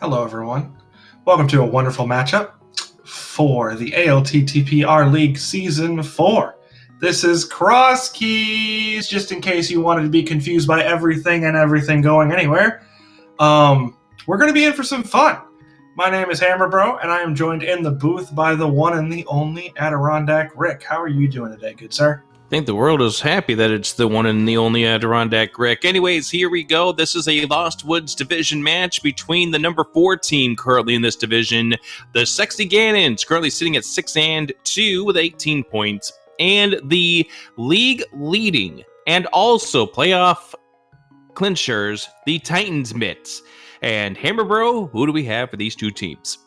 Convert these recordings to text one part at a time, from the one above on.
Hello, everyone. Welcome to a wonderful matchup for the ALTTPR League Season 4. This is Cross Keys, just in case you wanted to be confused by everything and everything going anywhere. We're going to be in for some fun. My name is Hammer Bro, and I am joined in the booth by the one and the only Adirondack Rick. How are you doing today, good sir? I think the world is happy that it's the one and the only Adirondack Rick. Anyways, here we go. This is a Lost Woods division match between the number 4 team currently in this division, the Sexy Ganons, currently sitting at 6-2 with 18 points, and the league leading and also playoff clinchers, the Titans Mitts. And Hammer Bro, who do we have for these two teams?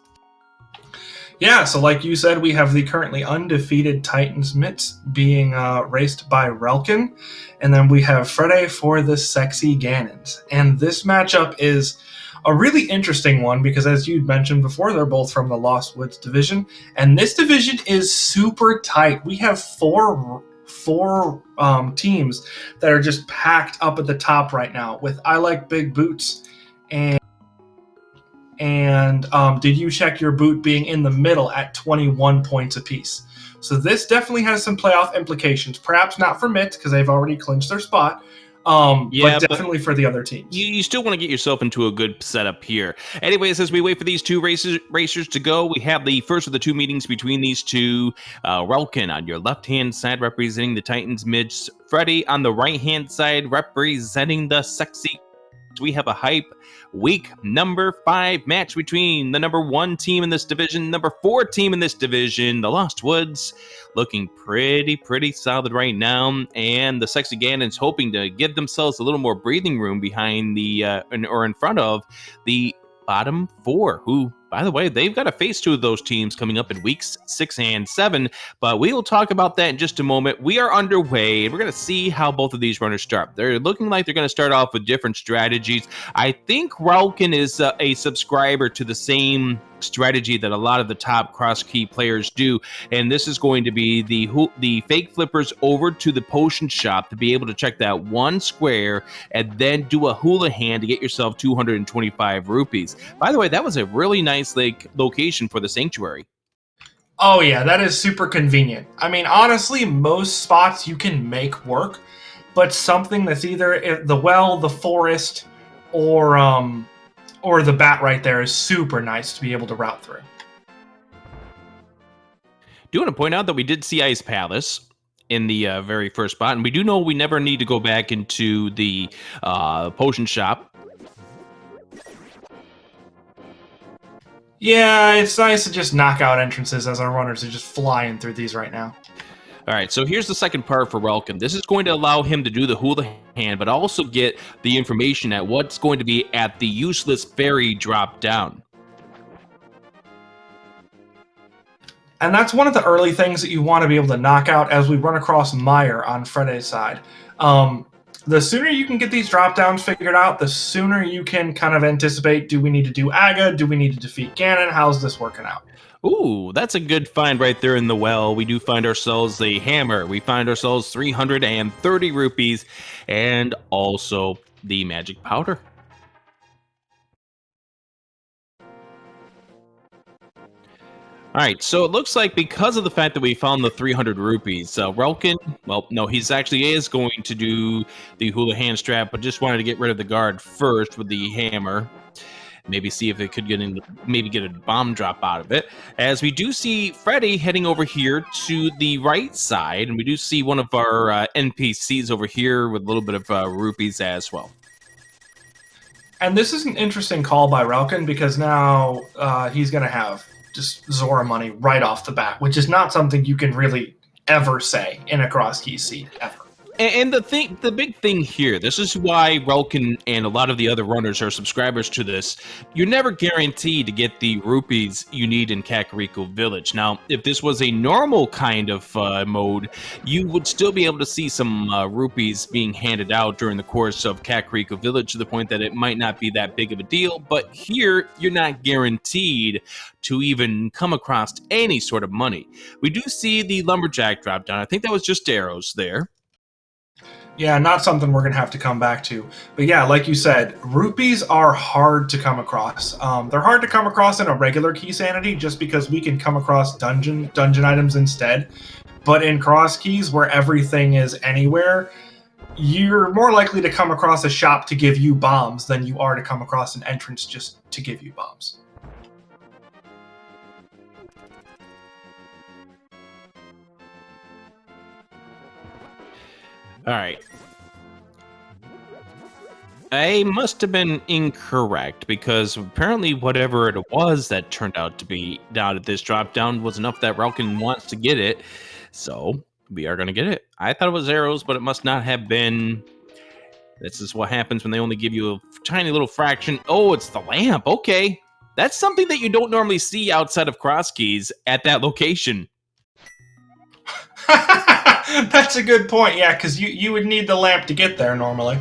Yeah, so like you said, we have the currently undefeated Titans Mitts being raced by Relkin, and then we have Freddy for the Sexy Ganons. And this matchup is a really interesting one because, as you mentioned before, they're both from the Lost Woods division, and this division is super tight. We have four teams that are just packed up at the top right now with I Like Big Boots and Did You Check Your Boot being in the middle at 21 points apiece. So this definitely has some playoff implications. Perhaps not for Mitt because they've already clinched their spot, but definitely for the other teams. You still want to get yourself into a good setup here. Anyways, as we wait for these two racers to go, we have the first of the two meetings between these two. Relkin on your left-hand side representing the Titans Mitts. Freddy on the right-hand side representing the Sexy. We have a hype week number 5 match between the number 1 team in this division, number 4 team in this division, the Lost Woods, looking pretty solid right now, and the Sexy Ganons hoping to give themselves a little more breathing room behind the or in front of the bottom 4, who, by the way, they've got to face 2 of those teams coming up in weeks 6 and 7, but we will talk about that in just a moment. We are underway, and we're going to see how both of these runners start. They're looking like they're going to start off with different strategies. I think Relkin is a subscriber to the same strategy that a lot of the top cross-key players do, and this is going to be the fake flippers over to the potion shop to be able to check that one square and then do a hula hand to get yourself 225 rupees. By the way, that was a really nice location for the sanctuary. Oh yeah, that is super convenient. I mean, honestly, most spots you can make work, but something that's either the well, the forest, or the bat right there is super nice to be able to route through. Do want to point out that we did see Ice Palace in the very first spot, and we do know we never need to go back into the potion shop. Yeah, it's nice to just knock out entrances as our runners are just flying through these right now. All right, so here's the second part for Relkin. This is going to allow him to do the hula hand, but also get the information at what's going to be at the useless fairy drop down. And that's one of the early things that you want to be able to knock out as we run across Meyer on Freddy's side. The sooner you can get these drop downs figured out, the sooner you can kind of anticipate, do we need to do Aga? Do we need to defeat Ganon? How's this working out? Ooh, that's a good find right there in the well. We do find ourselves a hammer. We find ourselves 330 rupees and also the magic powder. All right, so it looks like because of the fact that we found the 300 rupees, Relkin, well, no, he's actually is going to do the hula hand strap, but just wanted to get rid of the guard first with the hammer. Maybe see if it could get a bomb drop out of it. As we do see Freddy heading over here to the right side, and we do see one of our NPCs over here with a little bit of rupees as well. And this is an interesting call by Relkin because now he's going to have just Zora money right off the bat, which is not something you can really ever say in a cross-key seed, ever. And the big thing here, this is why Relkin and a lot of the other runners are subscribers to this. You're never guaranteed to get the rupees you need in Kakariko Village. Now, if this was a normal kind of mode, you would still be able to see some rupees being handed out during the course of Kakariko Village to the point that it might not be that big of a deal. But here, you're not guaranteed to even come across any sort of money. We do see the lumberjack drop down. I think that was just arrows there. Yeah, not something we're gonna have to come back to. But yeah, like you said, rupees are hard to come across. They're hard to come across in a regular key sanity just because we can come across dungeon items instead. But in cross keys, where everything is anywhere, you're more likely to come across a shop to give you bombs than you are to come across an entrance just to give you bombs. All right. I must have been incorrect because apparently whatever it was that turned out to be down at this drop down was enough that Relkin wants to get it. So we are going to get it. I thought it was arrows, but it must not have been. This is what happens when they only give you a tiny little fraction. Oh, it's the lamp. Okay. That's something that you don't normally see outside of cross keys at that location. That's a good point, yeah, because you would need the lamp to get there normally.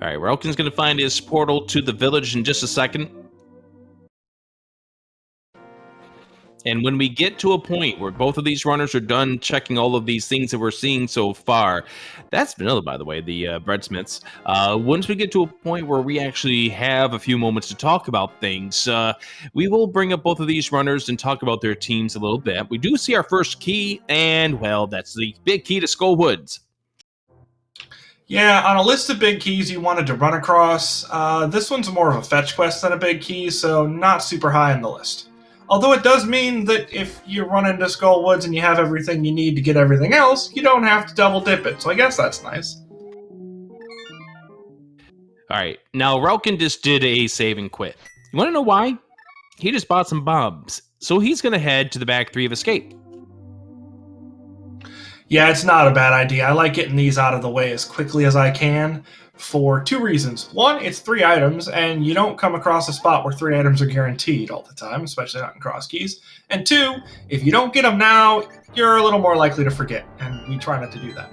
All right, Relkin's going to find his portal to the village in just a second. And when we get to a point where both of these runners are done checking all of these things that we're seeing so far, that's vanilla, by the way, the breadsmiths. Once we get to a point where we actually have a few moments to talk about things, we will bring up both of these runners and talk about their teams a little bit. We do see our first key, and, well, that's the big key to Skull Woods. Yeah, on a list of big keys you wanted to run across, this one's more of a fetch quest than a big key, so not super high on the list. Although it does mean that if you run into Skull Woods and you have everything you need to get everything else, you don't have to double dip it, so I guess that's nice. All right, now Relkin just did a save and quit. You want to know why? He just bought some bombs, so he's going to head to the back 3 of Escape. Yeah, it's not a bad idea. I like getting these out of the way as quickly as I can for 2 reasons. One, it's 3 items, and you don't come across a spot where 3 items are guaranteed all the time, especially not in cross keys. And 2, if you don't get them now, you're a little more likely to forget, and we try not to do that.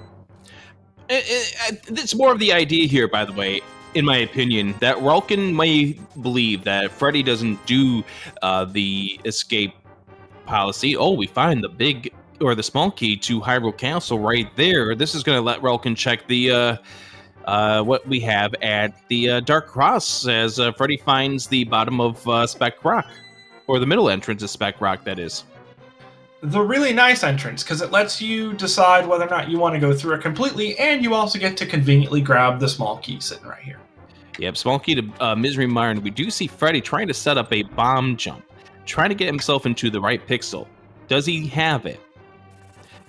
It's more of the idea here, by the way, in my opinion, that Relkin may believe that Freddy doesn't do the escape policy. Oh, we find the big or the small key to Hyrule Castle right there. This is going to let Relkin check the what we have at the Dark Cross as Freddy finds the bottom of Spec Rock, or the middle entrance of Spec Rock, that is. The really nice entrance, because it lets you decide whether or not you want to go through it completely, and you also get to conveniently grab the small key sitting right here. Yep, small key to Misery Mire, and we do see Freddy trying to set up a bomb jump, trying to get himself into the right pixel. Does he have it?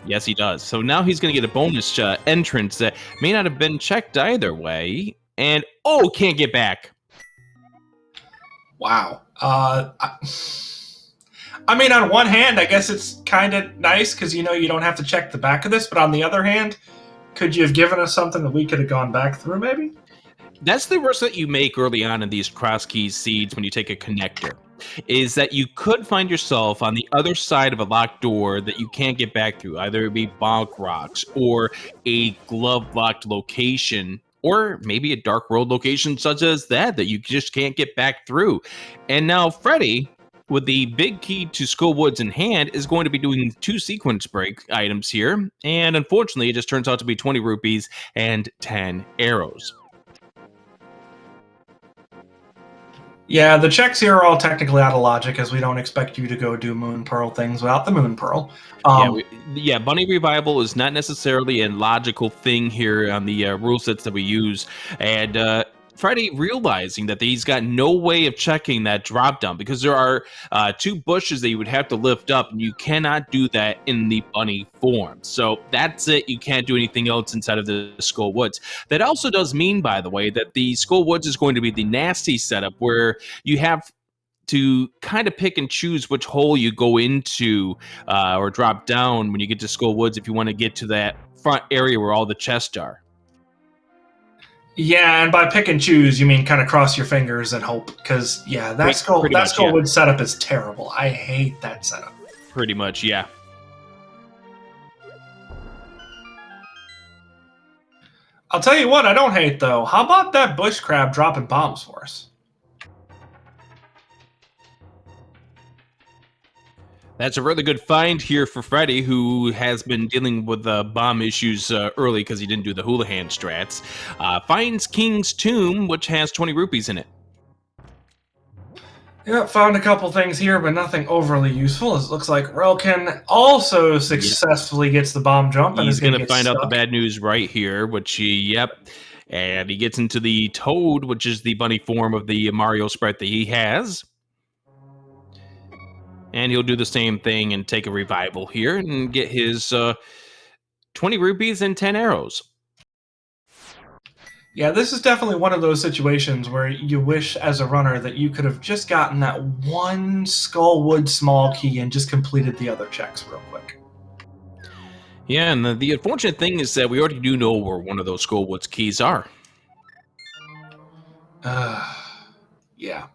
Yes, he does. So now he's going to get a bonus entrance that may not have been checked either way. And, oh, can't get back. Wow. I mean, on one hand, I guess it's kind of nice because, you don't have to check the back of this. But on the other hand, could you have given us something that we could have gone back through, maybe? That's the risk that you make early on in these cross keys seeds when you take a connector, is that you could find yourself on the other side of a locked door that you can't get back through. Either it be bonk rocks or a glove locked location, or maybe a dark world location such as that you just can't get back through. And now Freddy, with the big key to Skull Woods in hand, is going to be doing 2 sequence break items here. And unfortunately, it just turns out to be 20 rupees and 10 arrows. Yeah, the checks here are all technically out of logic, as we don't expect you to go do Moon Pearl things without the Moon Pearl. Bunny Revival is not necessarily a logical thing here on the rule sets that we use. And Freddy realizing that he's got no way of checking that drop down because there are 2 bushes that you would have to lift up, and you cannot do that in the bunny form. So that's it. You can't do anything else inside of the Skull Woods. That also does mean, by the way, that the Skull Woods is going to be the nasty setup where you have to kind of pick and choose which hole you go into or drop down when you get to Skull Woods if you want to get to that front area where all the chests are. Yeah, and by pick and choose, you mean kind of cross your fingers and hope, because that Skull Woods setup is terrible. I hate that setup. Pretty much, yeah. I'll tell you what I don't hate, though. How about that bush crab dropping bombs for us? That's a really good find here for Freddy, who has been dealing with bomb issues early because he didn't do the Houlihan strats. Finds King's Tomb, which has 20 rupees in it. Yep, found a couple things here, but nothing overly useful. It looks like Relkin also successfully gets the bomb jump and He's is going going to to find out the stuck. bad news right here, which and he gets into the Toad, which is the bunny form of the Mario sprite that he has. And he'll do the same thing and take a revival here and get his 20 rupees and 10 arrows. Yeah, this is definitely one of those situations where you wish as a runner that you could have just gotten that one Skullwood small key and just completed the other checks real quick. Yeah, and the unfortunate thing is that we already do know where one of those Skullwood's keys are. Yeah.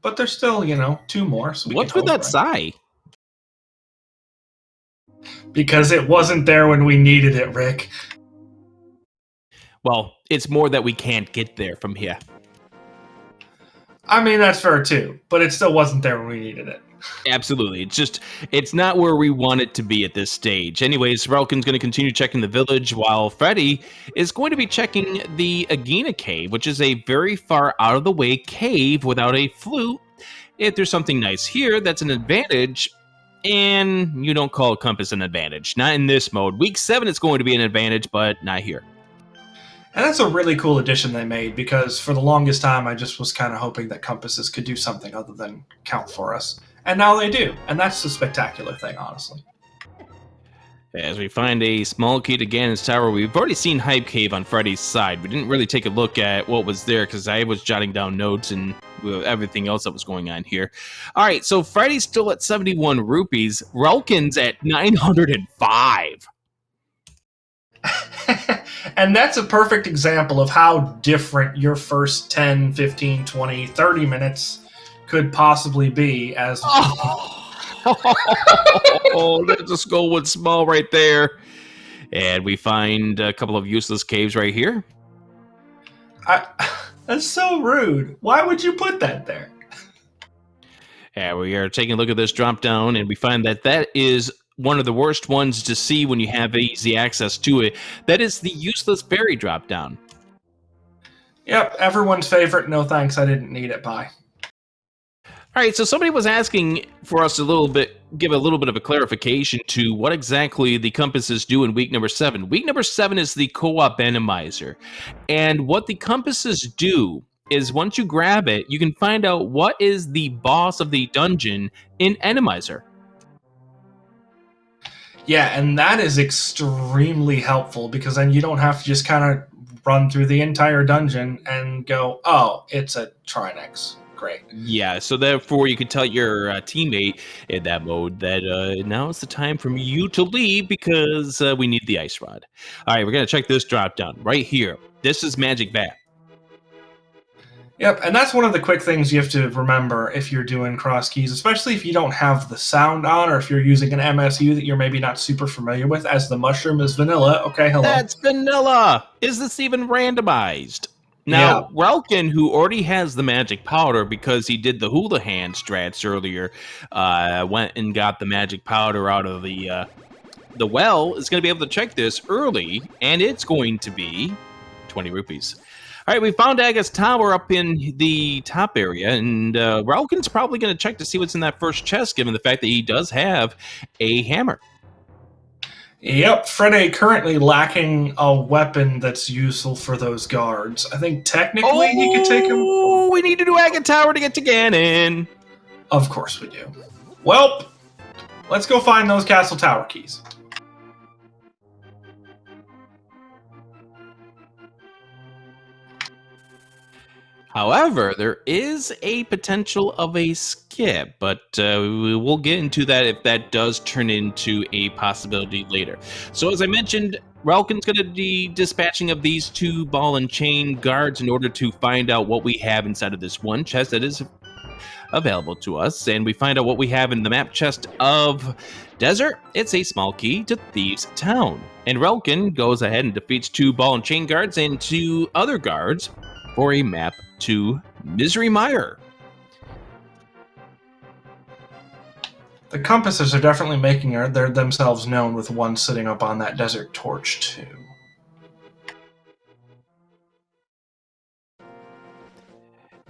But there's still, 2 more, so we What's can with hope, that right? sigh? Because it wasn't there when we needed it, Rick. Well, it's more that we can't get there from here. I mean, that's fair too, but it still wasn't there when we needed it. Absolutely. It's not where we want it to be at this stage. Anyways, Relkin's going to continue checking the village while Freddy is going to be checking the Agena cave, which is a very far out of the way cave without a flute. If there's something nice here, that's an advantage. And you don't call a compass an advantage. Not in this mode. Week 7 it's going to be an advantage, but not here. And that's a really cool addition they made, because for the longest time I just was kind of hoping that compasses could do something other than count for us. And now they do, and that's a spectacular thing, honestly. As we find a small key to Ganon's Tower, we've already seen Hype Cave on Freddy's side. We didn't really take a look at what was there because I was jotting down notes and everything else that was going on here. All right, so Freddy's still at 71 rupees. Relkin's at 905. And that's a perfect example of how different your first 10, 15, 20, 30 minutes could possibly be as... Oh, there's a Skullwood Small right there. And we find a couple of useless caves right here. That's so rude. Why would you put that there? And we are taking a look at this drop down, and we find that that is one of the worst ones to see when you have easy access to it. That is the useless berry drop down. Yep, everyone's favorite. No thanks, I didn't need it. Bye. All right, so somebody was asking for us to give a little bit of a clarification to what exactly the compasses do in week number 7. Week number 7 is the co-op Randomizer. And what the compasses do is once you grab it, you can find out what is the boss of the dungeon in Randomizer. Yeah, and that is extremely helpful, because then you don't have to just kind of run through the entire dungeon and go, oh, it's a Trinex. Great. Yeah, so therefore you can tell your teammate in that mode that now is the time for you to leave because we need the ice rod. All right, we're going to check this drop down right here. This is Magic Bat. Yep, and that's one of the quick things you have to remember if you're doing cross keys, especially if you don't have the sound on, or if you're using an MSU that you're maybe not super familiar with, as the mushroom is vanilla. Okay, hello. That's vanilla. Is this even randomized? Now, yeah. Relkin, who already has the magic powder because he did the Houlihan strats earlier, went and got the magic powder out of the well, is going to be able to check this early, and it's going to be 20 rupees. All right, we found Aga's Tower up in the top area, and Relkin's probably going to check to see what's in that first chest, given the fact that he does have a hammer. Yep, Freddy currently lacking a weapon that's useful for those guards. I think technically he could take him. Oh, we need to do Aga Tower to get to Ganon. Of course we do. Well, let's go find those castle tower keys. However, there is a potential of a skip, but we'll get into that if that does turn into a possibility later. So as I mentioned, Relkin's going to be dispatching of these 2 ball and chain guards in order to find out what we have inside of this one chest that is available to us. And we find out what we have in the map chest of Desert. It's a small key to Thieves' Town. And Relkin goes ahead and defeats 2 ball and chain guards and 2 other guards for a map to Misery Mire. The compasses are definitely making themselves known, with one sitting up on that desert torch too.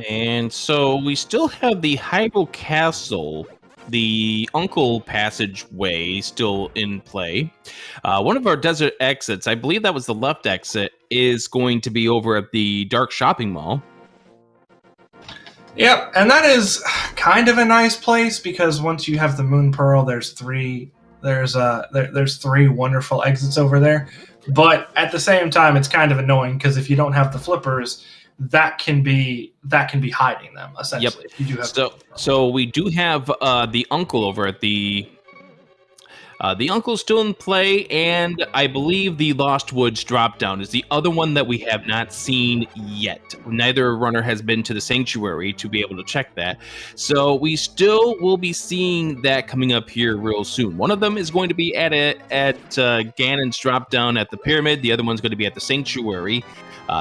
And so we still have the Hyrule Castle, the Uncle passageway still in play. One of our desert exits, I believe that was the left exit, is going to be over at the Dark Shopping Mall. Yep, and that is kind of a nice place because once you have the Moon Pearl, there's three wonderful exits over there. But at the same time, it's kind of annoying because if you don't have the flippers, that can be hiding them essentially. Yep. If you do have So we do have the Uncle over at the Uncle's still in play, and I believe the Lost Woods drop-down is the other one that we have not seen yet. Neither runner has been to the Sanctuary to be able to check that. So we still will be seeing that coming up here real soon. One of them is going to be at Ganon's drop-down at the Pyramid. The other one's going to be at the Sanctuary.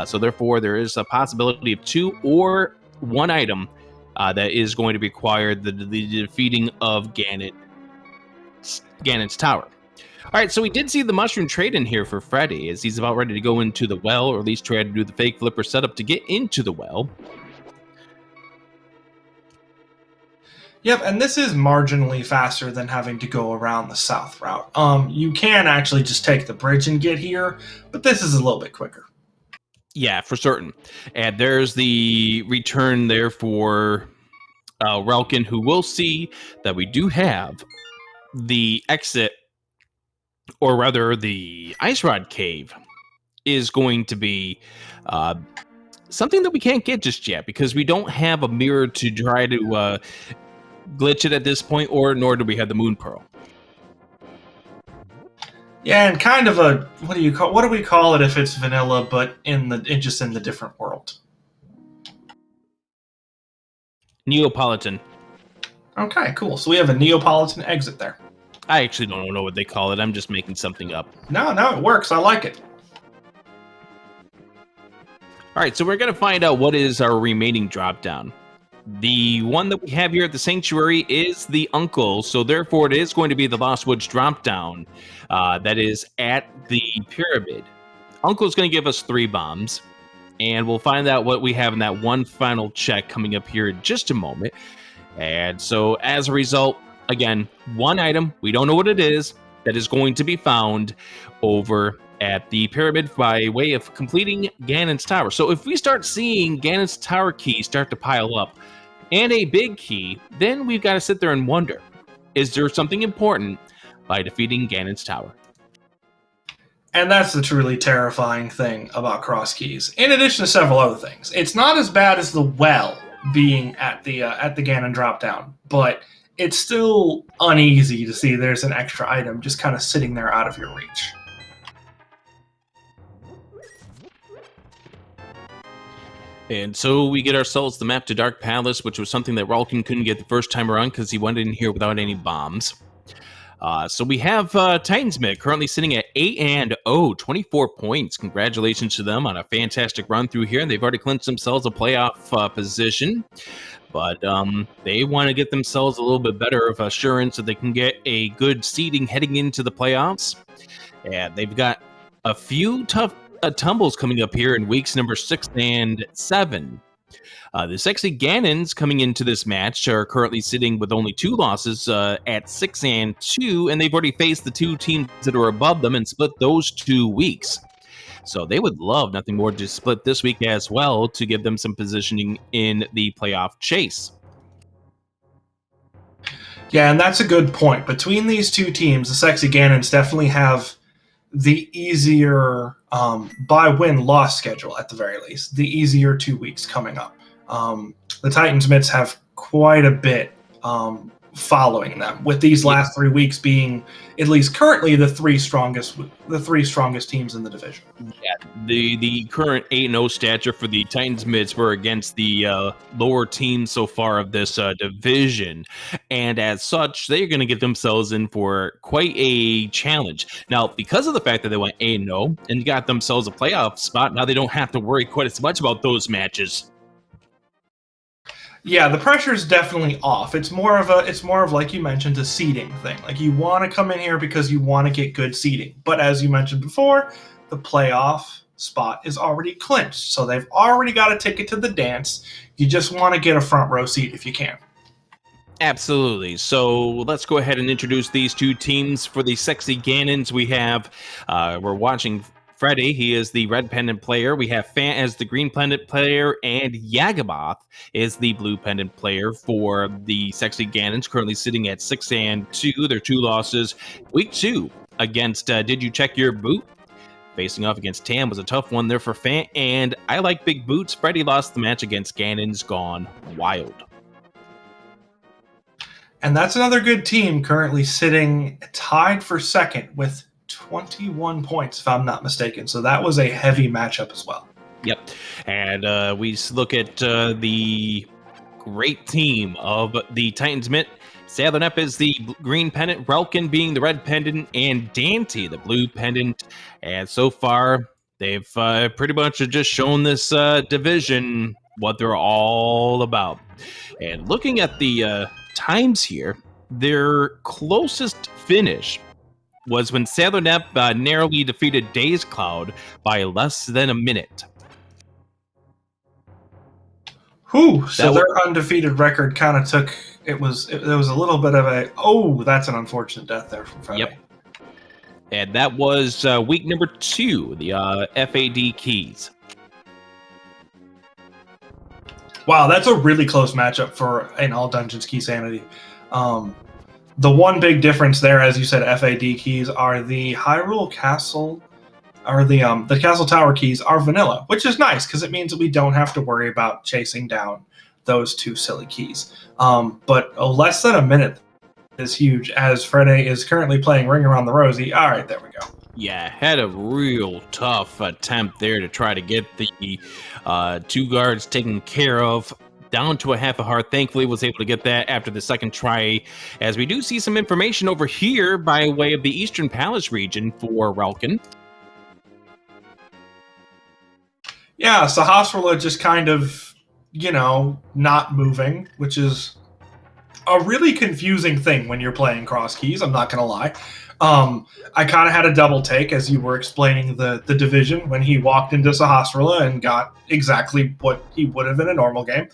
So therefore, there is a possibility of 2 or 1 item that is going to require the defeating of Ganon's Tower. All right, so we did see the mushroom trade in here for Freddy, as he's about ready to go into the well, or at least try to do the fake flipper setup to get into the well. Yep, and this is marginally faster than having to go around the south route. You can actually just take the bridge and get here, but this is a little bit quicker. Yeah, for certain. And there's the return there for Relkin, who will see that we do have the exit, or rather the Ice Rod Cave, is going to be something that we can't get just yet because we don't have a mirror to try to glitch it at this point, nor do we have the Moon Pearl. Yeah, and kind of a what do we call it if it's vanilla, but just in the different world? Neapolitan. Okay, cool. So we have a Neapolitan exit there. I actually don't know what they call it. I'm just making something up. No, it works. I like it. All right, so we're going to find out what is our remaining drop-down. The one that we have here at the Sanctuary is the Uncle, so therefore it is going to be the Lost Woods drop-down that is at the Pyramid. Uncle's going to give us 3 bombs, and we'll find out what we have in that one final check coming up here in just a moment. And so as a result, again, 1 item, we don't know what it is, that is going to be found over at the Pyramid by way of completing Ganon's Tower. So if we start seeing Ganon's Tower keys start to pile up, and a big key, then we've got to sit there and wonder, is there something important by defeating Ganon's Tower? And that's the truly terrifying thing about cross keys, in addition to several other things. It's not as bad as the well being at the Ganon dropdown, but it's still uneasy to see there's an extra item just kind of sitting there out of your reach. And so we get ourselves the map to Dark Palace, which was something that Ralkin couldn't get the first time around because he went in here without any bombs. So we have Titansmith currently sitting at 8-0, 24 points. Congratulations to them on a fantastic run through here. And they've already clinched themselves a playoff position. But they want to get themselves a little bit better of assurance so they can get a good seeding heading into the playoffs. And they've got a few tough tumbles coming up here in weeks number 6 and 7. The Sexy Ganons coming into this match are currently sitting with only 2 losses at 6 and 2, and they've already faced the 2 teams that are above them and split those 2 weeks. So they would love nothing more to split this week as well to give them some positioning in the playoff chase. Yeah, and that's a good point. Between these 2 teams, the Sexy Ganons definitely have the easier buy-win-loss schedule, at the very least. The easier 2 weeks coming up. The Titansmiths have quite a bit following them, with these last 3 weeks being, at least currently, the three strongest teams in the division. Yeah, the current 8-0 stature for the Titansmiths were against the lower teams so far of this division, and as such, they're going to get themselves in for quite a challenge. Now, because of the fact that they went 8-0 and got themselves a playoff spot, now they don't have to worry quite as much about those matches. Yeah, the pressure's definitely off. It's more of like you mentioned, a seeding thing. Like you want to come in here because you want to get good seeding. But as you mentioned before, the playoff spot is already clinched. So they've already got a ticket to the dance. You just want to get a front row seat if you can. Absolutely. So let's go ahead and introduce these two teams. For the sexy Ganons, we're watching Freddy. He is the red pendant player. We have Fan as the green pendant player, and Yagamoth is the blue pendant player for the sexy Ganons, currently sitting at 6-2. Their two losses. Week 2 against Did You Check Your Boot? Facing off against Tam was a tough one there for Fan, and I like big boots. Freddy lost the match against Ganons Gone Wild. And that's another good team currently sitting tied for second with 21 points, if I'm not mistaken. So that was a heavy matchup as well. Yep. And we look at the great team of the Titans Mint. Southern Up is the green pendant, Relkin being the red pendant, and Dante the blue pendant. And so far, they've pretty much just shown this division what they're all about. And looking at the times here, their closest finish was when Southern Up narrowly defeated Days Cloud by less than a minute. So their undefeated record kind of took it was a little bit of that's an unfortunate death there from Friday. Yep. And that was week number 2, the FAD keys. Wow, that's a really close matchup for an all dungeons key sanity. The one big difference there, as you said, FAD keys are the Hyrule Castle, or the Castle Tower keys are vanilla, which is nice because it means that we don't have to worry about chasing down those two silly keys. But less than a minute is huge, as Freddy is currently playing Ring Around the Rosie. All right, there we go. Yeah, had a real tough attempt there to try to get the two guards taken care of. Down to a half a heart. Thankfully, was able to get that after the second try, as we do see some information over here by way of the Eastern Palace region for Relkin. Yeah, Sahasrara just kind of, not moving, which is a really confusing thing when you're playing cross keys, I'm not going to lie. I kind of had a double take as you were explaining the division when he walked into Sahasrara and got exactly what he would have in a normal game.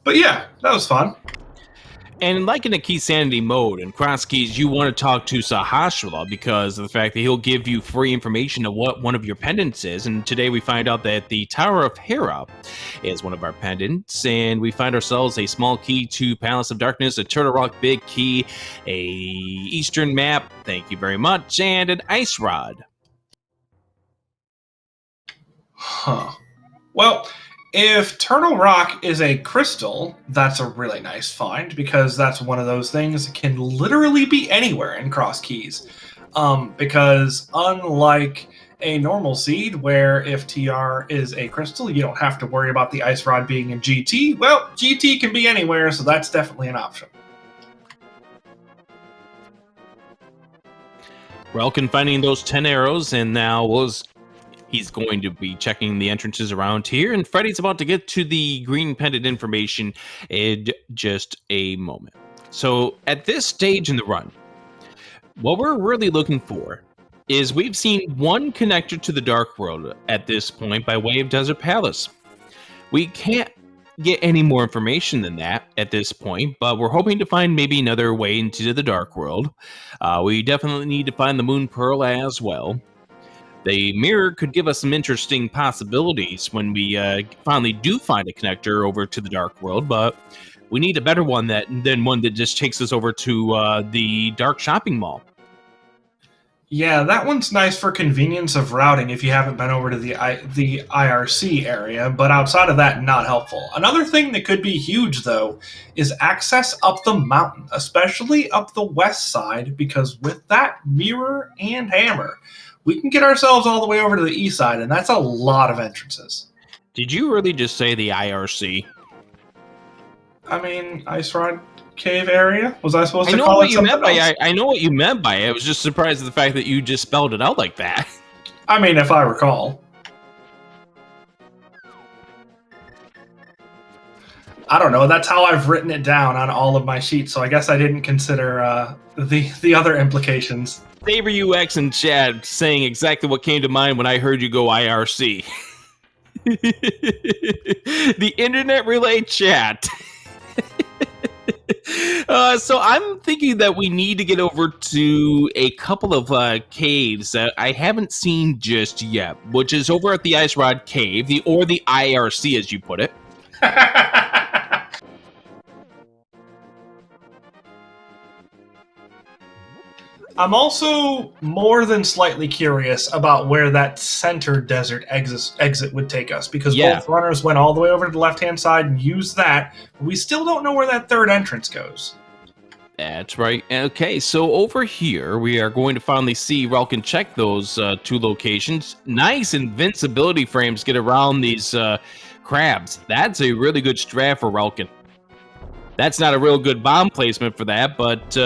But yeah, that was fun. And like in a key sanity mode in cross keys, you want to talk to Sahasrara because of the fact that he'll give you free information of what one of your pendants is. And today we find out that the Tower of Hera is one of our pendants, and we find ourselves a small key to Palace of Darkness, a Turtle Rock big key, a Eastern map, thank you very much, and an ice rod. Huh. Well, if Turtle Rock is a crystal, that's a really nice find because that's one of those things that can literally be anywhere in cross keys. Because unlike a normal seed, where if TR is a crystal, you don't have to worry about the ice rod being in GT. Well, GT can be anywhere, so that's definitely an option. Relkin finding those 10 arrows, and now he's going to be checking the entrances around here, and Freddy's about to get to the green pendant information in just a moment. So at this stage in the run, what we're really looking for is we've seen one connector to the Dark World at this point by way of Desert Palace. We can't get any more information than that at this point, but we're hoping to find maybe another way into the Dark World. We definitely need to find the Moon Pearl as well. The mirror could give us some interesting possibilities when we finally do find a connector over to the Dark World, but we need a better one than one that just takes us over to the Dark Shopping Mall. Yeah, that one's nice for convenience of routing if you haven't been over to the IRC area, but outside of that, not helpful. Another thing that could be huge, though, is access up the mountain, especially up the west side, because with that mirror and hammer, we can get ourselves all the way over to the east side, and that's a lot of entrances. Did you really just say the IRC? I mean, Ice Rod Cave area? Was I supposed to call it something else? I know what you meant by it. I was just surprised at the fact that you just spelled it out like that. I mean, if I recall. I don't know. That's how I've written it down on all of my sheets, so I guess I didn't consider the other implications. Favor UX and chat saying exactly what came to mind when I heard you go IRC. The internet relay chat. So I'm thinking that we need to get over to a couple of caves that I haven't seen just yet, which is over at the Ice Rod Cave, or the IRC, as you put it. I'm also more than slightly curious about where that center desert exit would take us, because both runners went all the way over to the left-hand side and used that. But we still don't know where that third entrance goes. That's right. Okay, so over here, we are going to finally see Relkin check those two locations. Nice invincibility frames get around these crabs. That's a really good strat for Relkin. That's not a real good bomb placement for that, but,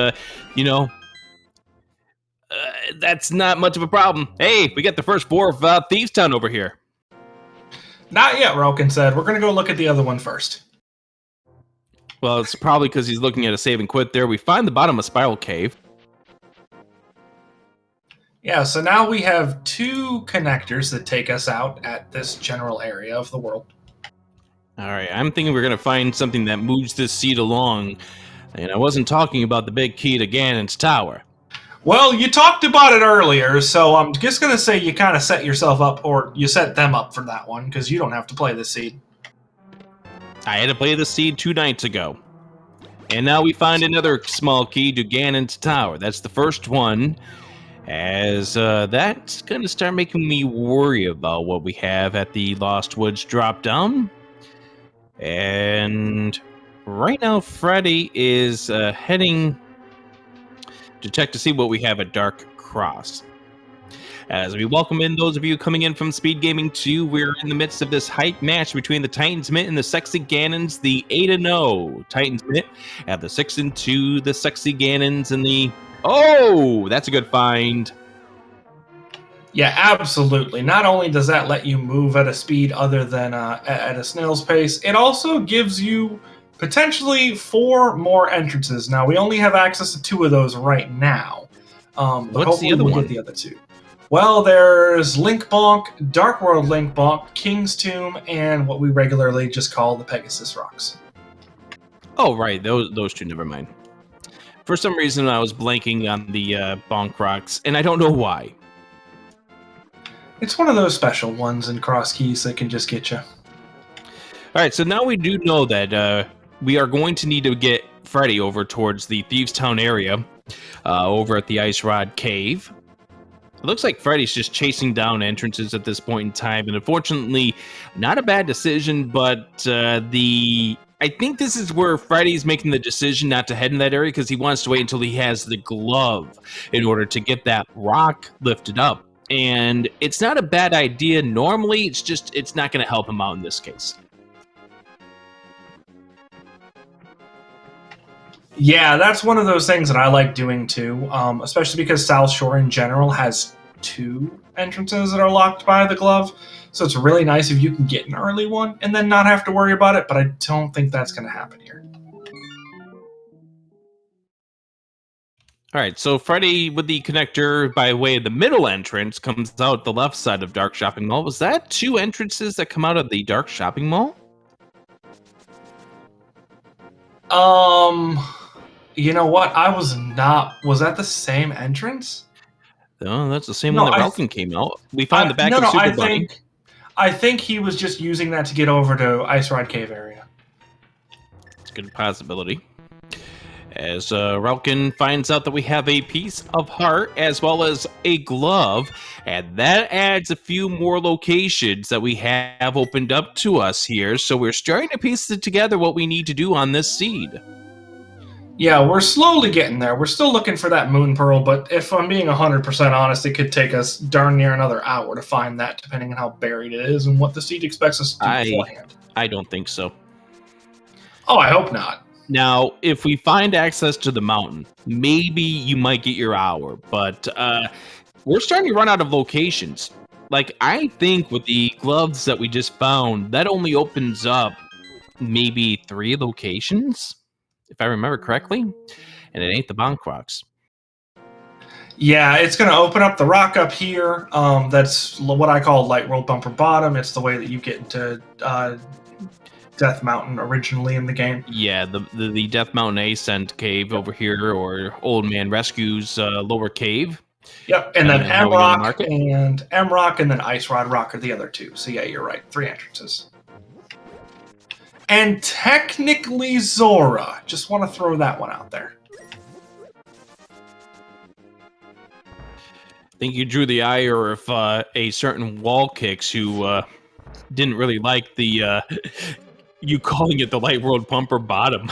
you know, that's not much of a problem. Hey, we got the first 4 of Thievestown over here. Not yet, Relkin said. We're going to go look at the other one first. Well, it's probably because he's looking at a save and quit there. We find the bottom of Spiral Cave. Yeah, so now we have 2 connectors that take us out at this general area of the world. All right, I'm thinking we're going to find something that moves this seed along. And I wasn't talking about the big key to Ganon's tower. Well, you talked about it earlier, so I'm just going to say you kind of set yourself up, or you set them up for that one, because you don't have to play the seed. I had to play the seed 2 nights ago. And now we find another small key to Ganon's tower. That's the first one, as that's going to start making me worry about what we have at the Lost Woods drop-down. And right now, Freddy is heading to check to see what we have at Dark Cross. As we welcome in those of you coming in from SpeedGaming 2, we're in the midst of this hype match between the Titans Mint and the Sexy Ganons, the 8-0 Titans Mint at the 6-2, the Sexy Ganons, and the... Oh, that's a good find. Yeah, absolutely. Not only does that let you move at a speed other than at a snail's pace, it also gives you potentially 4 more entrances. Now, we only have access to 2 of those right now. What's the other one? Get the other 2. Well, there's Link Bonk, Dark World Link Bonk, King's Tomb, and what we regularly just call the Pegasus Rocks. Oh, right. Those 2, never mind. For some reason, I was blanking on the Bonk Rocks, and I don't know why. It's one of those special ones in Cross Keys that can just get you. All right, so now we do know that we are going to need to get Freddy over towards the Thievestown area, over at the Ice Rod Cave. It looks like Freddy's just chasing down entrances at this point in time, and unfortunately, not a bad decision, but I think this is where Freddy's making the decision not to head in that area because he wants to wait until he has the glove in order to get that rock lifted up. And it's not a bad idea normally, it's not going to help him out in this case. Yeah, that's one of those things that I like doing too, especially because South Shore in general has 2 entrances that are locked by the glove. So it's really nice if you can get an early one and then not have to worry about it, but I don't think that's going to happen here. All right, so Freddy with the connector by way of the middle entrance comes out the left side of Dark Shopping Mall. Was that 2 entrances that come out of the Dark Shopping Mall? You know what? I was not... Was that the same entrance? No, that's the same one that Relkin came out. We found the back of Super Bunny. I think he was just using that to get over to Ice Rod Cave area. It's a good possibility. As Relkin finds out that we have a piece of heart as well as a glove, and that adds a few more locations that we have opened up to us here. So we're starting to piece it together what we need to do on this seed. Yeah, we're slowly getting there. We're still looking for that moon pearl, but if I'm being 100% honest, it could take us darn near another hour to find that, depending on how buried it is and what the seed expects us to do beforehand. I don't think so. Oh, I hope not. Now, if we find access to the mountain, maybe you might get your hour, but we're starting to run out of locations. Like, I think with the gloves that we just found, that only opens up maybe 3 locations, if I remember correctly, and it ain't the Bonk Rocks. Yeah, it's going to open up the rock up here. That's what I call Light World Bumper Bottom. It's the way that you get into Death Mountain originally in the game. Yeah, the Death Mountain Ascent Cave over here, or Old Man Rescue's Lower Cave. Yep, and then how we gonna mark M-Rock, and then Ice Rod Rock are the other two. So yeah, you're right. 3 entrances. And technically Zora. Just want to throw that one out there. I think you drew the ire of a certain Wall Kicks who didn't really like the you calling it the Light World Bumper Bottom.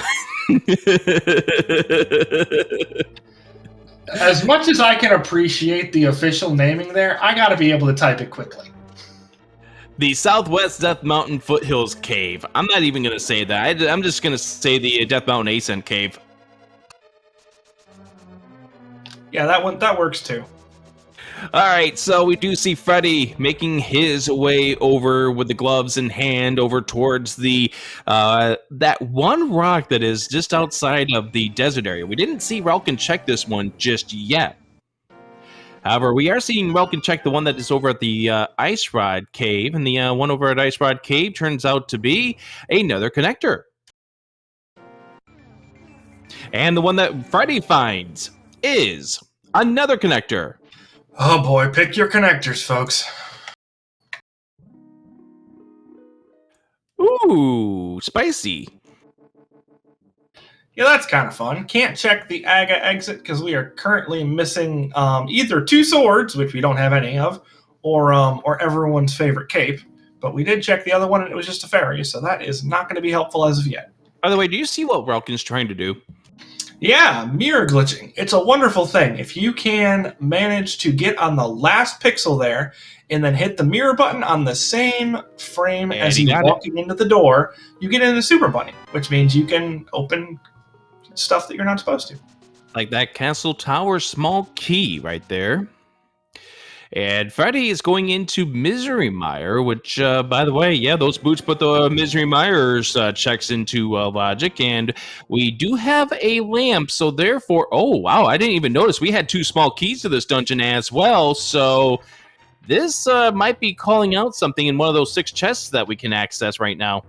As much as I can appreciate the official naming there, I gotta be able to type it quickly. The Southwest Death Mountain Foothills Cave. I'm not even going to say that. I'm just going to say the Death Mountain Ascent Cave. Yeah, that works too. All right, so we do see Freddy making his way over with the gloves in hand over towards the that one rock that is just outside of the desert area. We didn't see Relkin check this one just yet. However, we are seeing Relkin check the one that is over at the Ice Rod Cave, and the one over at Ice Rod Cave turns out to be another connector. And the one that Freddy finds is another connector. Oh boy, pick your connectors, folks. Ooh, spicy. Yeah, that's kind of fun. Can't check the Aga exit because we are currently missing either 2 swords, which we don't have any of, or everyone's favorite cape. But we did check the other one, and it was just a fairy, so that is not going to be helpful as of yet. By the way, do you see what Relkin's trying to do? Yeah, mirror glitching. It's a wonderful thing. If you can manage to get on the last pixel there and then hit the mirror button on the same frame as you walking into the door, you get into Super Bunny, which means you can open stuff that you're not supposed to. Like that Castle Tower small key right there. And Freddy is going into Misery Mire, which, by the way, yeah, those boots put the Misery Mire's checks into logic. And we do have a lamp, so therefore... Oh, wow, I didn't even notice. We had 2 small keys to this dungeon as well. So this might be calling out something in one of those 6 chests that we can access right now.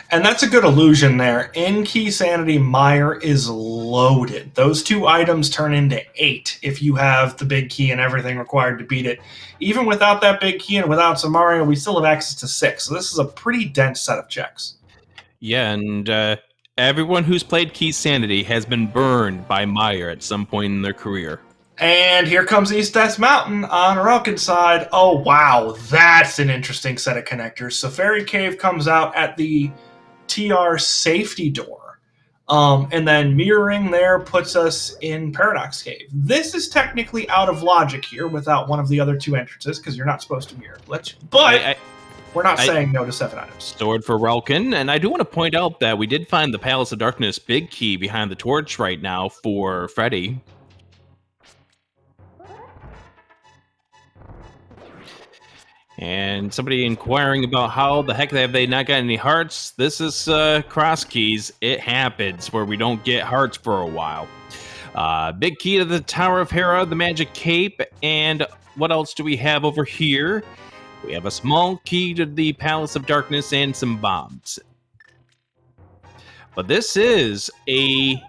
And that's a good illusion there. In Key Sanity, Mire is loaded. Those 2 items turn into 8 if you have the big key and everything required to beat it. Even without that big key and without some Mario, we still have access to 6. So this is a pretty dense set of checks. Yeah, and everyone who's played Key Sanity has been burned by Mire at some point in their career. And here comes East Death Mountain on Relkin's side. Oh, wow, that's an interesting set of connectors. So Fairy Cave comes out at the TR safety door, and then mirroring there puts us in Paradox Cave. This is technically out of logic here without one of the other 2 entrances because you're not supposed to mirror glitch, but we're not saying no to 7 items. Sword for Relkin, and I do want to point out that we did find the Palace of Darkness big key behind the torch right now for Freddy. And somebody inquiring about how the heck have they not got any hearts. This is Cross Keys. It happens where we don't get hearts for a while. Big key to the Tower of Hera, the magic cape, and what else do we have over here? We have a small key to the Palace of Darkness and some bombs. But this is a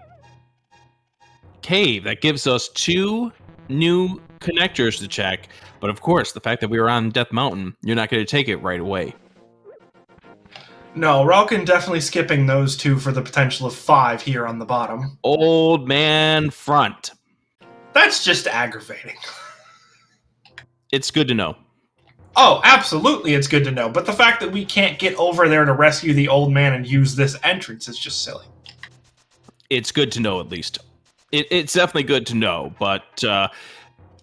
cave that gives us 2 new connectors to check. But of course, the fact that we were on Death Mountain, you're not going to take it right away. No, Relkin definitely skipping those 2 for the potential of 5 here on the bottom. Old Man Front. That's just aggravating. It's good to know. Oh, absolutely it's good to know. But the fact that we can't get over there to rescue the old man and use this entrance is just silly. It's good to know, at least. It's definitely good to know, but...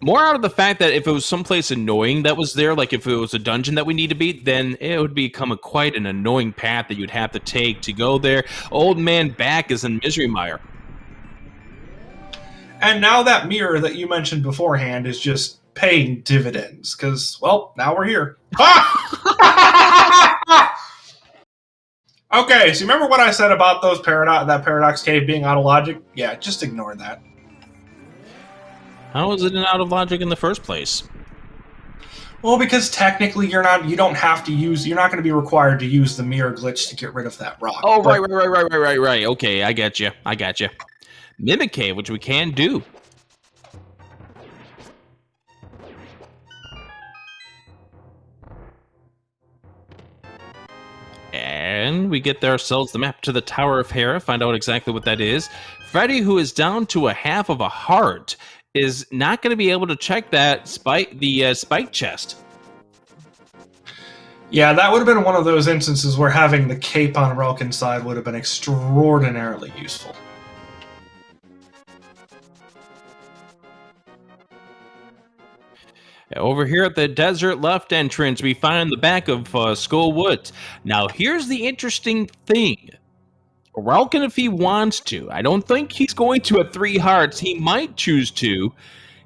more out of the fact that if it was someplace annoying that was there, like if it was a dungeon that we need to beat, then it would become quite an annoying path that you'd have to take to go there. Old Man Back is in Misery Mire. And now that mirror that you mentioned beforehand is just paying dividends, because, well, now we're here. Okay, so remember what I said about those that paradox cave being out of logic? Yeah, just ignore that. How is it out of logic in the first place? Well, because technically you're not going to be required to use the mirror glitch to get rid of that rock. Oh, But right. Okay, I get you. Mimic Cave, which we can do. And we get ourselves the map to the Tower of Hera, find out exactly what that is. Freddy, who is down to a half of a heart, is not going to be able to check that spike chest. yeah, that would have been one of those instances where having the cape on Relkin's side would have been extraordinarily useful. Over here at the desert left entrance, we find the back of Skull Woods. Now, here's the interesting thing. Relkin, if he wants to, I don't think he's going to at 3 hearts. He might choose to.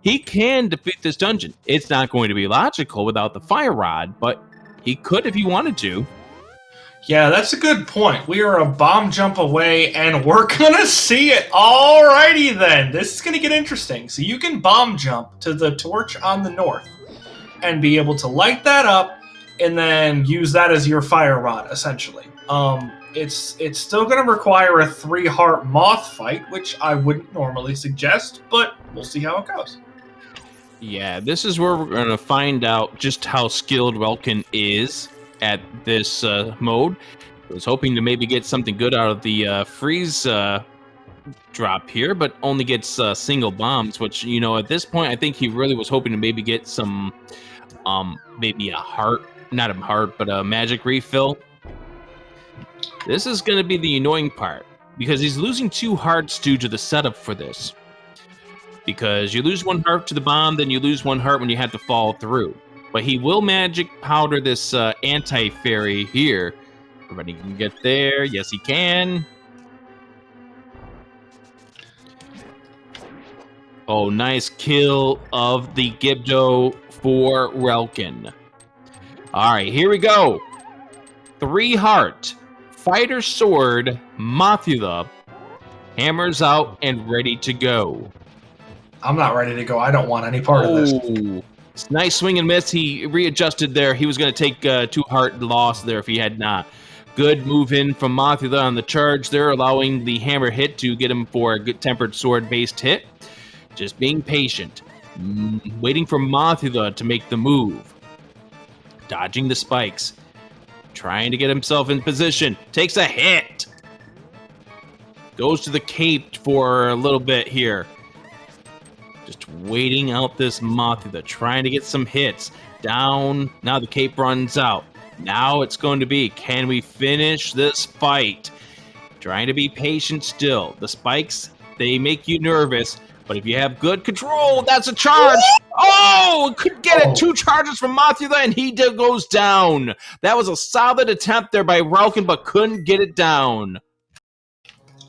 He can defeat this dungeon. It's not going to be logical without the fire rod, but he could if he wanted to. Yeah, that's a good point. We are a bomb jump away, and we're gonna see it. Alrighty then. This is gonna get interesting. So you can bomb jump to the torch on the north and be able to light that up and then use that as your fire rod, essentially. It's still gonna require a 3-heart moth fight, which I wouldn't normally suggest, but we'll see how it goes. Yeah, this is where we're going to find out just how skilled Relkin is at this mode. I was hoping to maybe get something good out of the freeze drop here, but only gets single bombs, which, you know, at this point, I think he really was hoping to maybe get some, maybe a heart, not a heart, but a magic refill. This is going to be the annoying part, because he's losing 2 hearts due to the setup for this. Because you lose 1 heart to the bomb, then you lose 1 heart when you have to fall through. But he will magic powder this anti-fairy here. Everybody can get there. Yes, he can. Oh, nice kill of the Gibdo for Relkin. All right, here we go. 3 heart. Fighter sword. Mothula. Hammers out and ready to go. I'm not ready to go. I don't want any part of this. It's nice swing and miss. He readjusted there. He was going to take 2 heart loss there if he had not. Good move in from Mothula on the charge there, allowing the hammer hit to get him for a good tempered sword-based hit. Just being patient. Waiting for Mothula to make the move. Dodging the spikes. Trying to get himself in position. Takes a hit. Goes to the cape for a little bit here. Just waiting out this Mothula, trying to get some hits. Down. Now the cape runs out. Now it's going to be, can we finish this fight? Trying to be patient still. The spikes, they make you nervous. But if you have good control, that's a charge. Oh, could get it. 2 charges from Mothula, and he goes down. That was a solid attempt there by Relkin, but couldn't get it down.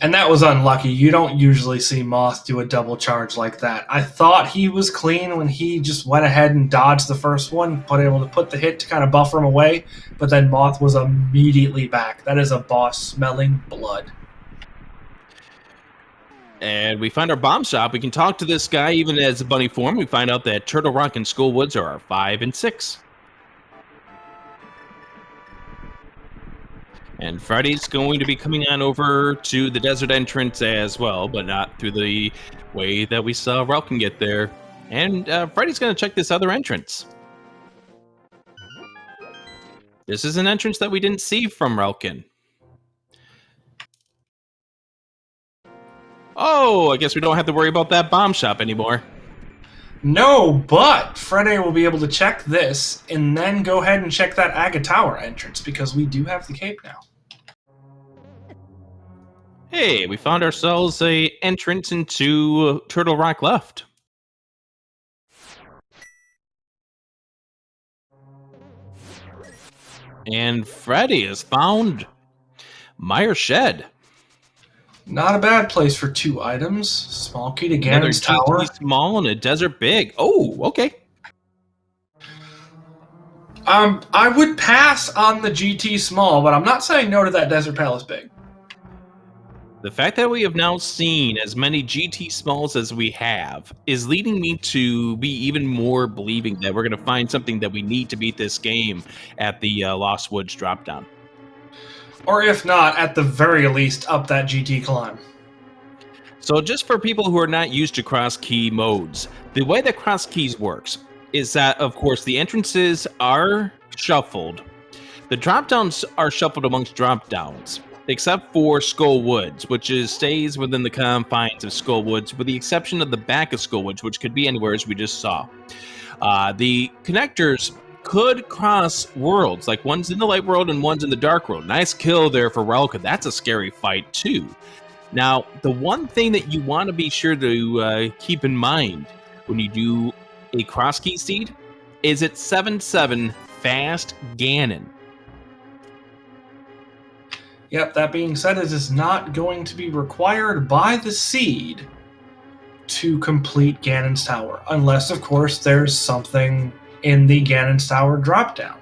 And that was unlucky. You don't usually see Moth do a double charge like that. I thought he was clean when he just went ahead and dodged the first one, but able to put the hit to kind of buffer him away, but then Moth was immediately back. That is a boss smelling blood. And we find our bomb shop. We can talk to this guy even as a bunny form. We find out that Turtle Rock and Skull Woods are our 5 and 6. And Freddy's going to be coming on over to the desert entrance as well, but not through the way that we saw Relkin get there. And Freddy's going to check this other entrance. This is an entrance that we didn't see from Relkin. Oh, I guess we don't have to worry about that bomb shop anymore. No, but Freddy will be able to check this and then go ahead and check that Aga Tower entrance because we do have the cape now. Hey, we found ourselves a entrance into Turtle Rock left. And Freddy has found Meyer Shed. Not a bad place for 2 items. Small key to Ganons Tower. Small and a desert big. Oh, okay. I would pass on the GT small, but I'm not saying no to that Desert Palace big. The fact that we have now seen as many GT smalls as we have is leading me to be even more believing that we're going to find something that we need to beat this game at the Lost Woods dropdown. Or if not, at the very least, up that GT climb. So just for people who are not used to cross key modes, the way that cross keys works is that, of course, the entrances are shuffled. The dropdowns are shuffled amongst dropdowns, except for Skull Woods, which stays within the confines of Skull Woods, with the exception of the back of Skull Woods, which could be anywhere, as we just saw. The connectors could cross worlds, like one's in the light world and one's in the dark world. Nice kill there for Relka. That's a scary fight, too. Now, the one thing that you want to be sure to keep in mind when you do a cross key seed is it's 7/7 fast Ganon. Yep, that being said, it is not going to be required by the seed to complete Ganon's Tower, unless, of course, there's something in the Ganon's Tower dropdown,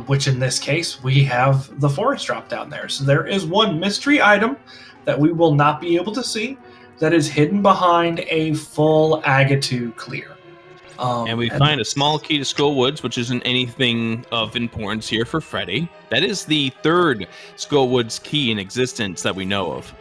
which in this case, we have the forest dropdown there. So there is one mystery item that we will not be able to see that is hidden behind a full Agatu clear. And we find a small key to Skull Woods, which isn't anything of importance here for Freddy. That is the third Skull Woods key in existence that we know of.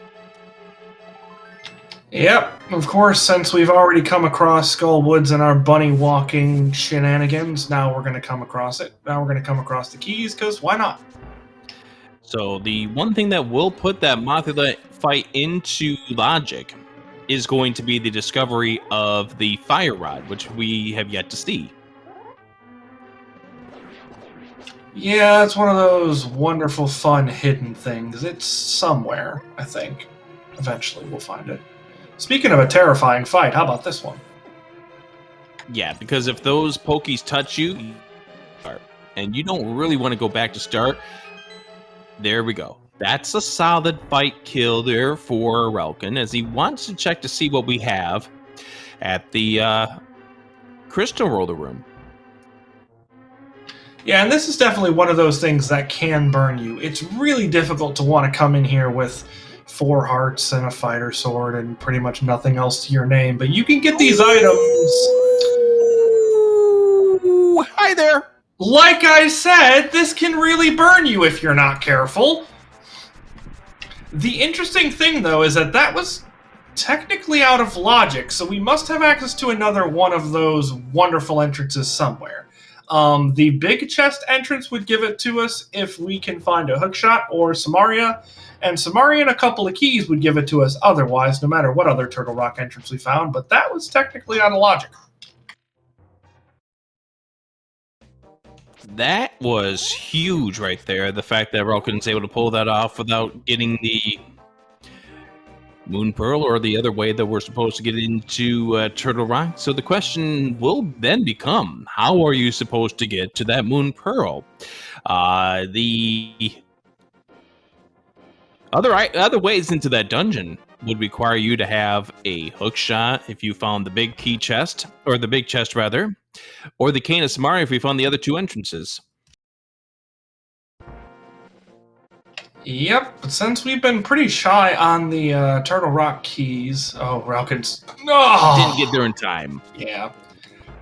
Yep, of course, since we've already come across Skull Woods in our bunny walking shenanigans, now we're going to come across it. Now we're going to come across the keys, because why not? So the one thing that will put that Mothula fight into logic is going to be the discovery of the fire rod, which we have yet to see. Yeah, it's one of those wonderful, fun, hidden things. It's somewhere, I think. Eventually we'll find it. Speaking of a terrifying fight, how about this one? Yeah, because if those pokies touch you, and you don't really want to go back to start, there we go. That's a solid fight kill there for Relkin, as he wants to check to see what we have at the Crystal Roller Room. Yeah, and this is definitely one of those things that can burn you. It's really difficult to want to come in here with 4 hearts and a fighter sword and pretty much nothing else to your name, but you can get these items. Ooh, hi there. Like I said, this can really burn you if you're not careful. The interesting thing, though, is that that was technically out of logic, so we must have access to another one of those wonderful entrances somewhere. The big chest entrance would give it to us if we can find a hookshot or Samaria, and Samaria and a couple of keys would give it to us otherwise, no matter what other Turtle Rock entrance we found, but that was technically out of logic. That was huge right there. The fact that Relkin's able to pull that off without getting the Moon Pearl or the other way that we're supposed to get into Turtle Rock. So the question will then become, how are you supposed to get to that Moon Pearl? The other ways into that dungeon would require you to have a hook shot if you found the big key chest, or the big chest rather, or the Cane of Samaria if we found the other 2 entrances. Yep, but since we've been pretty shy on the Turtle Rock keys... Oh, Relkin's... No! Didn't get there in time. Yeah.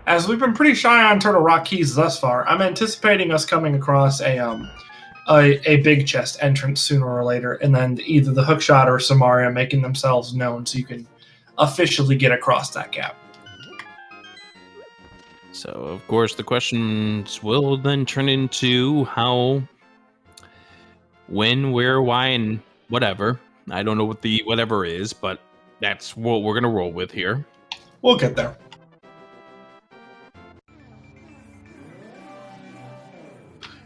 As we've been pretty shy on Turtle Rock keys thus far, I'm anticipating us coming across a big chest entrance sooner or later, and then either the hookshot or Samaria making themselves known so you can officially get across that gap. So, of course, the questions will then turn into how, when, where, why, and whatever. I don't know what the whatever is, but that's what we're going to roll with here. We'll get there.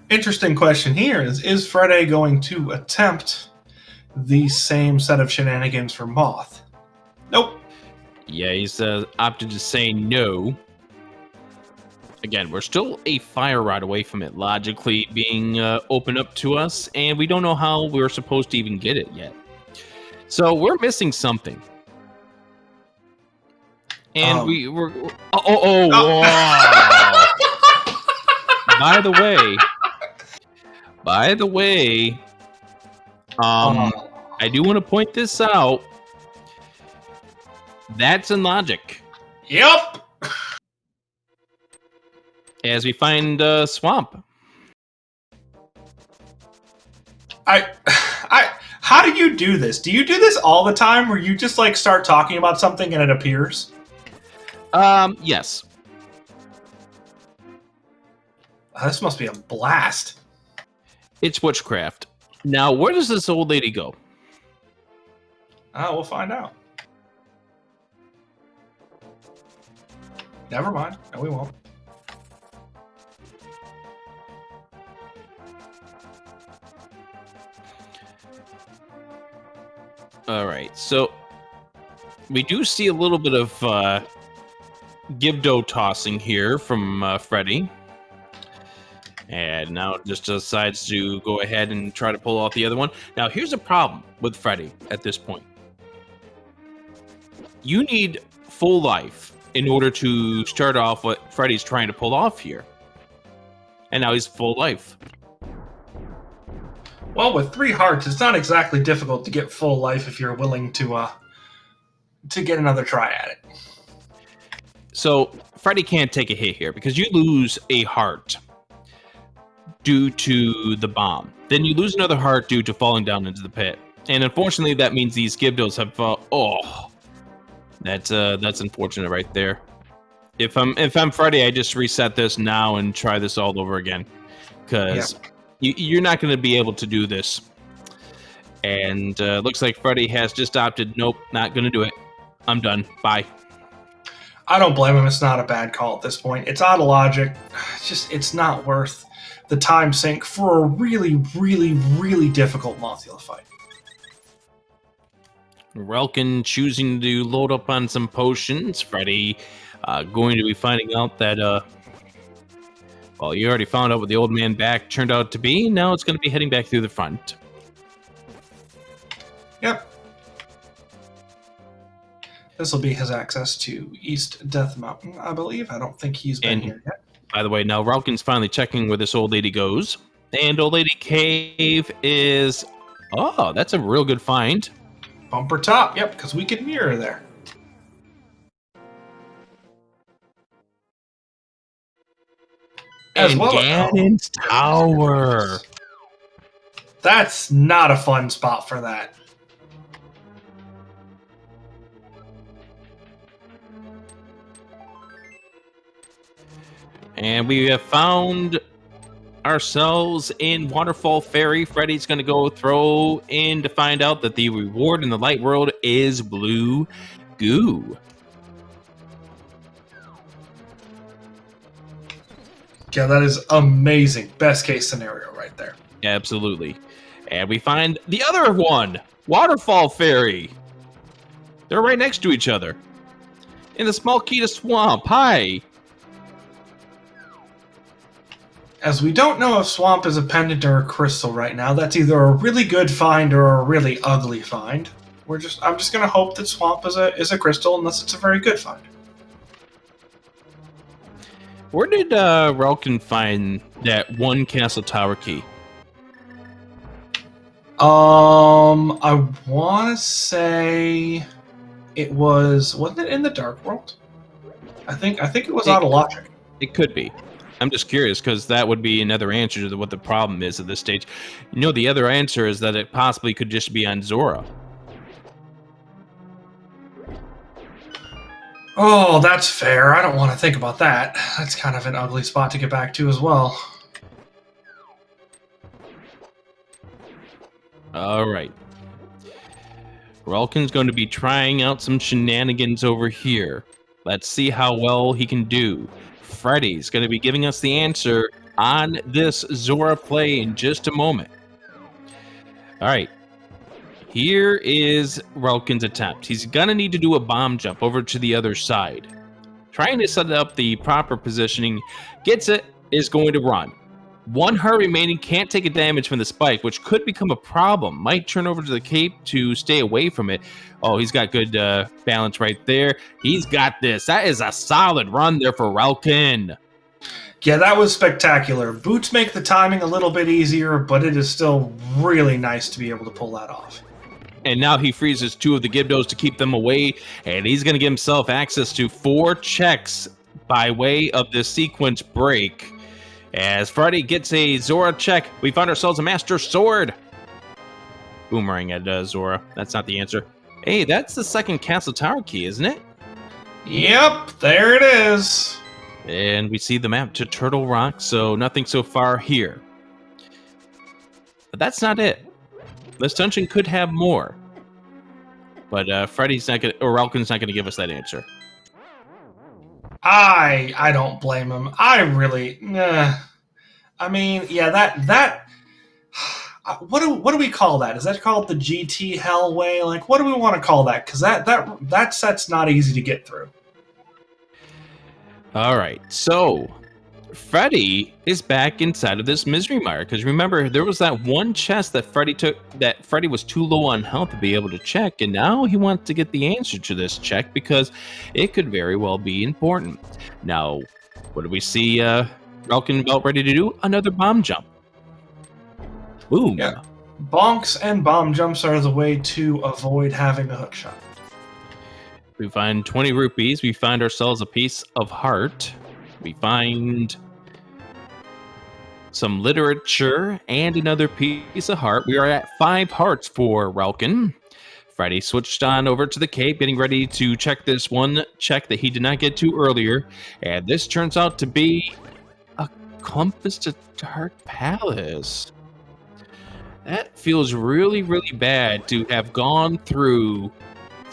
Interesting question here is Freddy going to attempt the same set of shenanigans for Moth? Nope. Yeah, he's opted to say no. Again, we're still a fire rod away from it logically being opened up to us, and we don't know how we're supposed to even get it yet. So we're missing something. And we're... by the way, I do want to point this out. That's in logic. Yep. As we find Swamp. How do you do this? Do you do this all the time, where you just like start talking about something and it appears? Yes. This must be a blast. It's witchcraft. Now, where does this old lady go? We'll find out. Never mind. No, we won't. All right, so we do see a little bit of Gibdo tossing here from Freddy. And now just decides to go ahead and try to pull off the other one. Now, here's a problem with Freddy at this point. You need full life in order to start off what Freddy's trying to pull off here. And now he's full life. Well, with 3 hearts, it's not exactly difficult to get full life if you're willing to get another try at it. So, Freddy can't take a hit here because you lose a heart due to the bomb. Then you lose another heart due to falling down into the pit. And unfortunately, that means these Gibdos have... that's unfortunate right there. If I'm Freddy, I just reset this now and try this all over again. Because... Yeah. You're not going to be able to do this. And looks like Freddy has just opted, nope, not going to do it. I'm done. Bye. I don't blame him. It's not a bad call at this point. It's out of logic. It's not worth the time sink for a really, really, really difficult mothula fight. Relkin choosing to load up on some potions. Freddy going to be finding out that... well, you already found out what the old man back turned out to be. Now it's going to be heading back through the front. Yep. This will be his access to East Death Mountain, I believe. I don't think he's been here yet. By the way, now Ralkin's finally checking where this old lady goes. And Old Lady Cave is... Oh, that's a real good find. Bumper top, yep, because we could mirror there. And well, Ganons Tower. That's not a fun spot for that. And we have found ourselves in Waterfall Ferry. Freddy's going to go throw in to find out that the reward in the light world is blue goo. Yeah, that is amazing. Best case scenario right there. Absolutely. And we find the other one, Waterfall Ferry. They're right next to each other. In the small key to Swamp. Hi. As we don't know if Swamp is a pendant or a crystal right now, that's either a really good find or a really ugly find. I'm just gonna hope that Swamp is a crystal unless it's a very good find. Where did Relkin find that one castle tower key? I want to say it wasn't it in the Dark World? I think it was out of logic. It could be. I'm just curious because that would be another answer to what the problem is at this stage. You know, the other answer is that it possibly could just be on Zora. Oh, that's fair. I don't want to think about that. That's kind of an ugly spot to get back to as well. All right. Relkin's going to be trying out some shenanigans over here. Let's see how well he can do. Freddy's going to be giving us the answer on this Zora play in just a moment. All right. Here is Relkin's attempt. He's going to need to do a bomb jump over to the other side. Trying to set up the proper positioning. Gets it, is going to run. One heart remaining, can't take a damage from the spike, which could become a problem. Might turn over to the cape to stay away from it. Oh, he's got good balance right there. He's got this. That is a solid run there for Relkin. Yeah, that was spectacular. Boots make the timing a little bit easier, but it is still really nice to be able to pull that off. And now he freezes 2 of the Gibdos to keep them away, and he's going to give himself access to 4 checks by way of this sequence break. As Freddy gets a Zora check, we find ourselves a Master Sword. Boomerang at Zora. That's not the answer. Hey, that's the second Castle Tower key, isn't it? Yep, there it is. And we see the map to Turtle Rock, so nothing so far here. But that's not it. This dungeon could have more. But Freddy's not gonna, or Ralkin's not gonna give us that answer. I don't blame him. I really, I mean, yeah, that what do we call that? Is that called the GT Hellway? Like, what do we want to call that? Because that set's not easy to get through. All right, so Freddy is back inside of this misery mire, because remember, there was that one chest that Freddy took that Freddy was too low on health to be able to check, and now he wants to get the answer to this check because it could very well be important. Now, what do we see Ralkin about ready to do? Another bomb jump. Boom. Yeah. Bonks and bomb jumps are the way to avoid having a hookshot. We find 20 rupees. We find ourselves a piece of heart. We find some literature and another piece of heart. We are at 5 hearts for Ralkin. Freddy switched on over to the cave, getting ready to check this one check that he did not get to earlier. And this turns out to be a compass to Dark Palace. That feels really, really bad to have gone through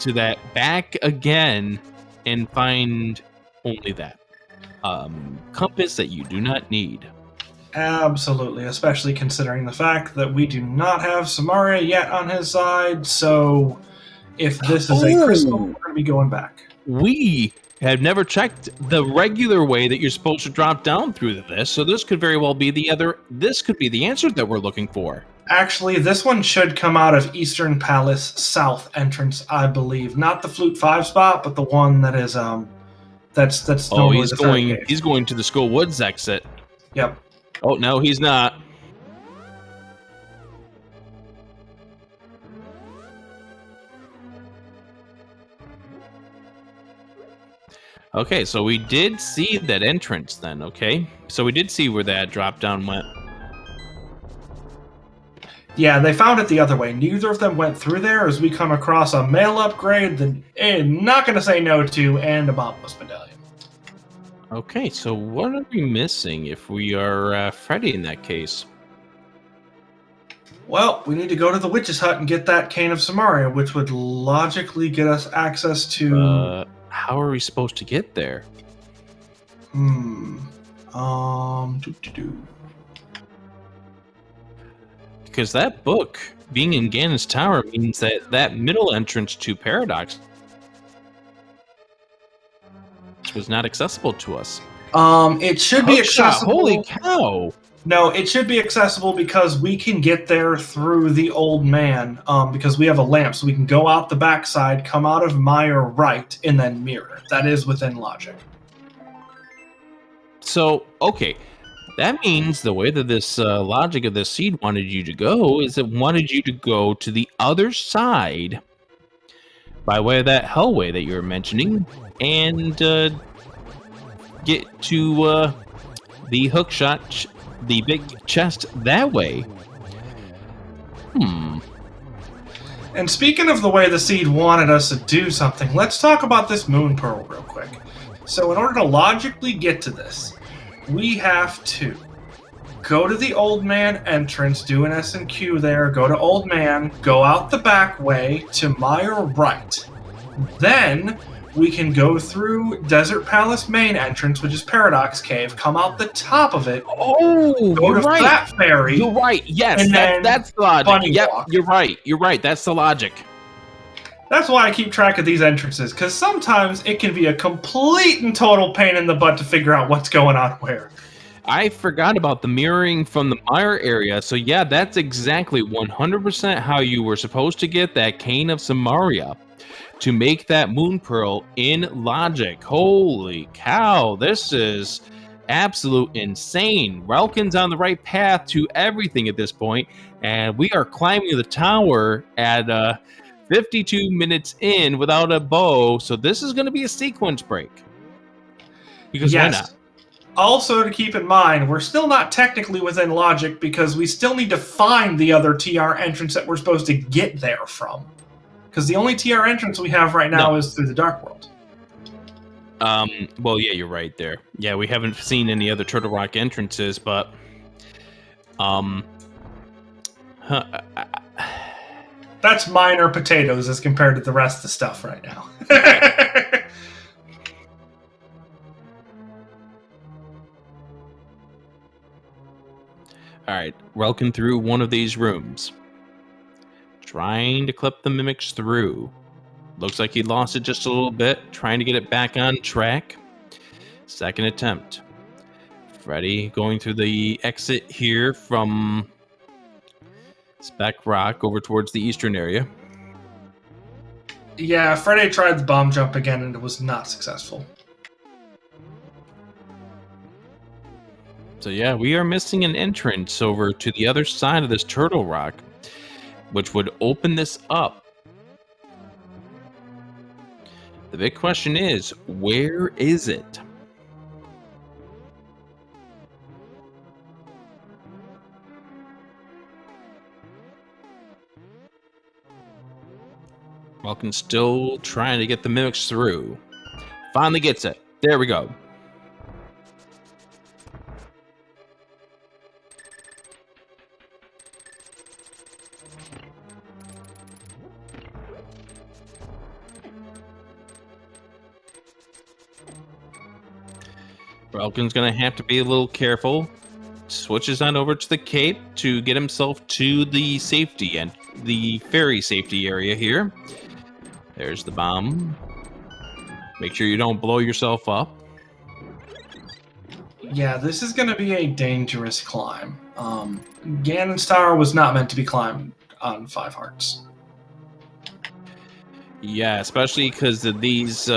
to that back again and find only that. Compass that you do not need. Absolutely, especially considering the fact that we do not have Samaria yet on his side, so if this is a crystal, we're going to be going back. We have never checked the regular way that you're supposed to drop down through this, so this could very well be this could be the answer that we're looking for. Actually, this one should come out of Eastern Palace South entrance, I believe. Not the Flute 5 spot, but the one that is that's oh, he's going to the Skull Woods exit. Yep. Oh, no, he's not. Okay, so we did see that entrance then, okay? So we did see where that drop down went. Yeah, they found it the other way. Neither of them went through there as we come across a mail upgrade that I'm not going to say no to, and a Bombus medallion. Okay, so what are we missing if we are Freddy in that case? Well, we need to go to the Witch's Hut and get that Cane of Samaria, which would logically get us access to... how are we supposed to get there? Because that book, being in Ganon's Tower, means that middle entrance to Paradox was not accessible to us. It should be accessible. Holy cow! No, it should be accessible because we can get there through the old man, because we have a lamp, so we can go out the backside, come out of Mire right, and then mirror. That is within logic. So, okay. That means the way that this logic of this seed wanted you to go is it wanted you to go to the other side by way of that hellway that you were mentioning and get to the hookshot, the big chest that way. And speaking of the way the seed wanted us to do something, let's talk about this moon pearl real quick. So in order to logically get to this, we have to go to the Old Man entrance, do an S&Q there, go to Old Man, go out the back way to Mire right. Then we can go through Desert Palace main entrance, which is Paradox Cave, come out the top of it. Oh, go to Flat Ferry. You're right. Yes, and that's the logic. Yep, walk. You're right. You're right. That's the logic. That's why I keep track of these entrances, because sometimes it can be a complete and total pain in the butt to figure out what's going on where. I forgot about the mirroring from the Mire area. So yeah, that's exactly 100% how you were supposed to get that Cane of Samaria to make that moon pearl in logic. Holy cow, this is absolute insane. Relkin's on the right path to everything at this point, and we are climbing the tower at 52 minutes in without a bow, so this is going to be a sequence break. Because why not? Also, to keep in mind, we're still not technically within logic because we still need to find the other TR entrance that we're supposed to get there from. Because the only TR entrance we have right now is through the Dark World. Well, yeah, you're right there. Yeah, we haven't seen any other Turtle Rock entrances, but that's minor potatoes as compared to the rest of the stuff right now. All right, Relkin through one of these rooms. Trying to clip the mimics through. Looks like he lost it just a little bit. Trying to get it back on track. Second attempt. Freddy going through the exit here from Speck Rock over towards the eastern area. Yeah, Freddy tried the bomb jump again and it was not successful. So yeah, we are missing an entrance over to the other side of this Turtle Rock, which would open this up. The big question is, where is it? Welkin still trying to get the mimics through. Finally gets it. There we go. Welkin's going to have to be a little careful. Switches on over to the cape to get himself to the safety and the ferry safety area here. There's the bomb. Make sure you don't blow yourself up. Yeah, this is going to be a dangerous climb. Ganon's Tower was not meant to be climbed on 5 hearts. Yeah, especially because of these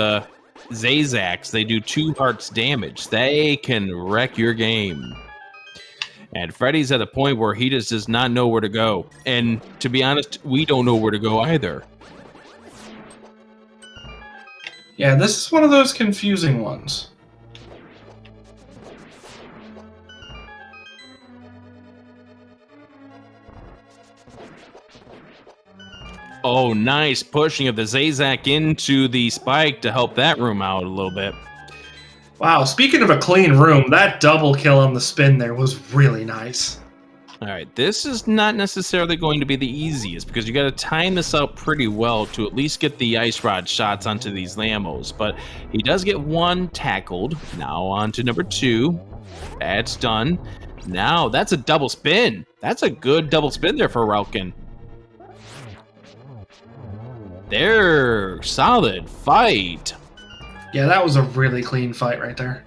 Zazaks, they do 2 hearts damage. They can wreck your game. And Freddy's at a point where he just does not know where to go. And to be honest, we don't know where to go either. Yeah, this is one of those confusing ones. Oh, nice pushing of the Zazak into the spike to help that room out a little bit. Wow, speaking of a clean room, that double kill on the spin there was really nice. All right, this is not necessarily going to be the easiest because you got to time this out pretty well to at least get the ice rod shots onto these Lambos. But he does get 1 tackled. Now on to number 2. That's done. Now that's a double spin. That's a good double spin there for Relkin. There, solid fight. Yeah, that was a really clean fight right there.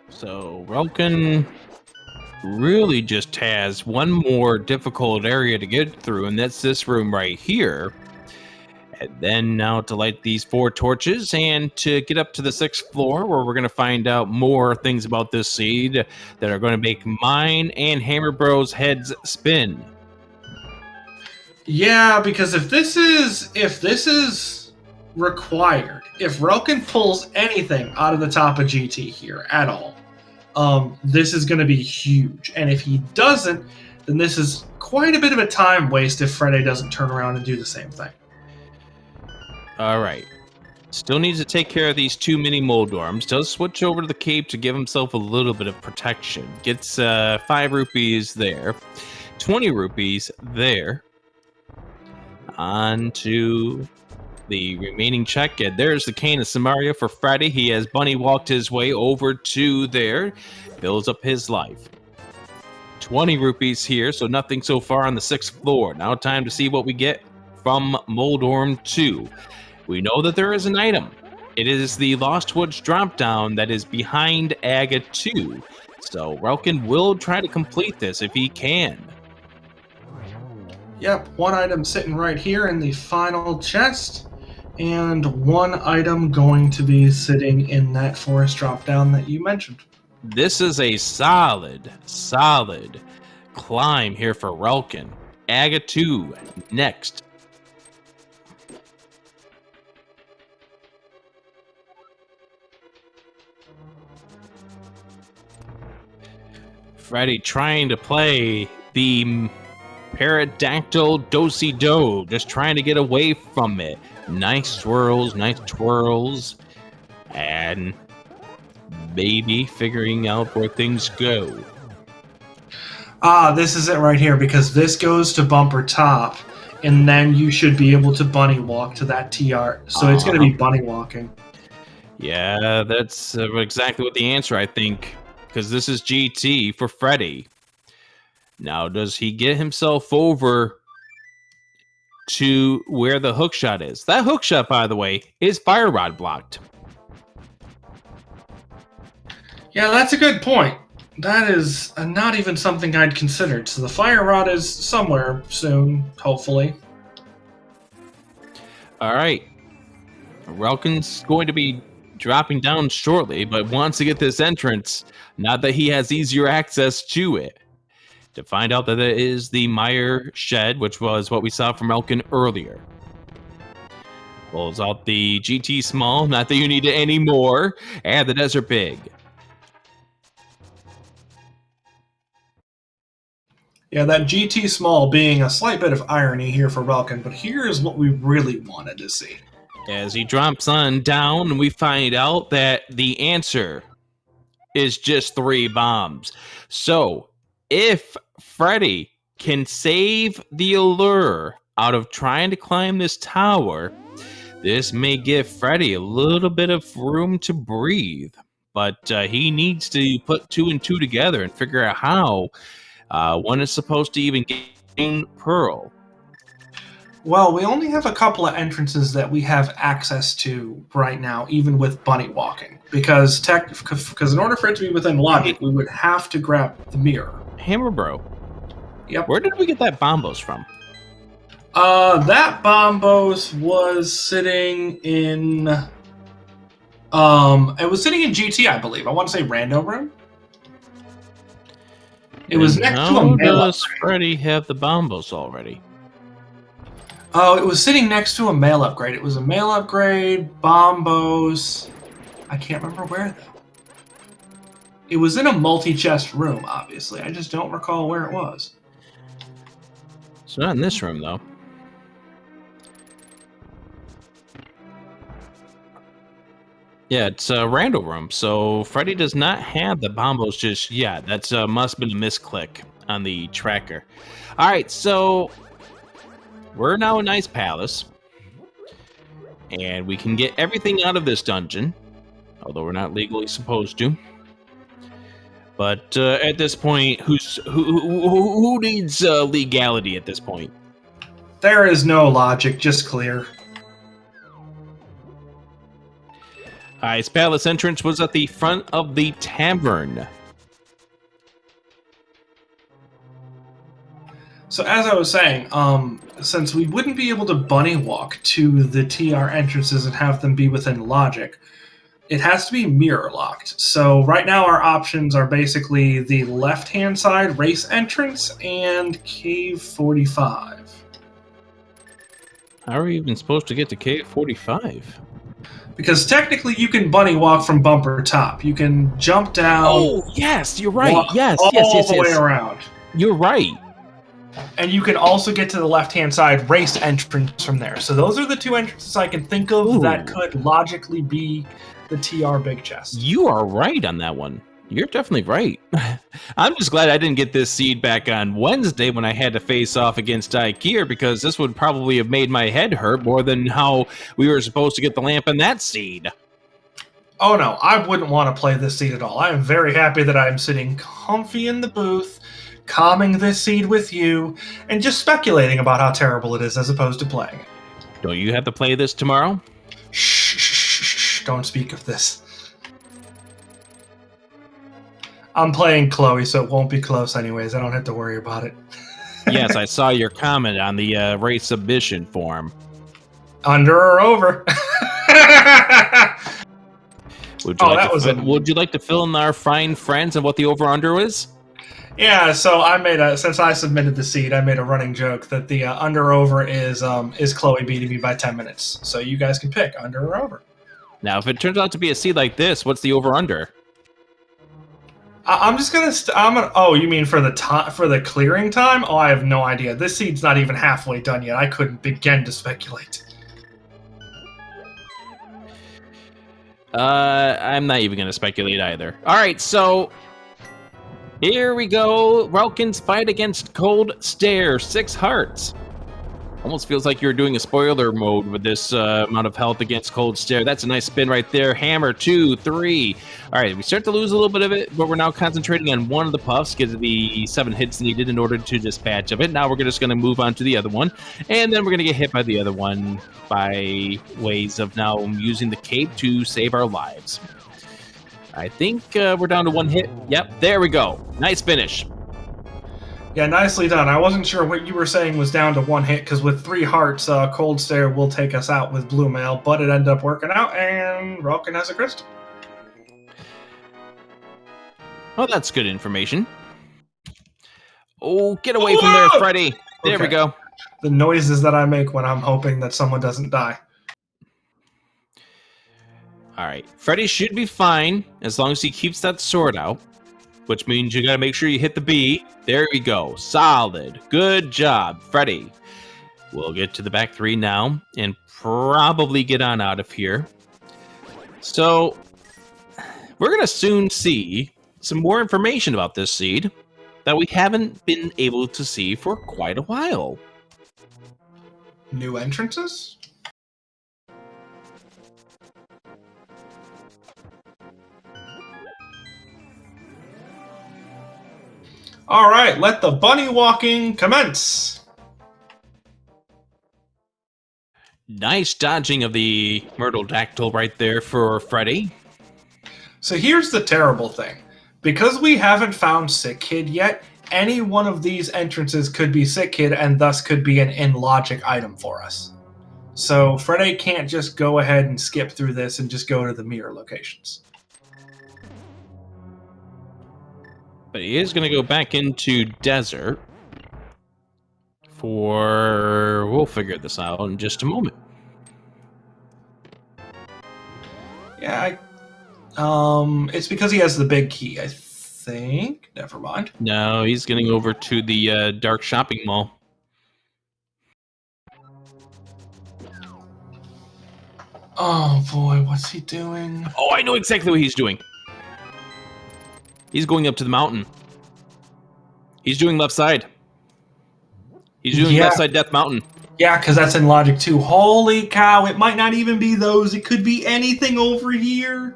So Relkin really just has one more difficult area to get through, and that's this room right here. And then now to light these 4 torches and to get up to the 6th floor where we're going to find out more things about this seed that are going to make mine and Hammer Bros heads spin. Yeah, because if this is required, if Relkin pulls anything out of the top of GT here at all, this is going to be huge. And if he doesn't, then this is quite a bit of a time waste if Freddy doesn't turn around and do the same thing. All right. Still needs to take care of these 2 mini Moldorms. Does switch over to the cape to give himself a little bit of protection. Gets 5 rupees there. 20 rupees there. On to the remaining check. And there's the Cane of Samaria for Freddy. He has bunny walked his way over to there. Builds up his life. 20 rupees here, so nothing so far on the 6th floor. Now time to see what we get from Moldorm 2. We know that there is an item. It is the Lost Woods drop down that is behind Aga 2. So Relkin will try to complete this if he can. Yep, one item sitting right here in the final chest, and one item going to be sitting in that forest drop down that you mentioned. This is a solid climb here for Relkin. Aga 2 next. Freddy trying to play the pterodactyl do-si-do, just trying to get away from it. Nice twirls, and maybe figuring out where things go. This is it right here, because this goes to bumper top, and then you should be able to bunny walk to that TR. So it's going to be bunny walking. Yeah, that's exactly what the answer, I think, because this is GT for Freddy. Now, does he get himself over to where the hookshot is? That hookshot, by the way, is fire rod blocked. Yeah, that's a good point. That is not even something I'd considered. So the fire rod is somewhere soon, hopefully. All right. Relkin's going to be dropping down shortly, but wants to get this entrance. Not that he has easier access to it. To find out that it is the Meyer shed, which was what we saw from Relkin earlier. Pulls out the GT small, not that you need it anymore, and the Desert Big. Yeah, that GT small being a slight bit of irony here for Relkin, but here's what we really wanted to see. As he drops on down, we find out that the answer is just 3 bombs. So, if Freddy can save the allure out of trying to climb this tower, this may give Freddy a little bit of room to breathe. But he needs to put 2 and 2 together and figure out how one is supposed to even gain Pearl. Well, we only have a couple of entrances that we have access to right now, even with bunny walking. Because in order for it to be within logic, we would have to grab the mirror. Hammer Bro. Yep. Where did we get that Bombos from? That Bombos was sitting in... it was sitting in GT, I believe. I want to say Rando Room. It was next to a mail upgrade. Does Freddy have the Bombos already? Oh, it was sitting next to a mail upgrade. It was a mail upgrade, Bombos. I can't remember where, though. It was in a multi-chest room, obviously. I just don't recall where it was. It's not in this room, though. Yeah, it's a Randall room, so Freddy does not have the Bombos just yet. That's must have been a misclick on the tracker. All right, so we're now in Ice Palace, and we can get everything out of this dungeon, although we're not legally supposed to. But at this point, who needs legality at this point? There is no logic, just clear. Ice Palace entrance was at the front of the tavern. So as I was saying, since we wouldn't be able to bunny walk to the TR entrances and have them be within logic, it has to be mirror locked. So right now our options are basically the left-hand side race entrance and Cave 45. How are we even supposed to get to Cave 45? Because technically you can bunny walk from bumper top. You can jump down. Oh, yes, you're right. Yes, all yes. the way around. You're right. And you can also get to the left-hand side race entrance from there. So those are the 2 entrances I can think of that could logically be the TR big chest. You are right on that one. You're definitely right. I'm just glad I didn't get this seed back on Wednesday when I had to face off against Ikea, because this would probably have made my head hurt more than how we were supposed to get the lamp in that seed. Oh no, I wouldn't want to play this seed at all. I am very happy that I'm sitting comfy in the booth, calming this seed with you, and just speculating about how terrible it is as opposed to playing it. Don't you have to play this tomorrow? Shh. don't speak of this. I'm playing Chloe, so it won't be close anyways. I don't have to worry about it. Yes, I saw your comment on the race submission form. Under or over? Would you like to fill in our fine friends of what the over-under is? Yeah, so since I submitted the seed, I made a running joke that the under-over is Chloe beating me by 10 minutes. So you guys can pick under or over. Now, if it turns out to be a seed like this, what's the over-under? I'm just gonna. Oh, you mean for the clearing time? Oh, I have no idea. This seed's not even halfway done yet. I couldn't begin to speculate. I'm not even gonna speculate either. All right, so here we go. Relkin's fight against Cold Stare, 6 hearts. Almost feels like you're doing a spoiler mode with this amount of health against Cold Stare. That's a nice spin right there. Hammer, 2, 3. All right, we start to lose a little bit of it, but we're now concentrating on one of the puffs, gives the 7 hits needed in order to dispatch of it. Now we're just going to move on to the other one, and then we're going to get hit by the other one by ways of now using the cape to save our lives. I think we're down to 1 hit. Yep, there we go. Nice finish. Yeah, nicely done. I wasn't sure what you were saying was down to 1 hit, because with 3 hearts, Cold Stare will take us out with Blue Mail, but it ended up working out, and Relkin has a crystal. Oh, that's good information. Oh, get away from there, Freddy. There we go. The noises that I make when I'm hoping that someone doesn't die. All right, Freddy should be fine as long as he keeps that sword out, which means you got to make sure you hit the B. There we go. Solid. Good job, Freddy. We'll get to the back 3 now and probably get on out of here. So we're going to soon see some more information about this seed that we haven't been able to see for quite a while. New entrances? All right, let the bunny walking commence. Nice dodging of the Myrtle Dactyl right there for Freddy. So here's the terrible thing. Because we haven't found Sick Kid yet, any one of these entrances could be Sick Kid and thus could be an in-logic item for us. So Freddy can't just go ahead and skip through this and just go to the mirror locations. But he is going to go back into Desert for... We'll figure this out in just a moment. Yeah, it's because he has the big key, I think. Never mind. No, he's getting over to the Dark Shopping Mall. Oh boy, what's he doing? Oh, I know exactly what he's doing. He's going up to the mountain. He's doing left side. He's doing left side Death Mountain. Yeah, because that's in logic too. Holy cow, it might not even be those. It could be anything over here.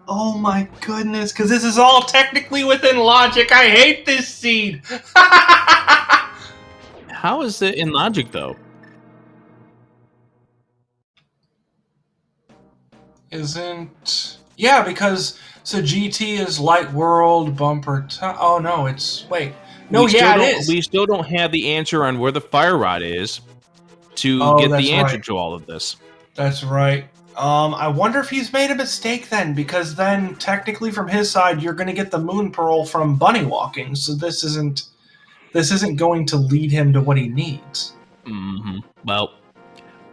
Oh my goodness, because this is all technically within logic. I hate this seed. How is it in logic, though? Isn't... Yeah, because... So GT is Light World, Bumper... Oh, no, it's... Wait. No, it is. We still don't have the answer on where the Fire Rod is to get the answer to all of this. That's right. I wonder if he's made a mistake then, because then technically from his side you're going to get the Moon Pearl from Bunny Walking, so this isn't going to lead him to what he needs. Mm-hmm. Well,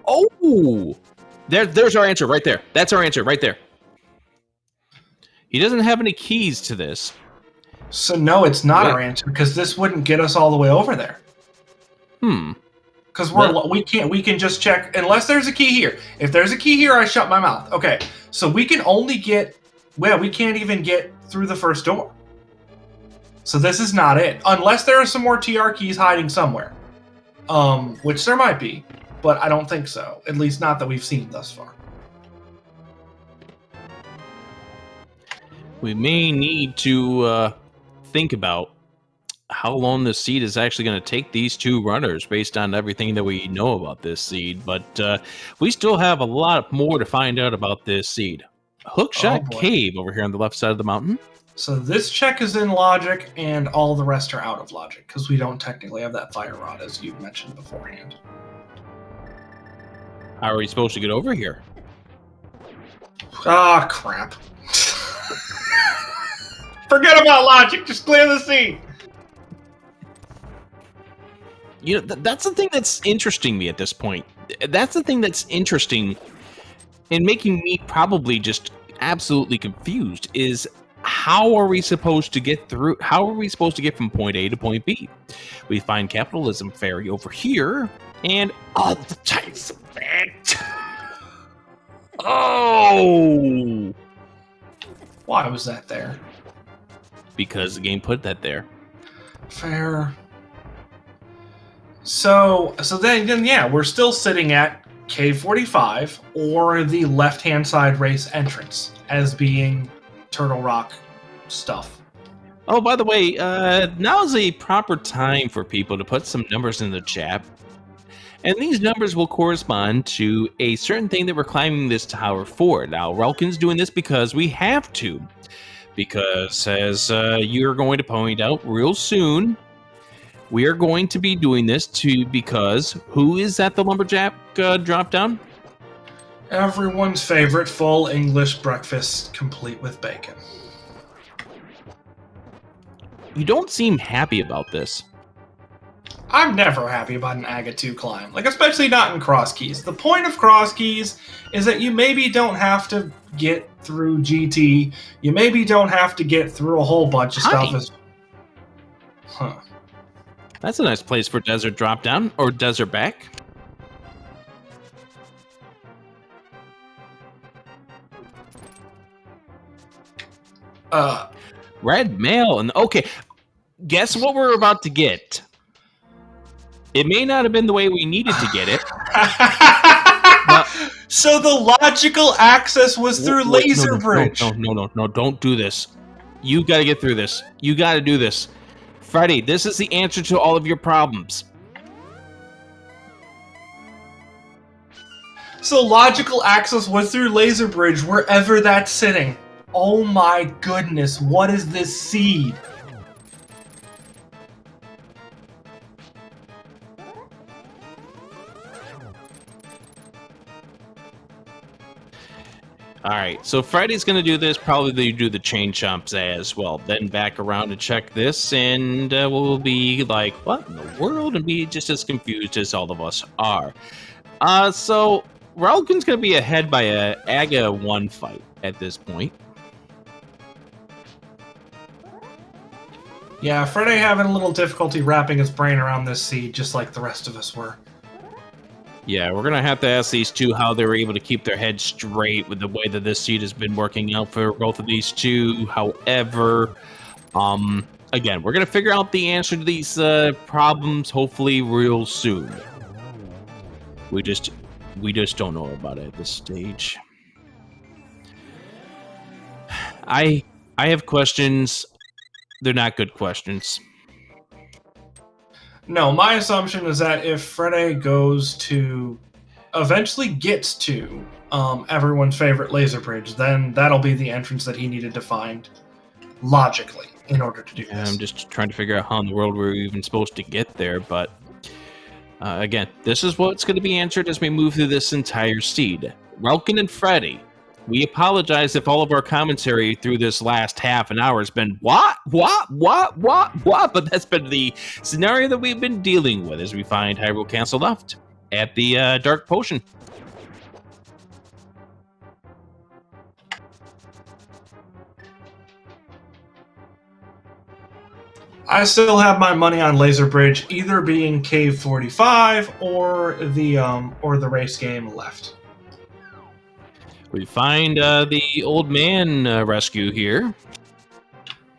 oh, there's our answer right there. That's our answer right there. He doesn't have any keys to this. So no, it's not our answer, because this wouldn't get us all the way over there. Because we can just check unless there's a key here. If there's a key here, I shut my mouth. Okay, so we can only get... Well, we can't even get through the first door. So this is not it. Unless there are some more TR keys hiding somewhere. Which there might be, but I don't think so. At least not that we've seen thus far. We may need to think about how long this seed is actually going to take these 2 runners based on everything that we know about this seed. But we still have a lot more to find out about this seed. Hookshot Oh, boy. Cave over here on the left side of the mountain. So this check is in logic, and all the rest are out of logic, because we don't technically have that fire rod, as you mentioned beforehand. How are we supposed to get over here? Ah, crap. Forget about logic, just clear the sea! You know, that's the thing that's interesting me at this point. That's the thing that's interesting and making me probably just absolutely confused is how are we supposed to get through? How are we supposed to get from point A to point B? We find capitalism fairy over here, and oh, the Titans of it. Oh, Why was that there? because the game put that there. Fair. So then yeah, we're still sitting at K45 or the left-hand side race entrance as being Turtle Rock stuff. Oh, by the way, now's a proper time for people to put some numbers in the chat. And these numbers will correspond to a certain thing that we're climbing this tower for. Now, Relkin's doing this because we have to. Because, as you're going to point out real soon, we are going to be doing this because who is at the lumberjack drop down? Everyone's favorite full English breakfast complete with bacon. You don't seem happy about this. I'm never happy about an Aga 2 climb, like especially not in cross keys. The point of cross keys is that you maybe don't have to get through GT. You maybe don't have to get through a whole bunch of stuff. Huh. That's a nice place for desert drop down or desert back. Red mail and okay. Guess what we're about to get? It may not have been the way we needed to get it. So the logical access was through Laser Bridge. No, don't do this. You gotta get through this. You gotta do this. Freddy, this is the answer to all of your problems. So logical access was through Laser Bridge, wherever that's sitting. Oh my goodness, what is this seed? Alright, so Friday's going to do this. Probably they do the chain chomps as well. Then back around to check this, and we'll be like, what in the world? And be just as confused as all of us are. So Relkin's going to be ahead by a Aga 1 fight at this point. Yeah, Friday having a little difficulty wrapping his brain around this seed, just like the rest of us were. Yeah, we're going to have to ask these two how they were able to keep their heads straight with the way that this seed has been working out for both of these two. However, again, we're going to figure out the answer to these problems hopefully real soon. We just don't know about it at this stage. I have questions. They're not good questions. No, my assumption is that if Friday eventually gets to everyone's favorite laser bridge, then that'll be the entrance that he needed to find logically in order to do this. I'm just trying to figure out how in the world we're even supposed to get there, but again, this is what's going to be answered as we move through this entire seed. Relkin and Freddy, we apologize if all of our commentary through this last half an hour has been what, but that's been the scenario that we've been dealing with as we find Hyrule Castle left at the Dark Potion. I still have my money on Laser Bridge either being Cave 45 or the race game left. We find the old man rescue here.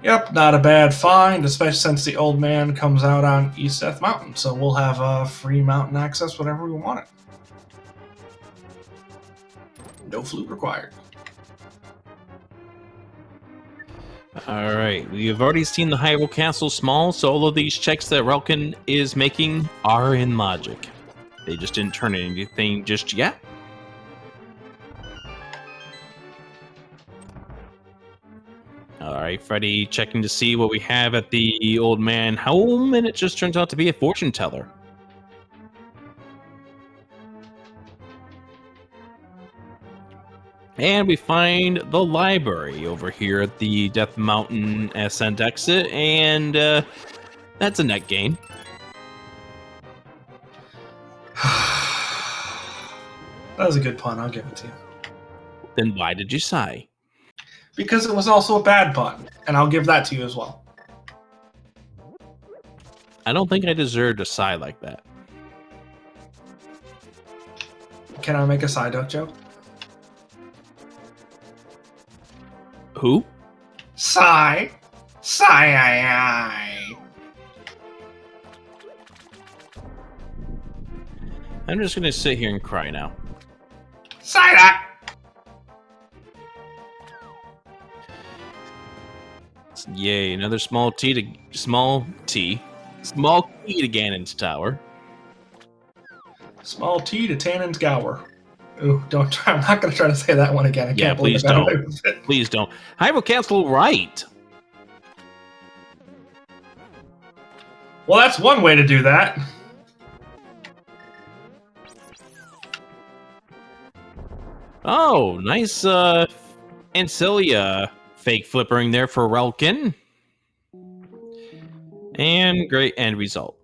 Yep, not a bad find, especially since the old man comes out on East Death Mountain, so we'll have free mountain access whenever we want it. No flute required. Alright, we have already seen the Hyrule Castle small, so all of these checks that Relkin is making are in logic. They just didn't turn anything just yet. right, Freddy checking to see what we have at the old man home, and it just turns out to be a fortune teller. And we find the library over here at the Death Mountain Ascent exit, and that's a net gain. That was a good pun, I'll give it to you. Then why did you sigh? Because it was also a bad pun, and I'll give that to you as well. I don't think I deserve to sigh like that. Can I make a side duck joke? Who? Sigh. Sigh. I'm just gonna sit here and cry now. Sigh duck. Yay, another small key to Ganon's tower. Small T to Tannen's Gower. Ooh, don't try. I'm not going to try to say that one again. I Yeah, can't believe please I got don't. away with it. Please don't. Hyrule Castle, right? Well, that's one way to do that. Oh, nice Ancilia fake flippering there for Relkin. And great end result.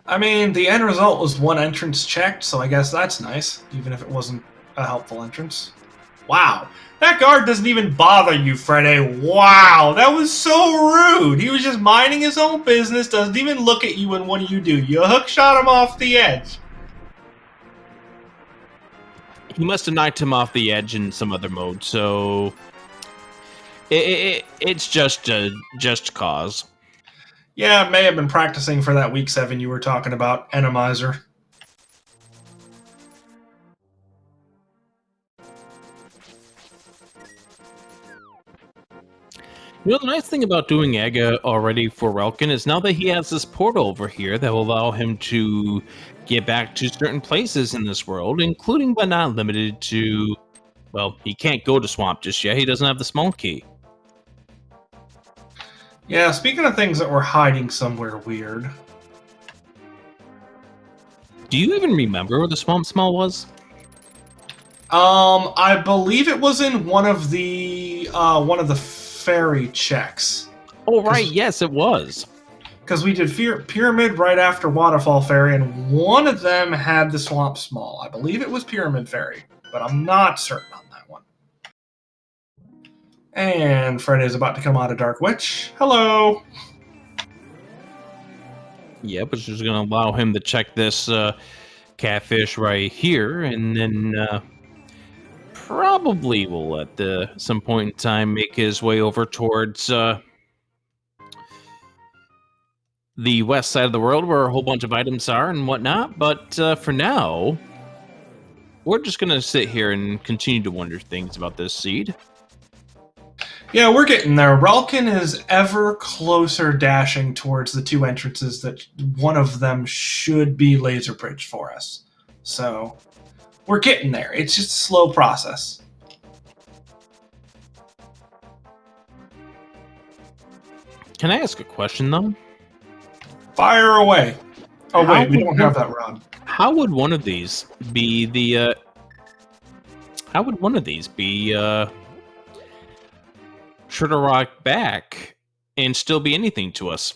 I mean, the end result was one entrance checked, so I guess that's nice, even if it wasn't a helpful entrance. Wow, that guard doesn't even bother you, Freddy. Wow, that was so rude. He was just minding his own business, doesn't even look at you when what do? You hook shot him off the edge. He must have knocked him off the edge in some other mode, so it's just cause. Yeah, may have been practicing for that week 7 you were talking about, Randomizer. You know, the nice thing about doing Aga already for Relkin is now that he has this portal over here that will allow him to get back to certain places in this world, including but not limited to, well, he can't go to Swamp just yet. He doesn't have the small key. Yeah, speaking of things that were hiding somewhere weird. Do you even remember where the Swamp Small was? I believe it was in one of the fairy checks. Oh, right. Yes, it was. Because we did Pyramid right after Waterfall Fairy, and one of them had the Swamp Small. I believe it was Pyramid Fairy, but I'm not certain on that one. And Fred is about to come out of Dark Witch. Hello! Yep, which is going to allow him to check this catfish right here, and then probably will at some point in time make his way over towards the west side of the world where a whole bunch of items are and whatnot. But for now, we're just going to sit here and continue to wonder things about this seed. Yeah, we're getting there. Relkin is ever closer dashing towards the two entrances that one of them should be laser bridged for us. So, we're getting there. It's just a slow process. Can I ask a question, though? Fire away. Oh, How wait, we would don't have that rod. How would one of these be the... how would one of these be... Trigger Rock back and still be anything to us?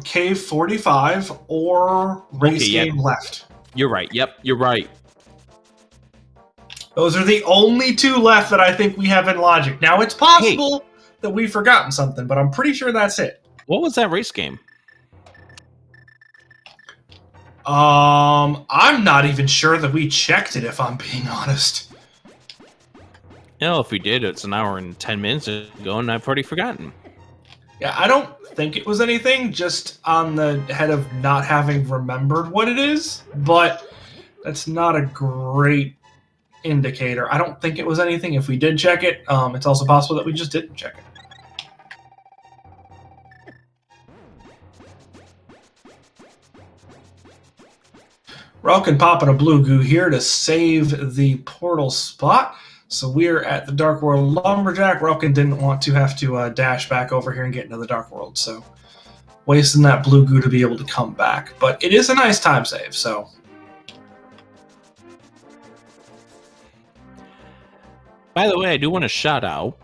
Cave 45 or Race Game left. You're right. Yep, you're right. Those are the only two left that I think we have in logic. Now, it's possible that we've forgotten something, but I'm pretty sure that's it. What was that race game? I'm not even sure that we checked it, if I'm being honest. You know, if we did, it's an hour and 10 minutes ago, and I've already forgotten. Yeah, I don't think it was anything, just on the head of not having remembered what it is, but that's not a great indicator. I don't think it was anything. If we did check it, it's also possible that we just didn't check it. Relkin popping a blue goo here to save the portal spot. So we're at the Dark World Lumberjack. Relkin didn't want to have to dash back over here and get into the Dark World, so wasting that blue goo to be able to come back. But it is a nice time save, so... By the way, I do want to shout out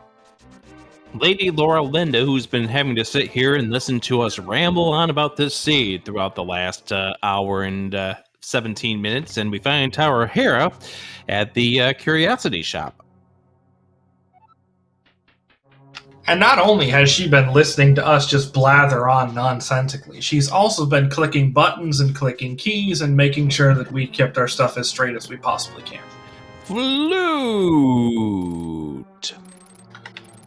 Lady Laura Linda, who's been having to sit here and listen to us ramble on about this seed throughout the last hour and 17 minutes, and we find Tower Hera at the Curiosity Shop. And not only has she been listening to us just blather on nonsensically, she's also been clicking buttons and clicking keys and making sure that we kept our stuff as straight as we possibly can. Flute!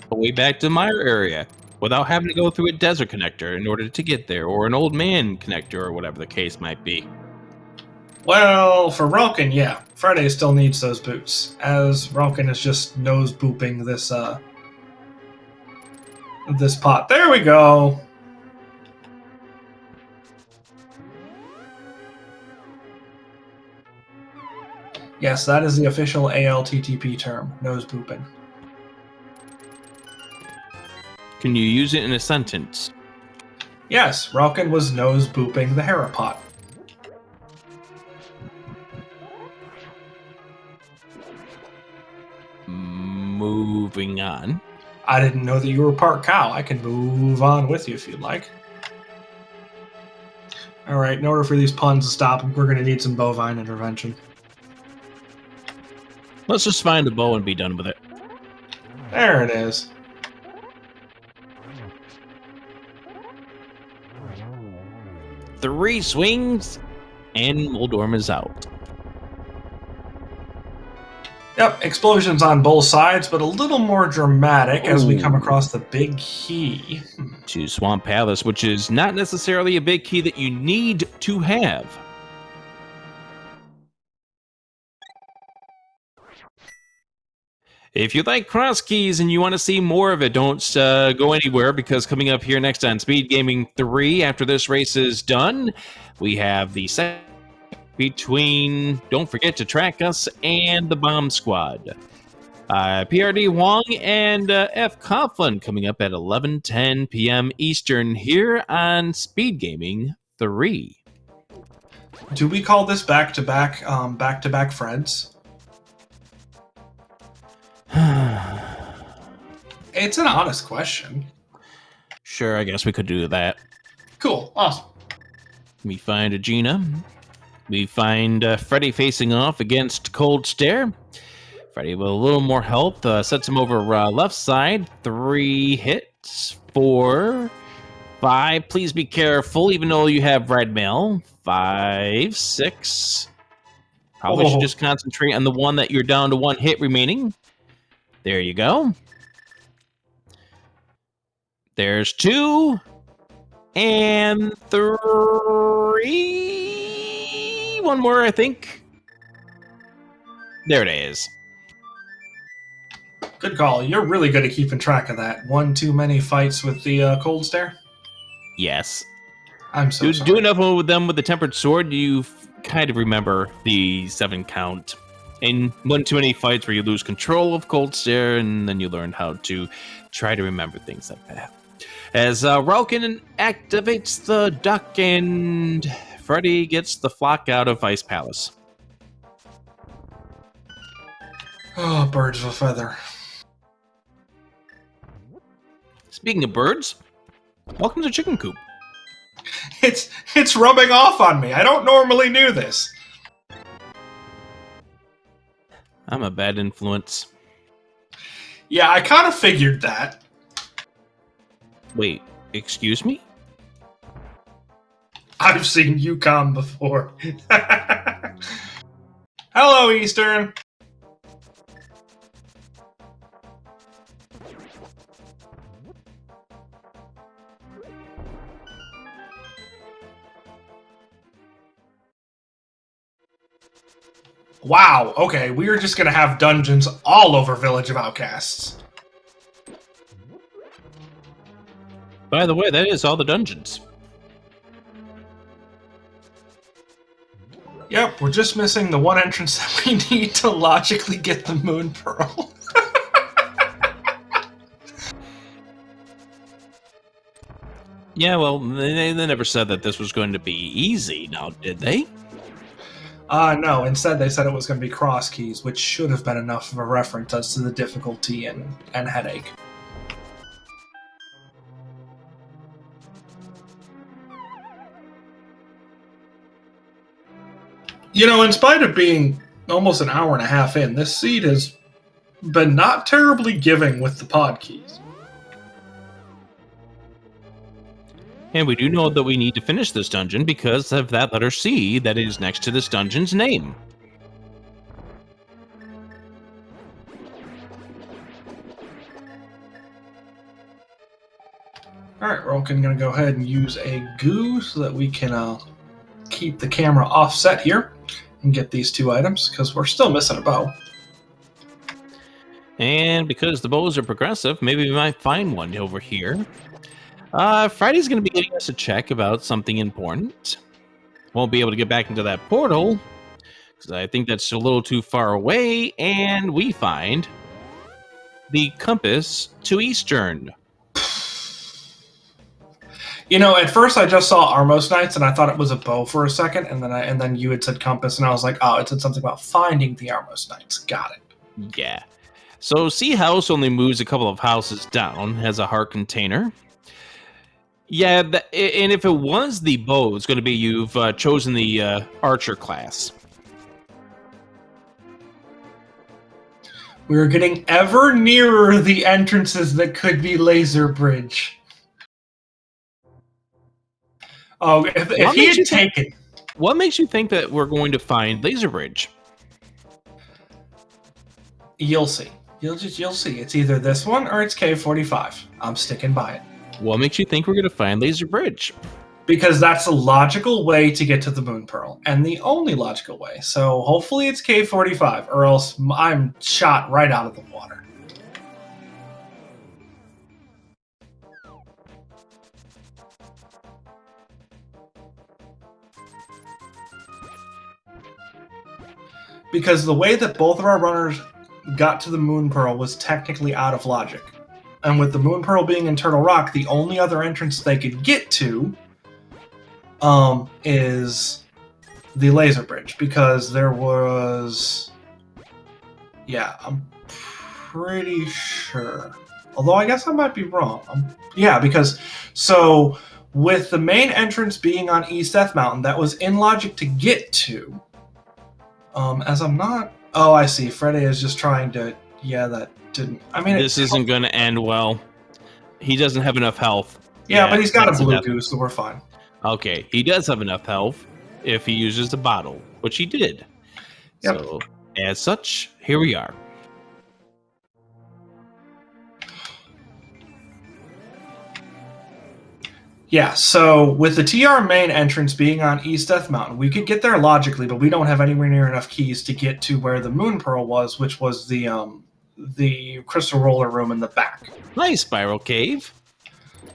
Way back to my area without having to go through a desert connector in order to get there, or an old man connector, or whatever the case might be. Well, for Relkin, yeah. Friday still needs those boots, as Relkin is just nose booping this pot. There we go! Yes, that is the official ALTTP term, nose booping. Can you use it in a sentence? Yes, Relkin was nose booping the Hera pot. Moving on. I didn't know that you were part cow. I can move on with you if you'd like. Alright, in order for these puns to stop, we're going to need some bovine intervention. Let's just find the bow and be done with it. There it is. Three swings, and Moldorm is out. Yep, explosions on both sides, but a little more dramatic as we come across the big key. To Swamp Palace, which is not necessarily a big key that you need to have. If you like cross keys and you want to see more of it, don't go anywhere, because coming up here next on Speed Gaming 3, after this race is done, we have the second between Don't Forget to Track Us and the Bomb Squad. PRD Wong and F. Coughlin coming up at 11:10 p.m. Eastern here on Speed Gaming 3. Do we call this back-to-back Freds? It's an honest question. Sure, I guess we could do that. Cool, awesome. We find Agena. We find Freddy facing off against Cold Stare. Freddy with a little more health sets him over left side. 3 hits. 4, 5. Please be careful, even though you have red mail. 5, 6. Probably should just concentrate on the one that you're down to 1 hit remaining. There you go. There's 2. And 3. One more, I think. There it is. Good call. You're really good at keeping track of that. One too many fights with the Cold Stare? Yes. I'm so sorry. Do enough with them with the Tempered Sword, you kind of remember the 7 count. And one too many fights where you lose control of Cold Stare, and then you learn how to try to remember things like that. As Relkin activates the duck, and Freddy gets the flock out of Ice Palace. Oh, birds of a feather. Speaking of birds, welcome to Chicken Coop. It's rubbing off on me. I don't normally do this. I'm a bad influence. Yeah, I kind of figured that. Wait, excuse me? I've seen you come before. Hello, Eastern. Wow, okay, we are just gonna have dungeons all over Village of Outcasts. By the way, that is all the dungeons. Yep, we're just missing the one entrance that we need to logically get the Moon Pearl. Yeah, well, they never said that this was going to be easy, now did they? No, instead they said it was going to be cross keys, which should have been enough of a reference as to the difficulty and headache. You know, in spite of being almost an hour and a half in, this seed has been not terribly giving with the pod keys. And we do know that we need to finish this dungeon because of that letter C that is next to this dungeon's name. Alright, we're going to go ahead and use a goo so that we can keep the camera offset here and get these two items, because we're still missing a bow. And because the bows are progressive, maybe we might find one over here. Friday's going to be getting us a check about something important. Won't be able to get back into that portal, because I think that's a little too far away, and we find the compass to Eastern. You know, at first I just saw Armos Knights and I thought it was a bow for a second, and then you had said compass, and I was like, oh, it said something about finding the Armos Knights. Got it. Yeah. So C house only moves a couple of houses down, has a heart container. Yeah, and if it was the bow, it's going to be you've chosen the archer class. We're getting ever nearer the entrances that could be Laser Bridge. Oh, if he had taken... What makes you think that we're going to find Laser Bridge? You'll see. You'll see. It's either this one or it's K45. I'm sticking by it. What makes you think we're going to find Laser Bridge? Because that's a logical way to get to the Moon Pearl, and the only logical way. So hopefully it's K45, or else I'm shot right out of the water. Because the way that both of our runners got to the Moon Pearl was technically out of logic. And with the Moon Pearl being in Turtle Rock, the only other entrance they could get to is the Laser Bridge, because there was... Yeah, I'm pretty sure. Although I guess I might be wrong. Yeah, because... So, with the main entrance being on East Death Mountain, that was in logic to get to. As I'm not... Oh, I see. Freddy is just trying to... Yeah, that didn't... I mean... This isn't going to end well. He doesn't have enough health. Yeah, but he's got a blue goo, so we're fine. Okay, he does have enough health if he uses the bottle, which he did. Yep. So, as such, here we are. Yeah, so with the TR main entrance being on East Death Mountain, we could get there logically, but we don't have anywhere near enough keys to get to where the Moon Pearl was, which was the Crystal Roller room in the back. Nice, Spiral Cave.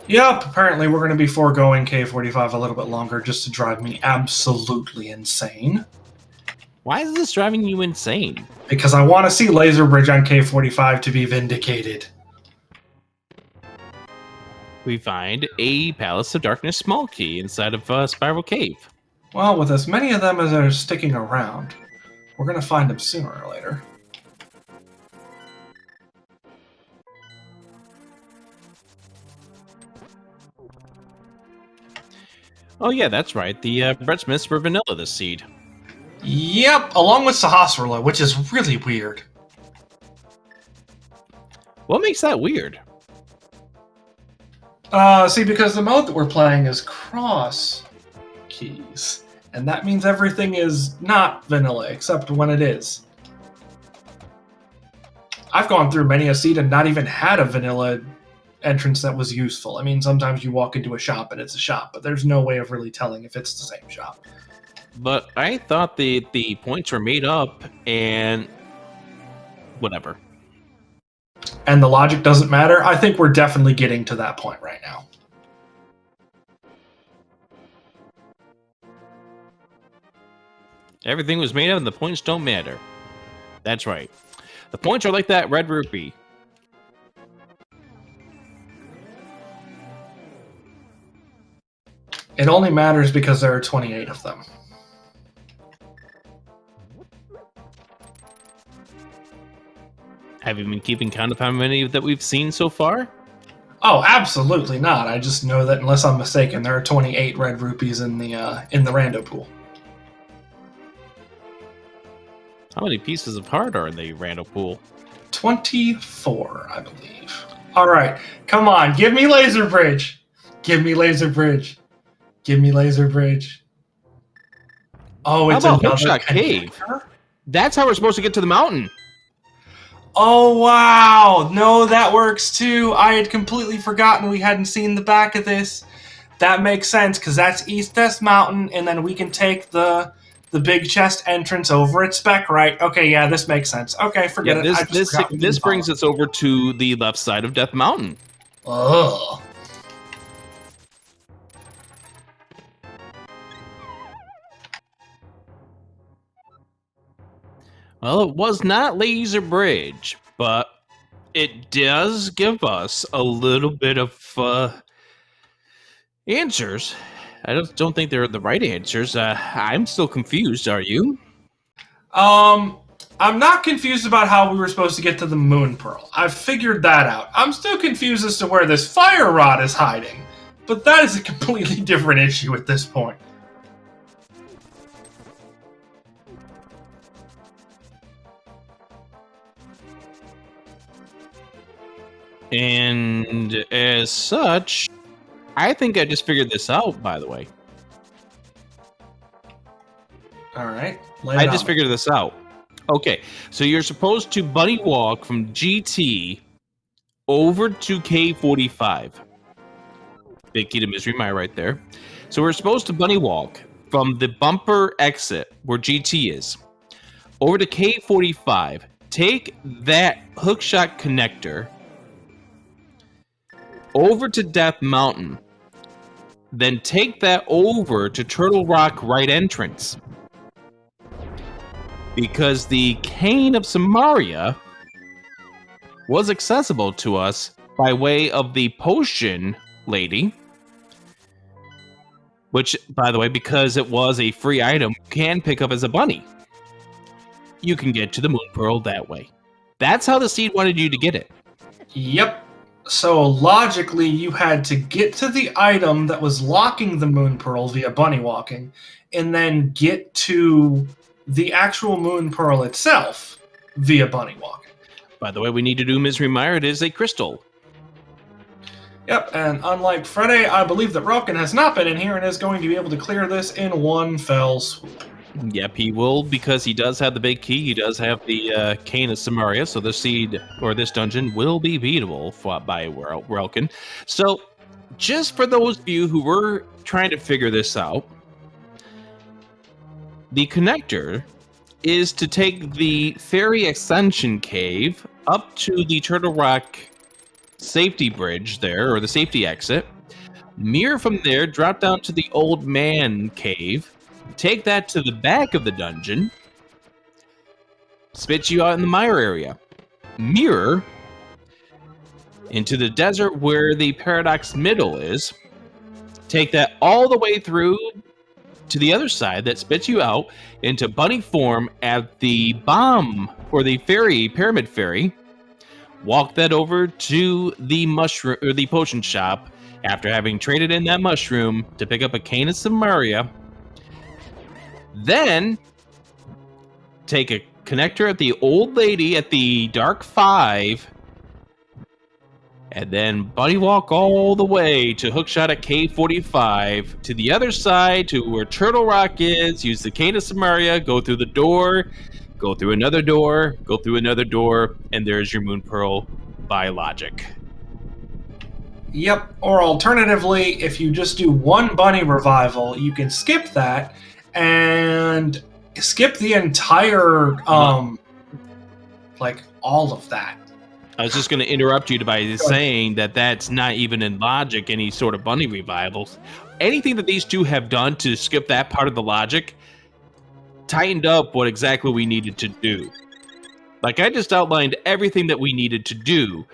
Yep, apparently we're going to be foregoing K45 a little bit longer just to drive me absolutely insane. Why is this driving you insane? Because I want to see Laser Bridge on K45 to be vindicated. We find a Palace of Darkness small key inside of Spiral Cave. Well, with as many of them as are sticking around, we're going to find them sooner or later. Oh yeah, that's right. The Bread Smiths were vanilla this seed. Yep, along with Sahasrara, which is really weird. What makes that weird? See, because the mode that we're playing is cross keys, and that means everything is not vanilla, except when it is. I've gone through many a seed and not even had a vanilla entrance that was useful. I mean, sometimes you walk into a shop and it's a shop, but there's no way of really telling if it's the same shop. But I thought the points were made up and whatever. And the logic doesn't matter. I think we're definitely getting to that point right now. Everything was made up and the points don't matter. That's right. The points are like that red rupee. It only matters because there are 28 of them. Have you been keeping count of how many that we've seen so far? Oh, absolutely not. I just know that unless I'm mistaken, there are 28 red rupees in the rando pool. How many pieces of heart are in the rando pool? 24, I believe. All right, come on, give me laser bridge. Give me laser bridge. Give me laser bridge. Oh, it's how about another Hookshot Cave? connector? That's how we're supposed to get to the mountain. Oh, wow. No, that works too. I had completely forgotten we hadn't seen the back of this. That makes sense because that's East West Mountain, and then we can take the big chest entrance over at Spec, right? Okay, yeah, this makes sense. Okay, forget it. I just forgot we This didn't brings follow. us over to the left side of Death Mountain. Ugh. Well, it was not Laser Bridge, but it does give us a little bit of answers. I don't think they're the right answers. I'm still confused. Are you? I'm not confused about how we were supposed to get to the Moon Pearl. I've figured that out. I'm still confused as to where this fire rod is hiding, but that is a completely different issue at this point. And as such, I think I just figured this out, by the way. All right. I just figured this out. Okay, so you're supposed to bunny walk from GT over to K45. Big key to Mystery Mire right there. So we're supposed to bunny walk from the bumper exit where GT is over to K45. Take that hookshot connector over to Death Mountain. Then take that over to Turtle Rock right entrance. Because the Cane of Samaria was accessible to us by way of the potion lady. Which, by the way, because it was a free item, you can pick up as a bunny. You can get to the Moon Pearl that way. That's how the seed wanted you to get it. Yep. So logically, you had to get to the item that was locking the Moon Pearl via bunny walking, and then get to the actual Moon Pearl itself via bunny walking. By the way, we need to do Misery Mire. It is a crystal. Yep, and unlike Friday, I believe that Relkin has not been in here and is going to be able to clear this in one fell swoop. Yep, he will, because he does have the big key. He does have the Cane of Samaria, so this seed, or this dungeon, will be beatable by Relkin. So, just for those of you who were trying to figure this out, the connector is to take the Fairy Ascension Cave up to the Turtle Rock safety bridge there, or the safety exit. Mirror from there, drop down to the Old Man Cave. Take that to the back of the dungeon. Spit you out in the mire area. Mirror into the desert where the Paradox Middle is. Take that all the way through to the other side that spits you out into bunny form at the bomb, or the pyramid ferry. Walk that over to the mushroom, or the potion shop, after having traded in that mushroom to pick up a Cane of Samaria. Then take a connector at the old lady at the Dark 5, and then bunny walk all the way to Hookshot at K45 to the other side to where Turtle Rock is. Use the Cane of Samaria, go through the door, go through another door, go through another door, and there's your Moon Pearl by logic. Yep, or alternatively, if you just do one bunny revival, you can skip that and skip the entire, like, all of that. I was just going to interrupt you by saying that that's not even in logic, any sort of bunny revivals. Anything that these two have done to skip that part of the logic tightened up what exactly we needed to do. Like, I just outlined everything that we needed to do,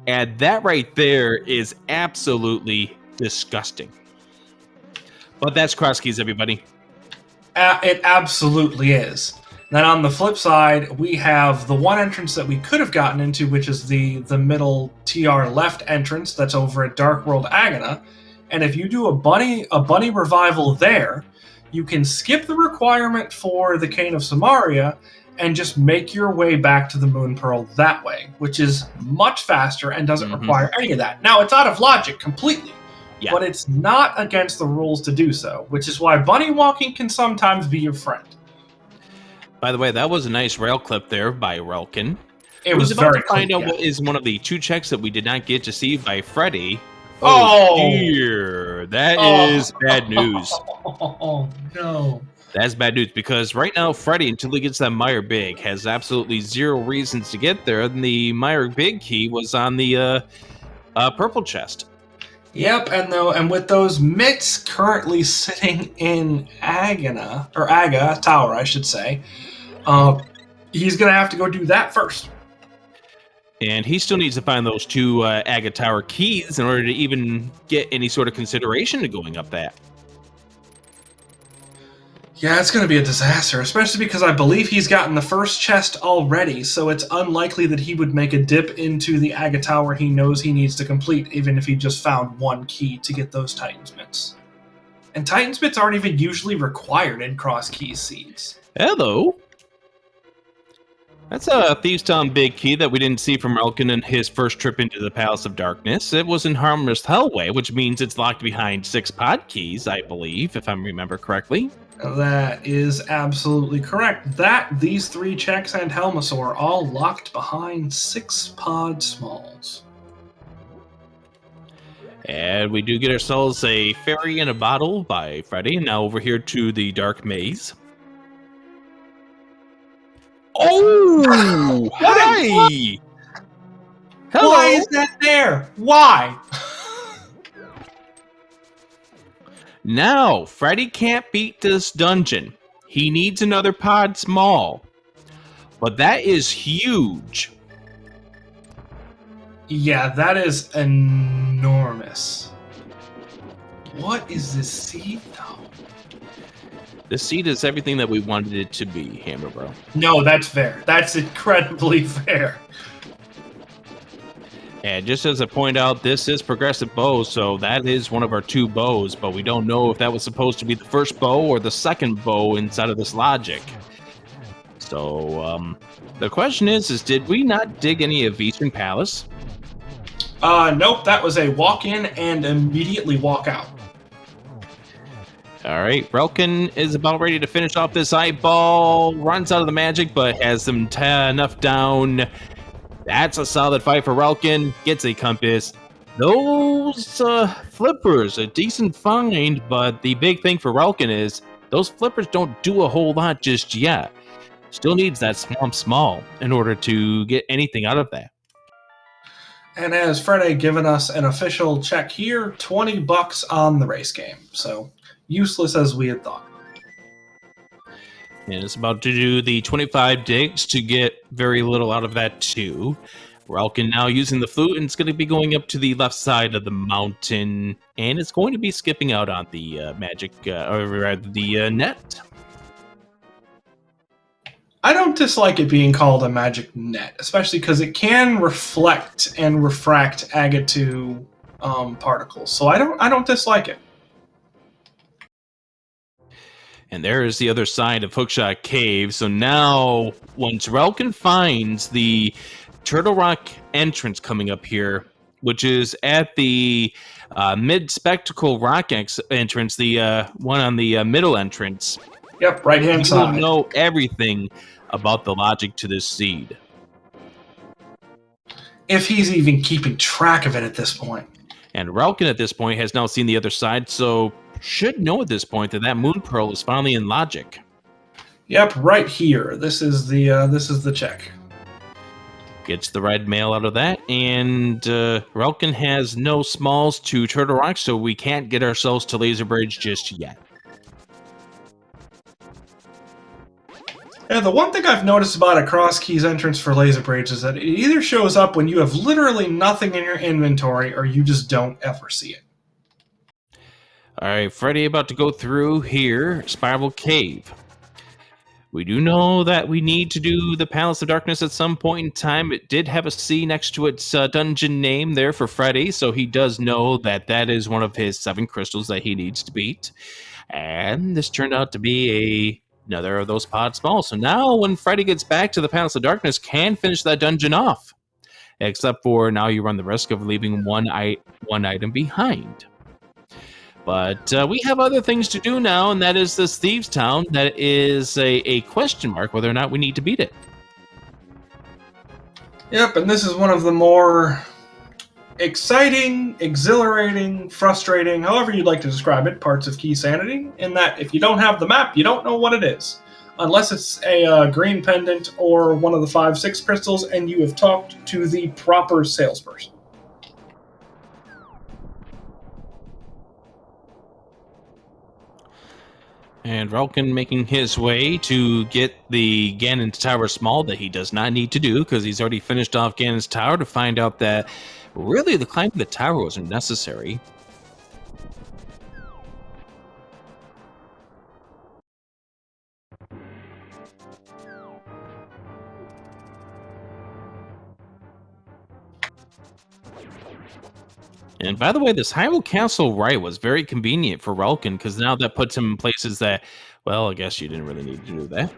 and that right there is absolutely disgusting. But that's cross keys, everybody. It absolutely is. Then on the flip side, we have the one entrance that we could have gotten into, which is the middle TR left entrance that's over at Dark World Agana. And if you do a bunny revival there, you can skip the requirement for the Cane of Samaria and just make your way back to the Moon Pearl that way, which is much faster and doesn't require any of that. Now, it's out of logic completely, but it's not against the rules to do so, which is why bunny walking can sometimes be your friend. By the way, that was a nice rail clip there by Relkin. It was about very to find cool, out what is one of the 2 checks that we did not get to see by Freddy. Oh, dear. That is bad news. Oh, no. That's bad news because right now, Freddy, until he gets that Meyer Big, has absolutely 0 reasons to get there. And the Meyer Big key was on the purple chest. Yep, and with those mitts currently sitting in Aga Tower, I should say, he's going to have to go do that first. And he still needs to find those 2 Aga Tower keys in order to even get any sort of consideration to going up that. Yeah, it's going to be a disaster, especially because I believe he's gotten the first chest already, so it's unlikely that he would make a dip into the Aga Tower he knows he needs to complete, even if he just found 1 key to get those Titan's Mitts. And Titan's Mitts aren't even usually required in Cross Keys seeds. Hello. That's a Thieves' Town big key that we didn't see from Relkin in his first trip into the Palace of Darkness. It was in Harmless Hellway, which means it's locked behind 6 pod keys, I believe, if I remember correctly. That is absolutely correct. These 3 checks and Helmasaur all locked behind 6 pod smalls. And we do get ourselves a Fairy in a Bottle by Freddy. Now over here to the Dark Maze. Oh! Hi! Hello! Why is that there? Why? Now, Freddy can't beat this dungeon. He needs another pod small. But that is huge. Yeah, that is enormous. What is this seed, though? This seed is everything that we wanted it to be, Hammer Bro. No, that's fair. That's incredibly fair. And just as I point out, this is progressive bow, so that is one of our 2 bows, but we don't know if that was supposed to be the first bow or the second bow inside of this logic. So, the question is did we not dig any of Eastern Palace? Nope, that was a walk-in and immediately walk out. All right, Relkin is about ready to finish off this eyeball, runs out of the magic, but has them enough down. That's a solid fight for Relkin. Gets a compass. Those flippers, a decent find, but the big thing for Relkin is those flippers don't do a whole lot just yet. Still needs that Swamp Small in order to get anything out of that. And as Fred had given us an official check here, $20 on the race game. So useless as we had thought. And it's about to do the 25 digs to get very little out of that too. Relkin now using the flute, and it's going to be going up to the left side of the mountain, and it's going to be skipping out on the magic, or rather the net. I don't dislike it being called a magic net, especially because it can reflect and refract Agatu particles. So I don't dislike it. And there is the other side of Hookshot Cave. So now, once Relkin finds the Turtle Rock entrance coming up here, which is at the mid-spectacle rock entrance, the one on the middle entrance. Yep, right-hand side. You will know everything about the logic to this seed. If he's even keeping track of it at this point. And Relkin at this point has now seen the other side, so should know at this point that Moon Pearl is finally in logic. Yep, right here. This is the check. Gets the red mail out of that, and Relkin has no smalls to Turtle Rock, so we can't get ourselves to Laser Bridge just yet. Yeah, the one thing I've noticed about a cross keys entrance for Laser Bridge is that it either shows up when you have literally nothing in your inventory or you just don't ever see it. All right, Freddy about to go through here, Spiral Cave. We do know that we need to do the Palace of Darkness at some point in time. It did have a C next to its dungeon name there for Freddy, so he does know that that is one of his 7 crystals that he needs to beat. And this turned out to be another of those pod smalls. So now when Freddy gets back to the Palace of Darkness, can finish that dungeon off. Except for now you run the risk of leaving one item behind. But we have other things to do now, and that is this Thieves Town. That is a question mark whether or not we need to beat it. Yep, and this is one of the more exciting, exhilarating, frustrating, however you'd like to describe it, parts of Key Sanity, in that if you don't have the map, you don't know what it is. Unless it's a green pendant or one of the 5-6 crystals, and you have talked to the proper salesperson. And Relkin making his way to get the Ganons Tower small that he does not need to do because he's already finished off Ganons Tower to find out that really the climb to the tower wasn't necessary. And by the way, this Hyrule Castle right was very convenient for Relkin because now that puts him in places that, well, I guess you didn't really need to do that.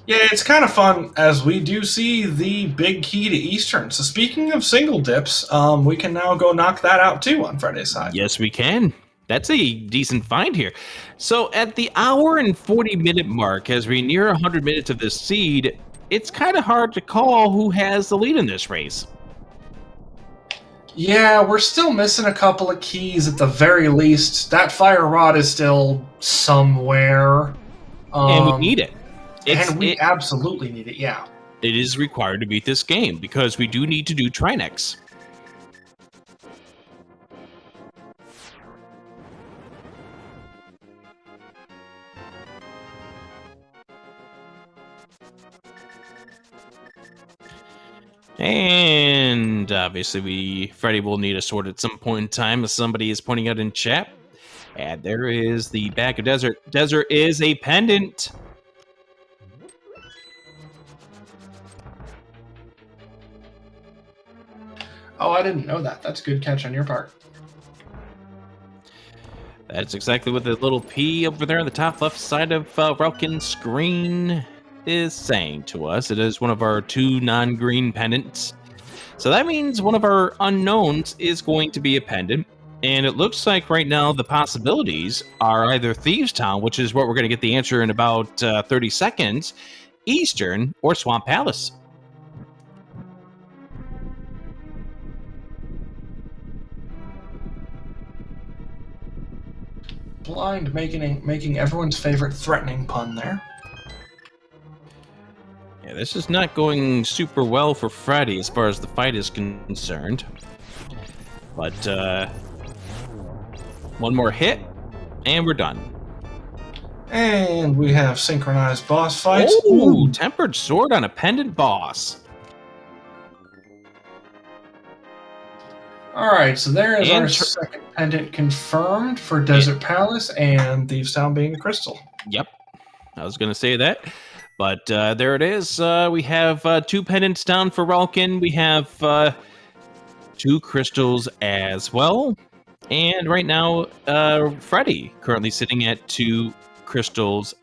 Yeah, it's kind of fun as we do see the big key to Eastern. So speaking of single dips, we can now go knock that out too on Friday's side. Yes, we can. That's a decent find here. So at the hour and 40-minute mark, as we near 100 minutes of this seed, it's kind of hard to call who has the lead in this race. Yeah, we're still missing a couple of keys at the very least. That fire rod is still somewhere. And we need it. We absolutely need it, yeah. It is required to beat this game because we do need to do Trinex. And obviously Freddy will need a sword at some point in time, as somebody is pointing out in chat. And there is the Bag of Desert. Desert is a pendant. Oh, I didn't know that. That's a good catch on your part. That's exactly what the little P over there on the top left side of Relkin's screen is saying to us. It is one of our 2 non-green pendants. So that means one of our unknowns is going to be a pendant. And it looks like right now the possibilities are either Thieves Town, which is what we're going to get the answer in about 30 seconds, Eastern, or Swamp Palace. Blind making everyone's favorite threatening pun there. Yeah, this is not going super well for Freddy as far as the fight is concerned. But one more hit, and we're done. And we have synchronized boss fights. Ooh, tempered sword on a pendant boss. Alright, so there is our second pendant confirmed for Desert Palace and Thieves Town being a crystal. Yep, I was going to say that. But there it is. We have 2 pendants down for Relkin. We have 2 crystals as well. And right now, Freddy currently sitting at 2 crystals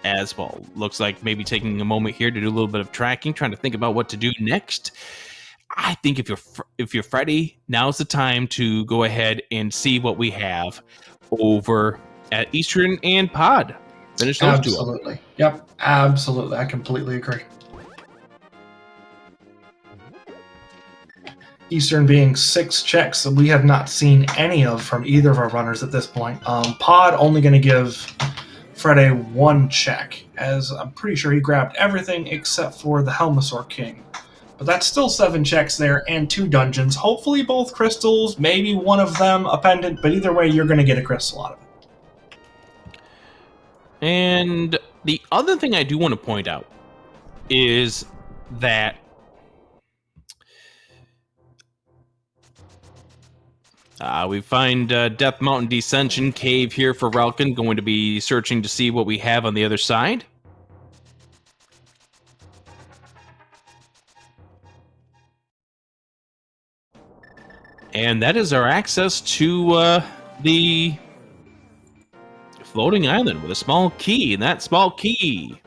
as well. Looks like maybe taking a moment here to do a little bit of tracking, trying to think about what to do next. I think if you're Freddy, now's the time to go ahead and see what we have over at Eastern and Pod. Finish those 2 up. Absolutely. Yep, absolutely. I completely agree. Eastern being 6 checks that we have not seen any of from either of our runners at this point. Pod only going to give Freddy 1 check, as I'm pretty sure he grabbed everything except for the Helmasaur King. But that's still 7 checks there and 2 dungeons. Hopefully both crystals, maybe one of them a pendant, but either way, you're going to get a crystal out of it. And the other thing I do want to point out is that we find Death Mountain Descension Cave here for Relkin. Going to be searching to see what we have on the other side. And that is our access to the floating island with a small key. And that small key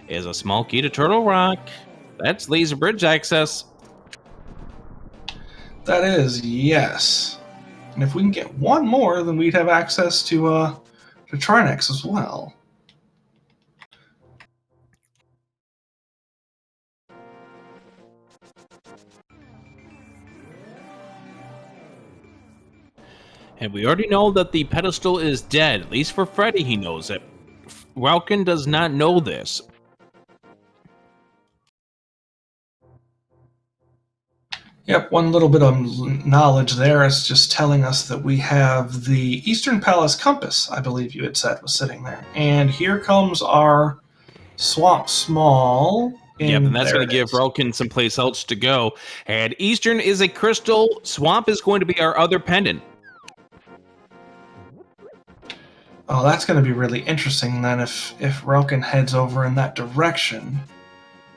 is a small key to Turtle Rock. That's laser bridge access. That is, yes. And if we can get one more, then we'd have access to Trinex as well. And we already know that the pedestal is dead. At least for Freddy, he knows it. Welkin does not know this. Yep, one little bit of knowledge there is just telling us that we have the Eastern Palace compass, I believe you had said, was sitting there. And here comes our Swamp Small. Yep, and that's going to give is. Relkin someplace else to go. And Eastern is a crystal. Swamp is going to be our other pendant. Oh, that's going to be really interesting then if Relkin heads over in that direction.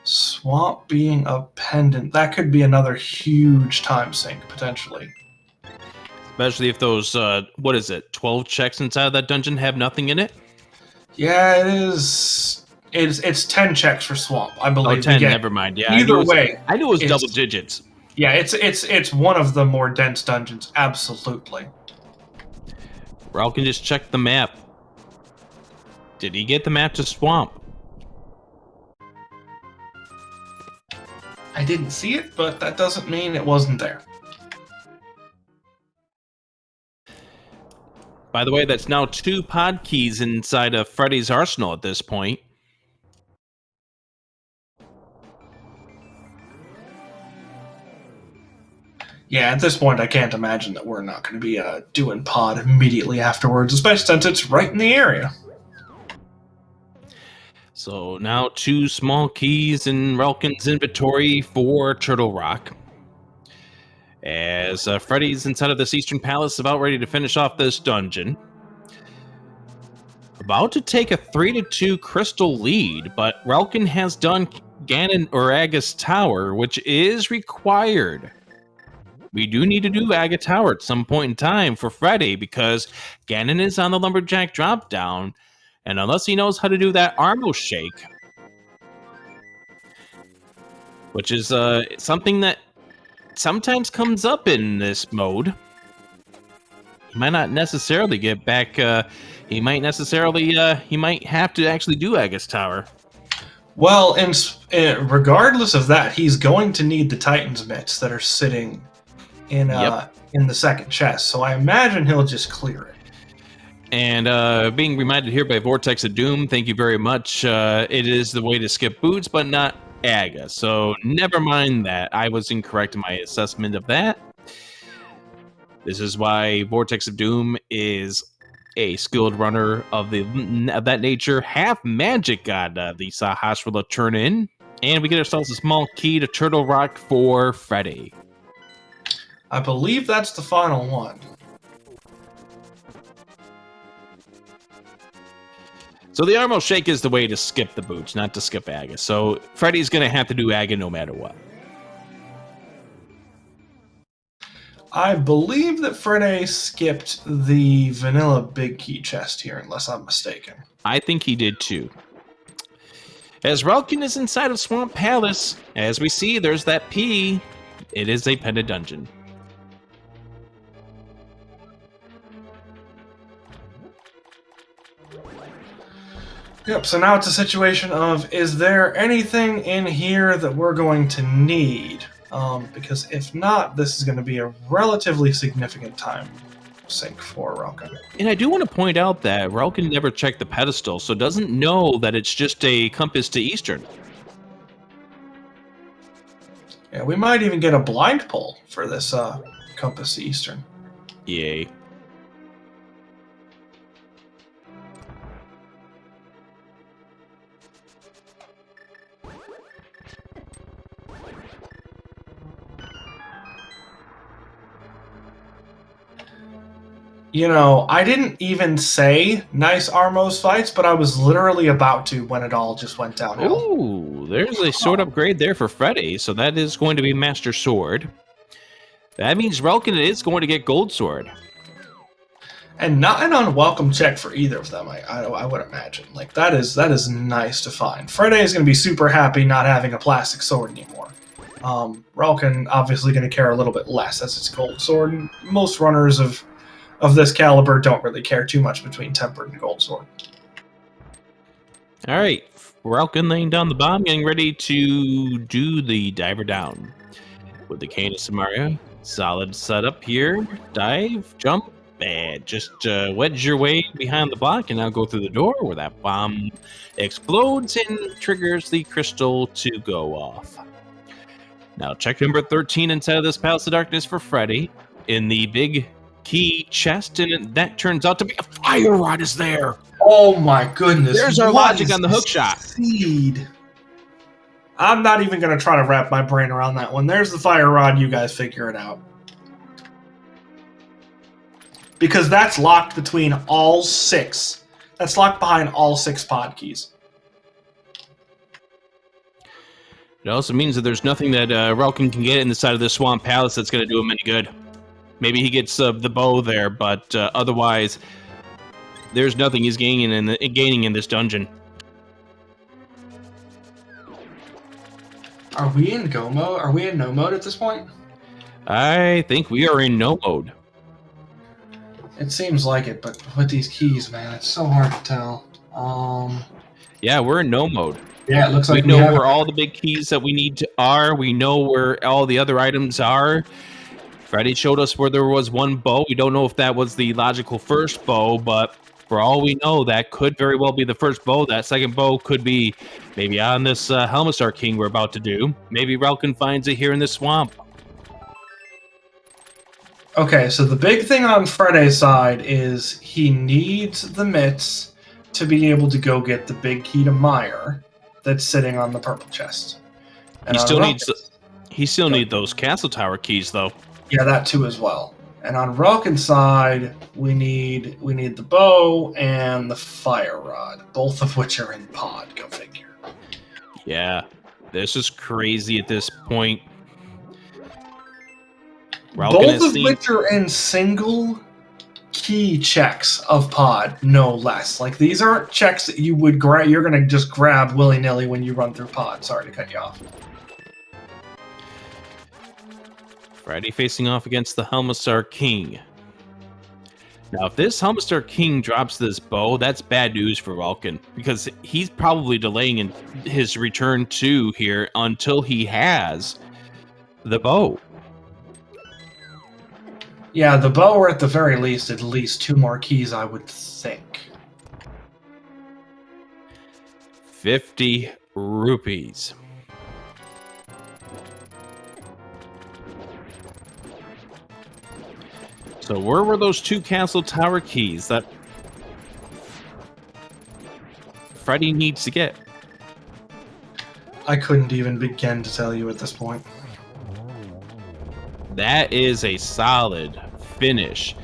Swamp being a pendant, that could be another huge time sink, potentially. Especially if those, 12 checks inside of that dungeon have nothing in it? Yeah, it is. It's 10 checks for Swamp, I believe. Oh, 10, never mind. Yeah, either way. I knew it was double digits. Yeah, it's one of the more dense dungeons, absolutely. Relkin just checked the map. Did he get the map to Swamp? I didn't see it, but that doesn't mean it wasn't there. By the way, that's now 2 pod keys inside of Freddy's arsenal at this point. Yeah, at this point, I can't imagine that we're not going to be doing pod immediately afterwards, especially since it's right in the area. So now 2 small keys in Relkin's inventory for Turtle Rock. As Freddy's inside of this Eastern Palace, about ready to finish off this dungeon. About to take a 3-2 crystal lead, but Relkin has done Ganon or Agus Tower, which is required. We do need to do Aga Tower at some point in time for Freddy, because Ganon is on the Lumberjack drop-down, and unless he knows how to do that Armo Shake, which is something that sometimes comes up in this mode, he might not necessarily get back. He might have to actually do Agus Tower. Well, regardless of that, he's going to need the Titan's mitts that are sitting in the second chest. So I imagine he'll just clear it. And being reminded here by Vortex of Doom, thank you very much. It is the way to skip boots, but not Aga. So never mind that. I was incorrect in my assessment of that. This is why Vortex of Doom is a skilled runner of that nature. Half magic got the Sahasrahla turn in. And we get ourselves a small key to Turtle Rock for Freddy. I believe that's the final one. So the Armo Shake is the way to skip the boots, not to skip Aga. So Freddy's going to have to do Aga no matter what. I believe that Freddy skipped the vanilla big key chest here, unless I'm mistaken. I think he did too. As Relkin is inside of Swamp Palace, as we see, there's that P. It is a pendant dungeon. Yep, so now it's a situation of, is there anything in here that we're going to need? Because if not, this is going to be a relatively significant time sink for Relkin. And I do want to point out that Relkin never checked the pedestal, so doesn't know that it's just a compass to Eastern. Yeah, we might even get a blind pull for this compass to Eastern. Yay. You know, I didn't even say nice Armos fights, but I was literally about to when it all just went downhill. Ooh, there's a sword upgrade there for Freddy, so that is going to be Master Sword. That means Relkin is going to get Gold Sword. And not an unwelcome check for either of them, I would imagine. Like, that is nice to find. Friday is going to be super happy not having a plastic sword anymore. Relkin obviously going to care a little bit less as it's gold sword, and most runners of this caliber don't really care too much between tempered and gold sword. All right, Relkin laying down the bomb, getting ready to do the diver down. With the Canis Mario, solid setup here. Dive, jump, and just wedge your way behind the block and now go through the door where that bomb explodes and triggers the crystal to go off. Now check number 13 inside of this Palace of Darkness for Freddy in the big key chest, and that turns out to be a fire rod is there. Oh my goodness. There's our logic on the hook shot. Seed. I'm not even going to try to wrap my brain around that one. There's the fire rod. You guys figure it out. Because that's locked between all 6. That's locked behind all 6 pod keys. It also means that there's nothing that Relkin can get in the side of this Swamp Palace that's going to do him any good. Maybe he gets the bow there, but otherwise, there's nothing he's gaining in this dungeon. Are we in go mode? Are we in no mode at this point? I think we are in no mode. It seems like it, but with these keys, man, it's so hard to tell. Yeah, we're in no mode. Yeah, it looks like we know where all the big keys that we need are. We know where all the other items are. Freddy showed us where there was one bow. We don't know if that was the logical first bow, but for all we know, that could very well be the first bow. That second bow could be maybe on this Helmistar King we're about to do. Maybe Relkin finds it here in the swamp. Okay, so the big thing on Freddy's side is he needs the mitts to be able to go get the big key to Meyer that's sitting on the purple chest. And he still needs those castle tower keys though. Yeah, that too as well. And on Relkin's side, we need the bow and the fire rod, both of which are in pod. Go figure. Yeah, this is crazy at this point. Both of which are in single key checks of pod, no less. Like, these aren't checks that you would grab. You're gonna just grab willy nilly when you run through pod. Sorry to cut you off. Freddy facing off against the Helmistar King. Now, if this Helmistar King drops this bow, that's bad news for Relkin, because he's probably delaying in his return to here until he has the bow. Yeah, the bow, or at the very least, at least 2 more keys, I would think. 50 rupees. So where were those 2 castle tower keys that Freddy needs to get? I couldn't even begin to tell you at this point. That is a solid finish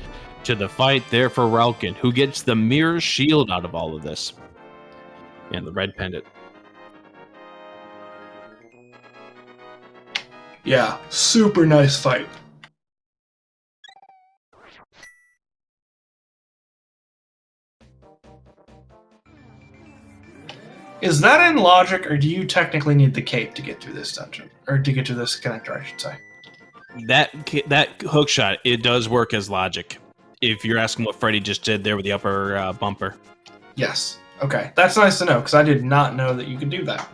to the fight there for Relkin, who gets the mirror shield out of all of this. And the red pendant. Yeah, super nice fight. Is that in logic, or do you technically need the cape to get through this dungeon? Or to get to this connector, I should say. That hook shot, it does work as logic. If you're asking what Freddy just did there with the upper bumper. Yes. Okay. That's nice to know, because I did not know that you could do that.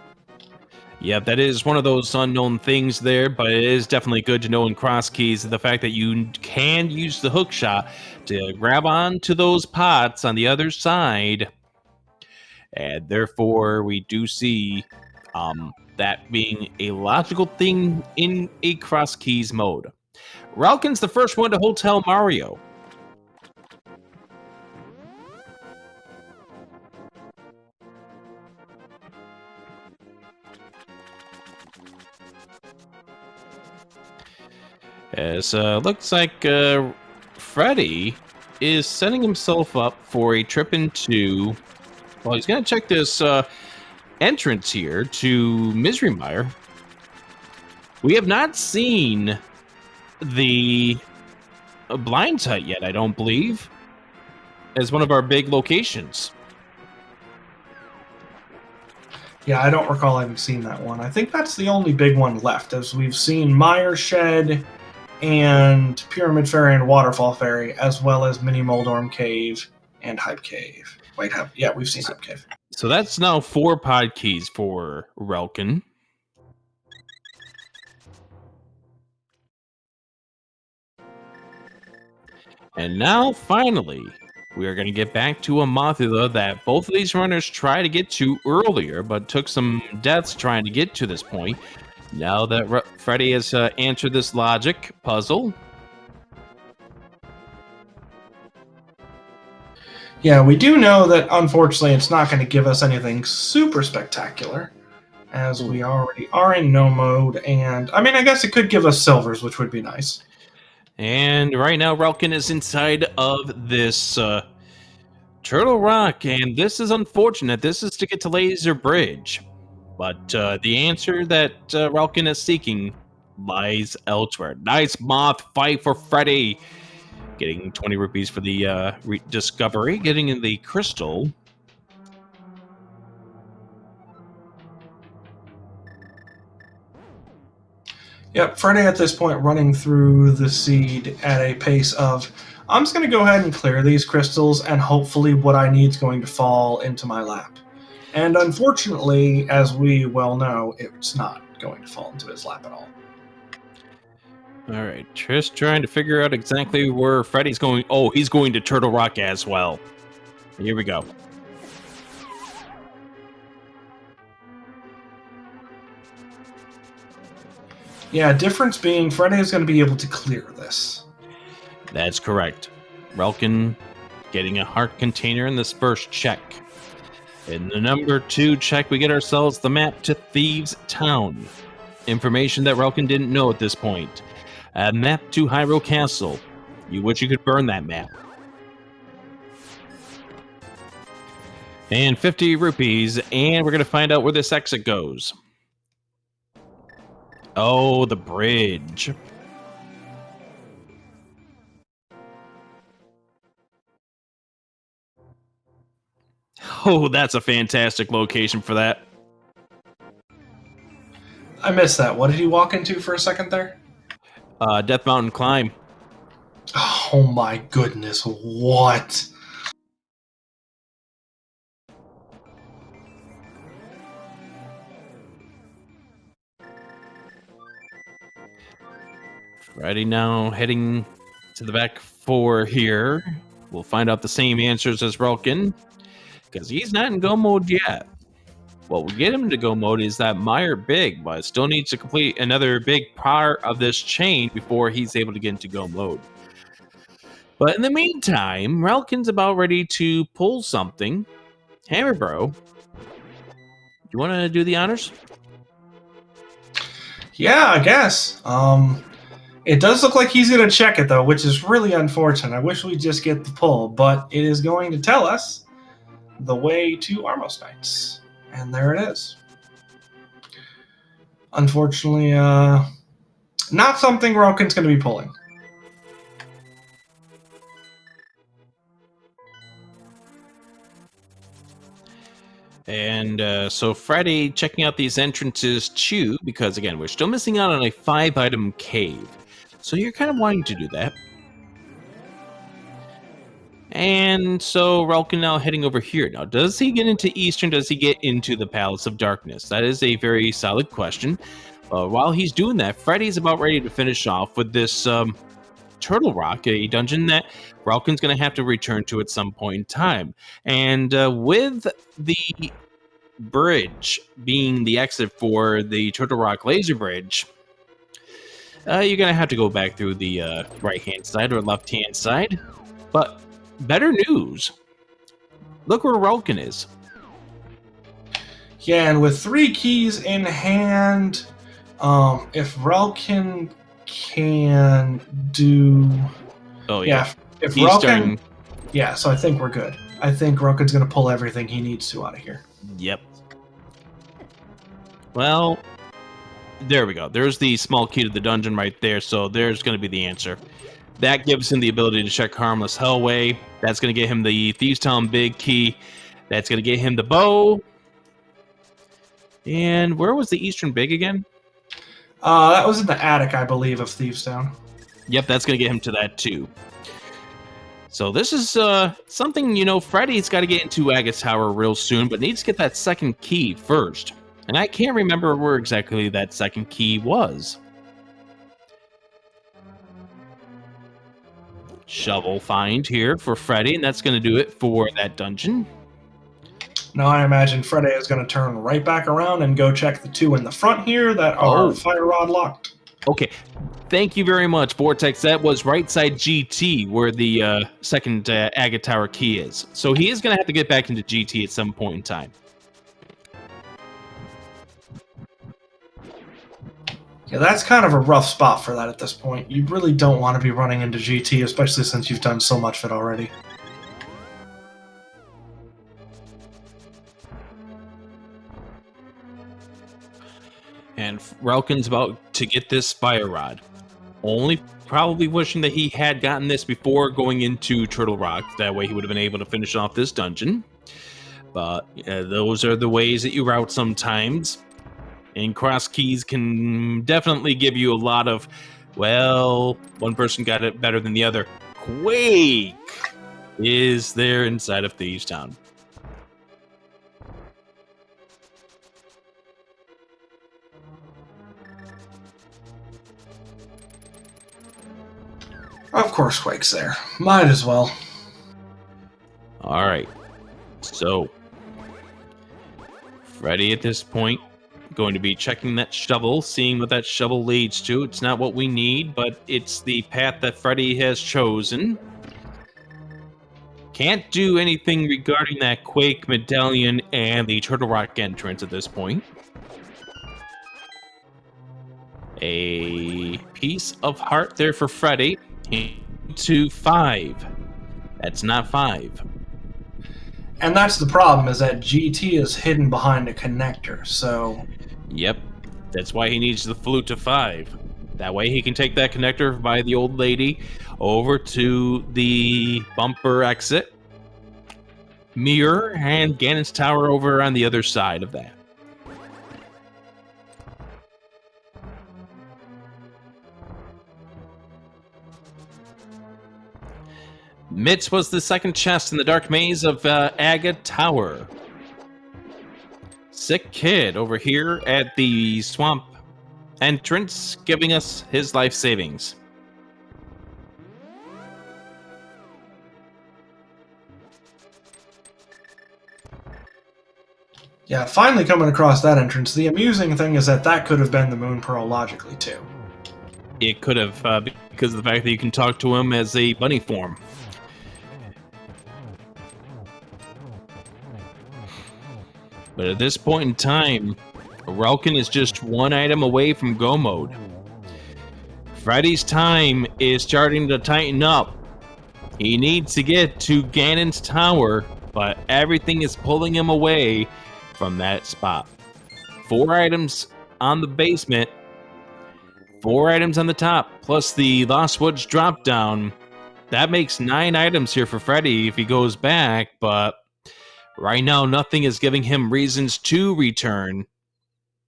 Yeah, that is one of those unknown things there, but it is definitely good to know in cross keys the fact that you can use the hook shot to grab onto those pots on the other side. And therefore, we do see that being a logical thing in a cross keys mode. Relkin's the first one to Hotel Mario. As looks like Freddy is setting himself up for a trip into... Well, he's going to check this entrance here to Misery Mire. We have not seen the Blind Hut yet, I don't believe, as one of our big locations. Yeah, I don't recall having seen that one. I think that's the only big one left, as we've seen Mire Shed and Pyramid Fairy and Waterfall Fairy, as well as Mini Moldorm Cave and Hype Cave. Wait, yeah, we've seen Hype Cave. So that's now 4 pod keys for Relkin. And now, finally, we are going to get back to a Mothula that both of these runners tried to get to earlier, but took some deaths trying to get to this point. Now that Freddy has answered this logic puzzle. Yeah, we do know that, unfortunately, it's not going to give us anything super spectacular, as we already are in no mode, and, I mean, I guess it could give us silvers, which would be nice. And right now, Relkin is inside of this Turtle Rock, and this is unfortunate. This is to get to Laser Bridge. But the answer that Relkin is seeking lies elsewhere. Nice moth fight for Freddy. Getting 20 rupees for the discovery. Getting in the crystal. Yep, Freddy at this point running through the seed at a pace of, I'm just going to go ahead and clear these crystals, and hopefully what I need is going to fall into my lap. And unfortunately, as we well know, it's not going to fall into his lap at all. All right, just trying to figure out exactly where Freddy's going. Oh, he's going to Turtle Rock as well. Here we go. Yeah, difference being Freddy is going to be able to clear this. That's correct. Relkin getting a heart container in this first check. In the number 2 check, we get ourselves the map to Thieves' Town. Information that Relkin didn't know at this point. A map to Hyrule Castle. You wish you could burn that map. And 50 rupees, and we're going to find out where this exit goes. Oh, the bridge. Oh, that's a fantastic location for that. I missed that. What did he walk into for a second there? Death Mountain Climb. Oh my goodness, what? Freddy now heading to the back 4 here. We'll find out the same answers as Relkin, because he's not in go mode yet. What will get him to go mode is that Mire Big, but still needs to complete another big part of this chain before he's able to get into go mode. But in the meantime, Relkin's about ready to pull something. Hammer Bro, you want to do the honors? Yeah, I guess. It does look like he's going to check it, though, which is really unfortunate. I wish we'd just get the pull, but it is going to tell us the way to Armos Knights. And there it is. Unfortunately, not something Relkin's going to be pulling. And so Freddy checking out these entrances too, because again, we're still missing out on a 5-item cave. So you're kind of wanting to do that. And so Relkin now heading over here. Now, does he get into Eastern? Does he get into the Palace of Darkness? That is a very solid question. While he's doing that, Freddy's about ready to finish off with this Turtle Rock, a dungeon that Relkin's going to have to return to at some point in time. And with the bridge being the exit for the Turtle Rock Laser Bridge, you're going to have to go back through the right-hand side or left-hand side. But better news. Look where Relkin is. Yeah, and with 3 keys in hand, if Relkin can do... Oh, yeah. If Eastern. Relkin... Yeah, so I think we're good. I think Rokin's going to pull everything he needs to out of here. Yep. Well, there we go. There's the small key to the dungeon right there, so there's going to be the answer. That gives him the ability to check Harmless Hellway. That's going to get him the Thieves Town big key. That's going to get him the bow. And where was the Eastern Big again? That was in the attic, I believe, of Thieves Town. Yep, that's going to get him to that too. So this is something, Freddy's got to get into Agate Tower real soon, but needs to get that second key first. And I can't remember where exactly that second key was. Shovel find here for Freddy, and that's going to do it for that dungeon. Now I imagine Freddy is going to turn right back around and go check the two in the front here that are fire rod locked. Okay, thank you very much, Vortex. That was right side GT where the second Agate Tower key is. So he is going to have to get back into GT at some point in time. Yeah, that's kind of a rough spot for that at this point. You really don't want to be running into GT, especially since you've done so much of it already. And Relkin's about to get this fire rod. Only probably wishing that he had gotten this before going into Turtle Rock. That way he would have been able to finish off this dungeon. But those are the ways that you route sometimes. And cross keys can definitely give you a lot of, well, one person got it better than the other. Quake is there inside of Thieves Town. Of course Quake's there. Might as well. Alright. So, Freddy at this point going to be checking that shovel, seeing what that shovel leads to. It's not what we need, but it's the path that Freddy has chosen. Can't do anything regarding that Quake medallion and the Turtle Rock entrance at this point. A piece of heart there for Freddy. To 5. That's not 5. And that's the problem, is that GT is hidden behind a connector, so... Yep, that's why he needs the flute to 5. That way he can take that connector by the old lady over to the bumper exit, mirror, and Ganon's Tower over on the other side of that. Mitz was the second chest in the dark maze of Agate Tower. Sick Kid over here at the swamp entrance, giving us his life savings. Yeah, finally coming across that entrance. The amusing thing is that that could have been the Moon Pearl logically, too. It could have, because of the fact that you can talk to him as a bunny form. But at this point in time, Relkin is just one item away from go mode. Freddy's time is starting to tighten up. He needs to get to Ganon's Tower, but everything is pulling him away from that spot. 4 items on the basement, 4 items on the top, plus the Lost Woods drop down. That makes 9 items here for Freddy if he goes back, but right now nothing is giving him reasons to return.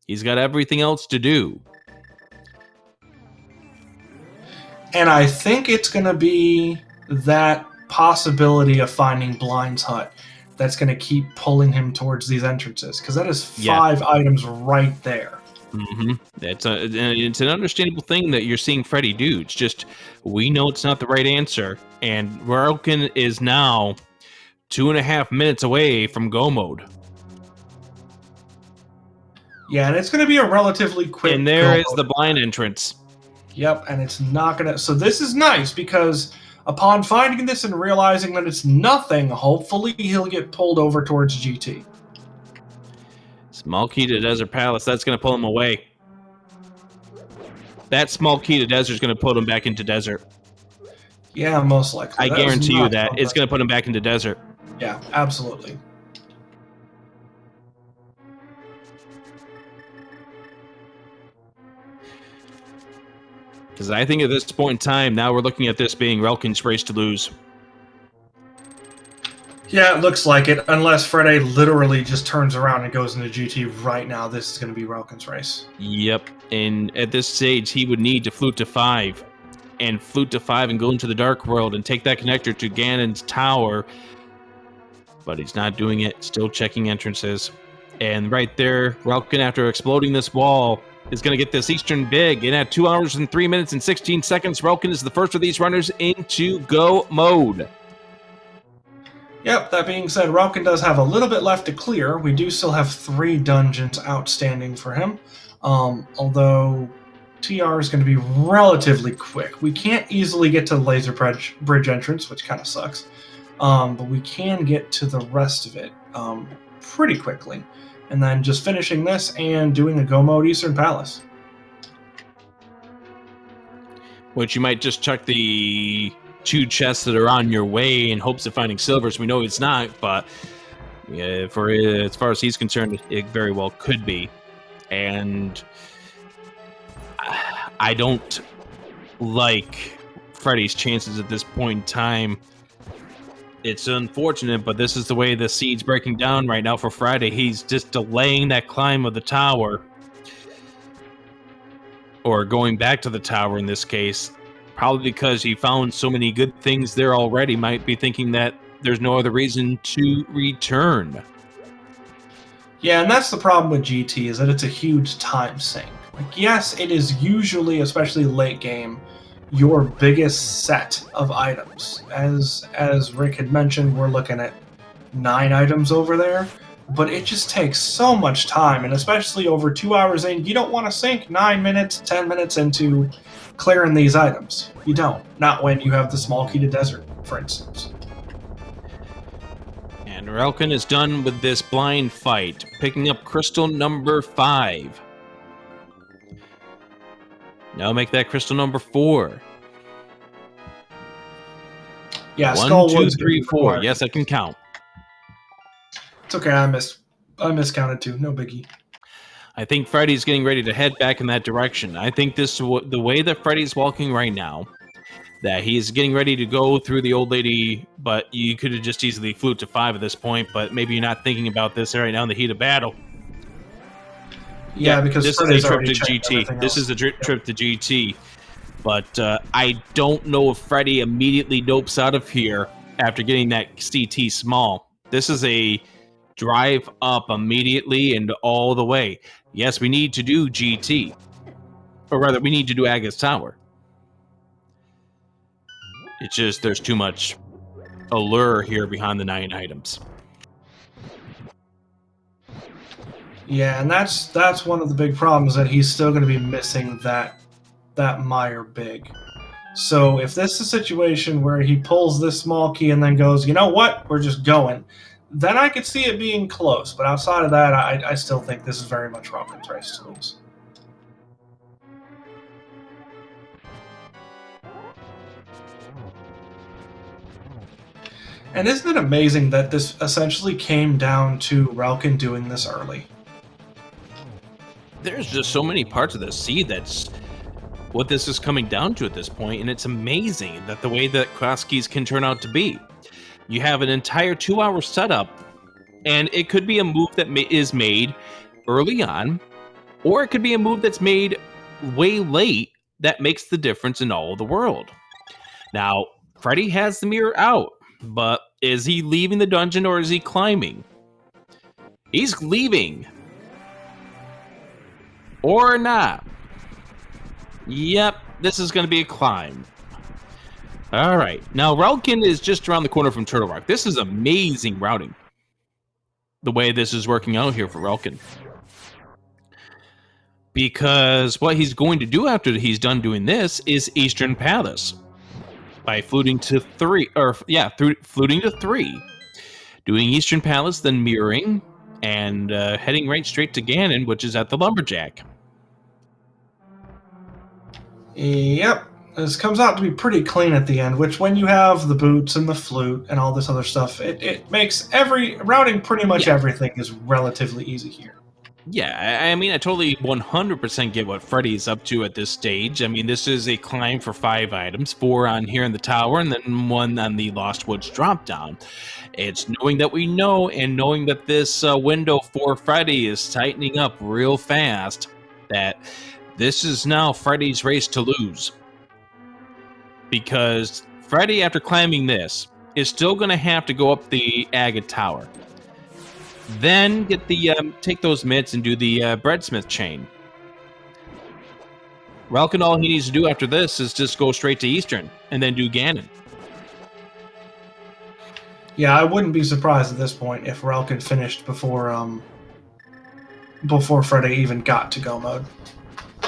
He's got everything else to do. And I think it's going to be that possibility of finding Blind's Hut that's going to keep pulling him towards these entrances, because that is 5 items right there. Mm-hmm. It's an understandable thing that you're seeing Freddy do. It's just, we know it's not the right answer, and Relkin is now 2.5 minutes away from go mode. Yeah, and it's going to be a relatively quick. And there is the blind entrance. Yep, and it's not going to... So this is nice, because upon finding this and realizing that it's nothing, hopefully he'll get pulled over towards GT. Small key to Desert Palace. That's going to pull him away. That small key to Desert is going to put him back into Desert. Yeah, most likely. I That was guarantee you not that. It's something. going to put him back into desert. Yeah, absolutely. Because I think at this point in time, now we're looking at this being Relkin's race to lose. Yeah, it looks like it. Unless Friday literally just turns around and goes into GT right now, this is going to be Relkin's race. Yep. And at this stage, he would need to flute to 5. And flute to 5 and go into the Dark World and take that connector to Ganon's tower. But he's not doing it. Still checking entrances. And right there, Relkin, after exploding this wall, is going to get this Eastern big. And at 2 hours and 3 minutes and 16 seconds, Relkin is the first of these runners into go mode. Yep, that being said, Relkin does have a little bit left to clear. We do still have 3 dungeons outstanding for him. Although TR is going to be relatively quick. We can't easily get to the laser bridge entrance, which kind of sucks. But we can get to the rest of it pretty quickly. And then just finishing this and doing a go mode Eastern Palace. Which you might just chuck the 2 chests that are on your way in hopes of finding silvers. We know it's not, but for as far as he's concerned, it very well could be. And I don't like Freddy's chances at this point in time. It's unfortunate, but this is the way the seed's breaking down right now for Friday. He's just delaying that climb of the tower. Or going back to the tower in this case. Probably because he found so many good things there already. Might be thinking that there's no other reason to return. Yeah, and that's the problem with GT, is that it's a huge time sink. Like, yes, it is usually, especially late game, your biggest set of items. As Rick had mentioned, we're looking at 9 items over there, but it just takes so much time, and especially over 2 hours in, you don't want to sink 9 minutes, 10 minutes into clearing these items. You don't. Not when you have the small key to desert, for instance. And Relkin is done with this blind fight, picking up crystal number 5. Now make that crystal number 4. Yeah, 1, 2, 3, 4. Yes, I can count. It's okay, I miscounted too. No biggie. I think Freddy's getting ready to head back in that direction. I think the way that Freddy's walking right now, that he's getting ready to go through the old lady, but you could have just easily flew to 5 at this point, but maybe you're not thinking about this right now in the heat of battle. Yeah, because this Freddy's is a trip already to checked GT. This else. is a trip to GT. But I don't know if Freddy immediately dopes out of here after getting that CT small. This is a drive up immediately and all the way. Yes, we need to do GT. Or rather, we need to do Aga's Tower. It's just there's too much allure here behind the 9 items. Yeah, and that's one of the big problems, that he's still going to be missing that Meyer big. So if this is a situation where he pulls this small key and then goes, you know what, we're just going, then I could see it being close. But outside of that, I still think this is very much Relkin's race to lose. And isn't it amazing that this essentially came down to Relkin doing this early? There's just so many parts of the seed that's what this is coming down to at this point, and it's amazing that the way that cross keys can turn out to be. You have an entire 2-hour setup, and it could be a move that is made early on, or it could be a move that's made way late that makes the difference in all of the world. Now, Freddy has the mirror out, but is he leaving the dungeon or is he climbing? He's leaving. Or not. Yep, this is going to be a climb. All right. Now, Relkin is just around the corner from Turtle Rock. This is amazing routing. The way this is working out here for Relkin. Because what he's going to do after he's done doing this is Eastern Palace. By fluting to 3. Fluting to 3. Doing Eastern Palace, then mirroring. And heading right straight to Ganon, which is at the Lumberjack. Yep. This comes out to be pretty clean at the end, which when you have the boots and the flute and all this other stuff, it makes routing pretty much everything is relatively easy here. Yeah, I mean, I totally 100% get what Freddy's up to at this stage. I mean, this is a climb for 5 items, 4 on here in the tower, and then 1 on the Lost Woods drop down. It's knowing that we know, and knowing that this window for Freddy is tightening up real fast, that this is now Freddy's race to lose. Because Freddy, after climbing this, is still going to have to go up the agate tower. Then get the take those mitts and do the breadsmith chain. Relkin, all he needs to do after this is just go straight to Eastern and then do Ganon. Yeah, I wouldn't be surprised at this point if Relkin finished before Freddy even got to go mode.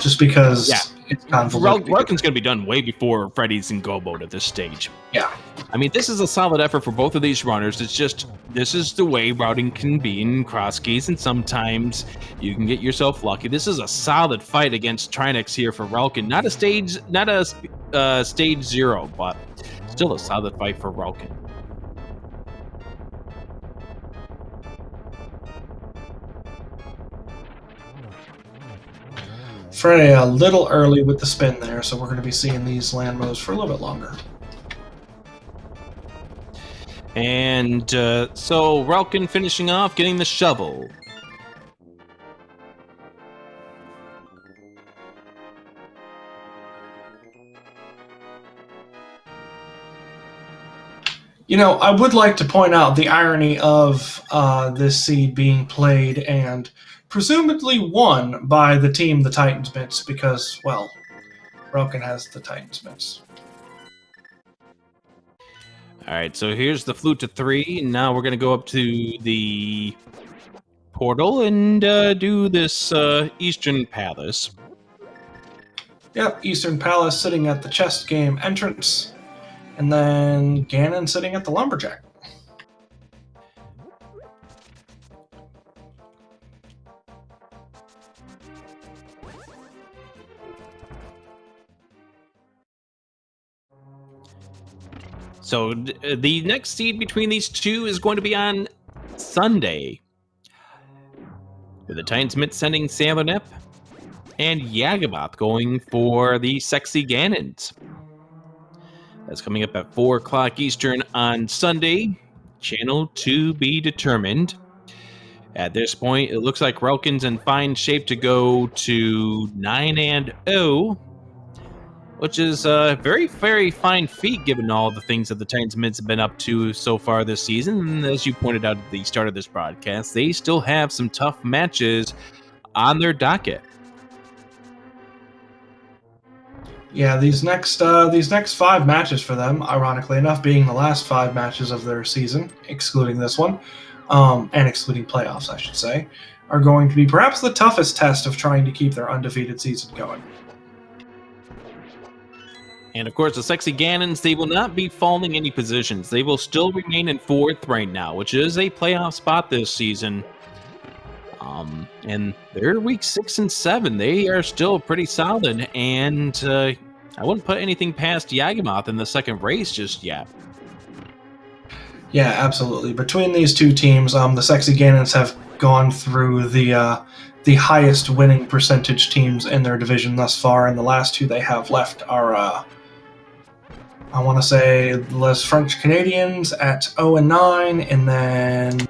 Just because it's convoluted. Relkin's going to be done way before Freddy's in go mode at this stage. Yeah. I mean, this is a solid effort for both of these runners. It's just, this is the way routing can be in cross keys, and sometimes you can get yourself lucky. This is a solid fight against Trinix here for Relkin. Not a stage 0, but still a solid fight for Relkin. Freddy a little early with the spin there, so we're going to be seeing these land moves for a little bit longer. And so Relkin finishing off, getting the shovel. You know, I would like to point out the irony of this seed being played and presumably won by the team the Titans Mitts because, well, Relkin has the Titans Mitts. All right, so here's the flute to 3. Now we're going to go up to the portal and do this Eastern Palace. Yep, Eastern Palace sitting at the chest game entrance, and then Ganon sitting at the lumberjack. So the next seed between these two is going to be on Sunday, with the Titans Mitts sending Sailor Nip and Yagamoth going for the Sexy Ganons. That's coming up at 4 o'clock Eastern on Sunday. Channel to be determined. At this point, it looks like Relkin's in fine shape to go to 9-0. Which is a very, very fine feat given all the things that the Titans Mitts have been up to so far this season. And as you pointed out at the start of this broadcast, they still have some tough matches on their docket. Yeah, these next 5 matches for them, ironically enough, being the last 5 matches of their season, excluding this one, and excluding playoffs, I should say, are going to be perhaps the toughest test of trying to keep their undefeated season going. And of course, the Sexy Ganons, they will not be falling any positions. They will still remain in 4th right now, which is a playoff spot this season. And they're week 6 and 7. They are still pretty solid, and I wouldn't put anything past Yagamoth in the second race just yet. Yeah, absolutely. Between these two teams, the Sexy Ganons have gone through the highest winning percentage teams in their division thus far, and the last 2 they have left are I want to say Les French Canadians at 0-9, and then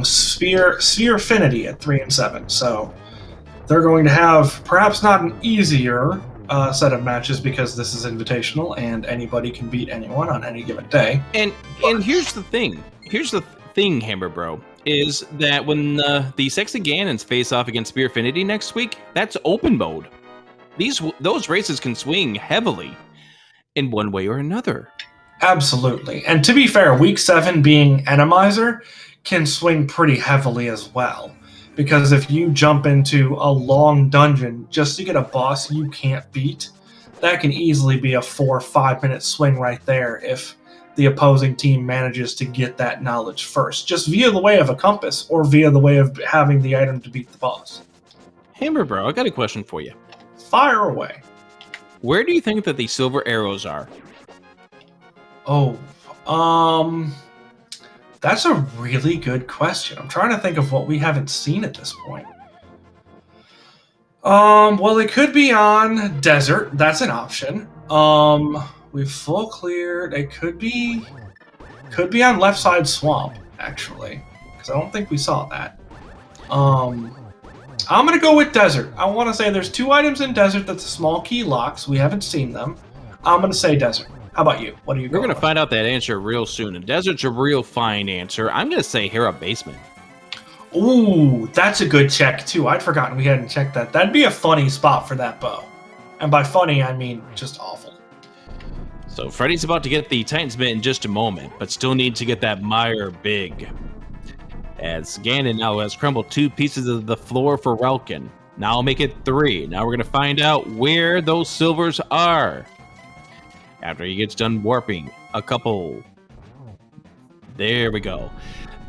Sphere Affinity at 3-7. So they're going to have perhaps not an easier set of matches because this is invitational and anybody can beat anyone on any given day. And here's the thing. Here's the thing, Hammer Bro, is that when the Sexy Ganons face off against Sphere Affinity next week, that's open mode. Those races can swing heavily in one way or another. Absolutely. And to be fair, week 7 being Randomizer can swing pretty heavily as well. Because if you jump into a long dungeon just to get a boss you can't beat, that can easily be a 4 or 5 minute swing right there if the opposing team manages to get that knowledge first, just via the way of a compass or via the way of having the item to beat the boss. Hammer Bro, I got a question for you. Fire away. Where do you think that the silver arrows are? Oh, that's a really good question. I'm trying to think of what we haven't seen at this point. Well, it could be on desert. That's an option. We've full cleared. It could be on left side swamp, actually, because I don't think we saw that. I'm gonna go with desert. I want to say there's 2 items in desert that's a small key locks. We haven't seen them. I'm gonna say desert. How about you? What are you? We're going to find out that answer real soon. And desert's a real fine answer. I'm going to say Hera Basement. Ooh, that's a good check too. I'd forgotten we hadn't checked that. That'd be a funny spot for that bow. And by funny, I mean just awful. So Freddy's about to get the Titans Mitt in just a moment, but still needs to get that mire big. As Ganon now has crumbled 2 pieces of the floor for Relkin. Now I'll make it 3. Now we're going to find out where those silvers are. After he gets done warping a couple. There we go.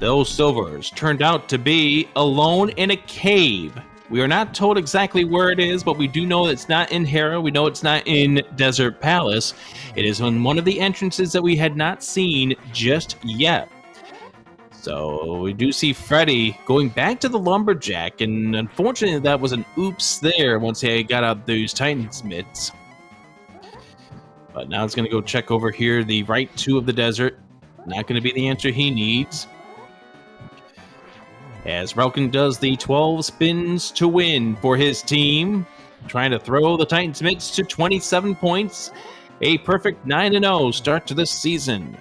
Those silvers turned out to be alone in a cave. We are not told exactly where it is, but we do know it's not in Hera. We know it's not in Desert Palace. It is on one of the entrances that we had not seen just yet. So we do see Freddy going back to the Lumberjack, and unfortunately that was an oops there once he got out those Titans mitts. But now it's going to go check over here, the right 2 of the desert. Not going to be the answer he needs. As Relkin does the 12 spins to win for his team. Trying to throw the Titans mitts to 27 points. A perfect 9-0 start to this season.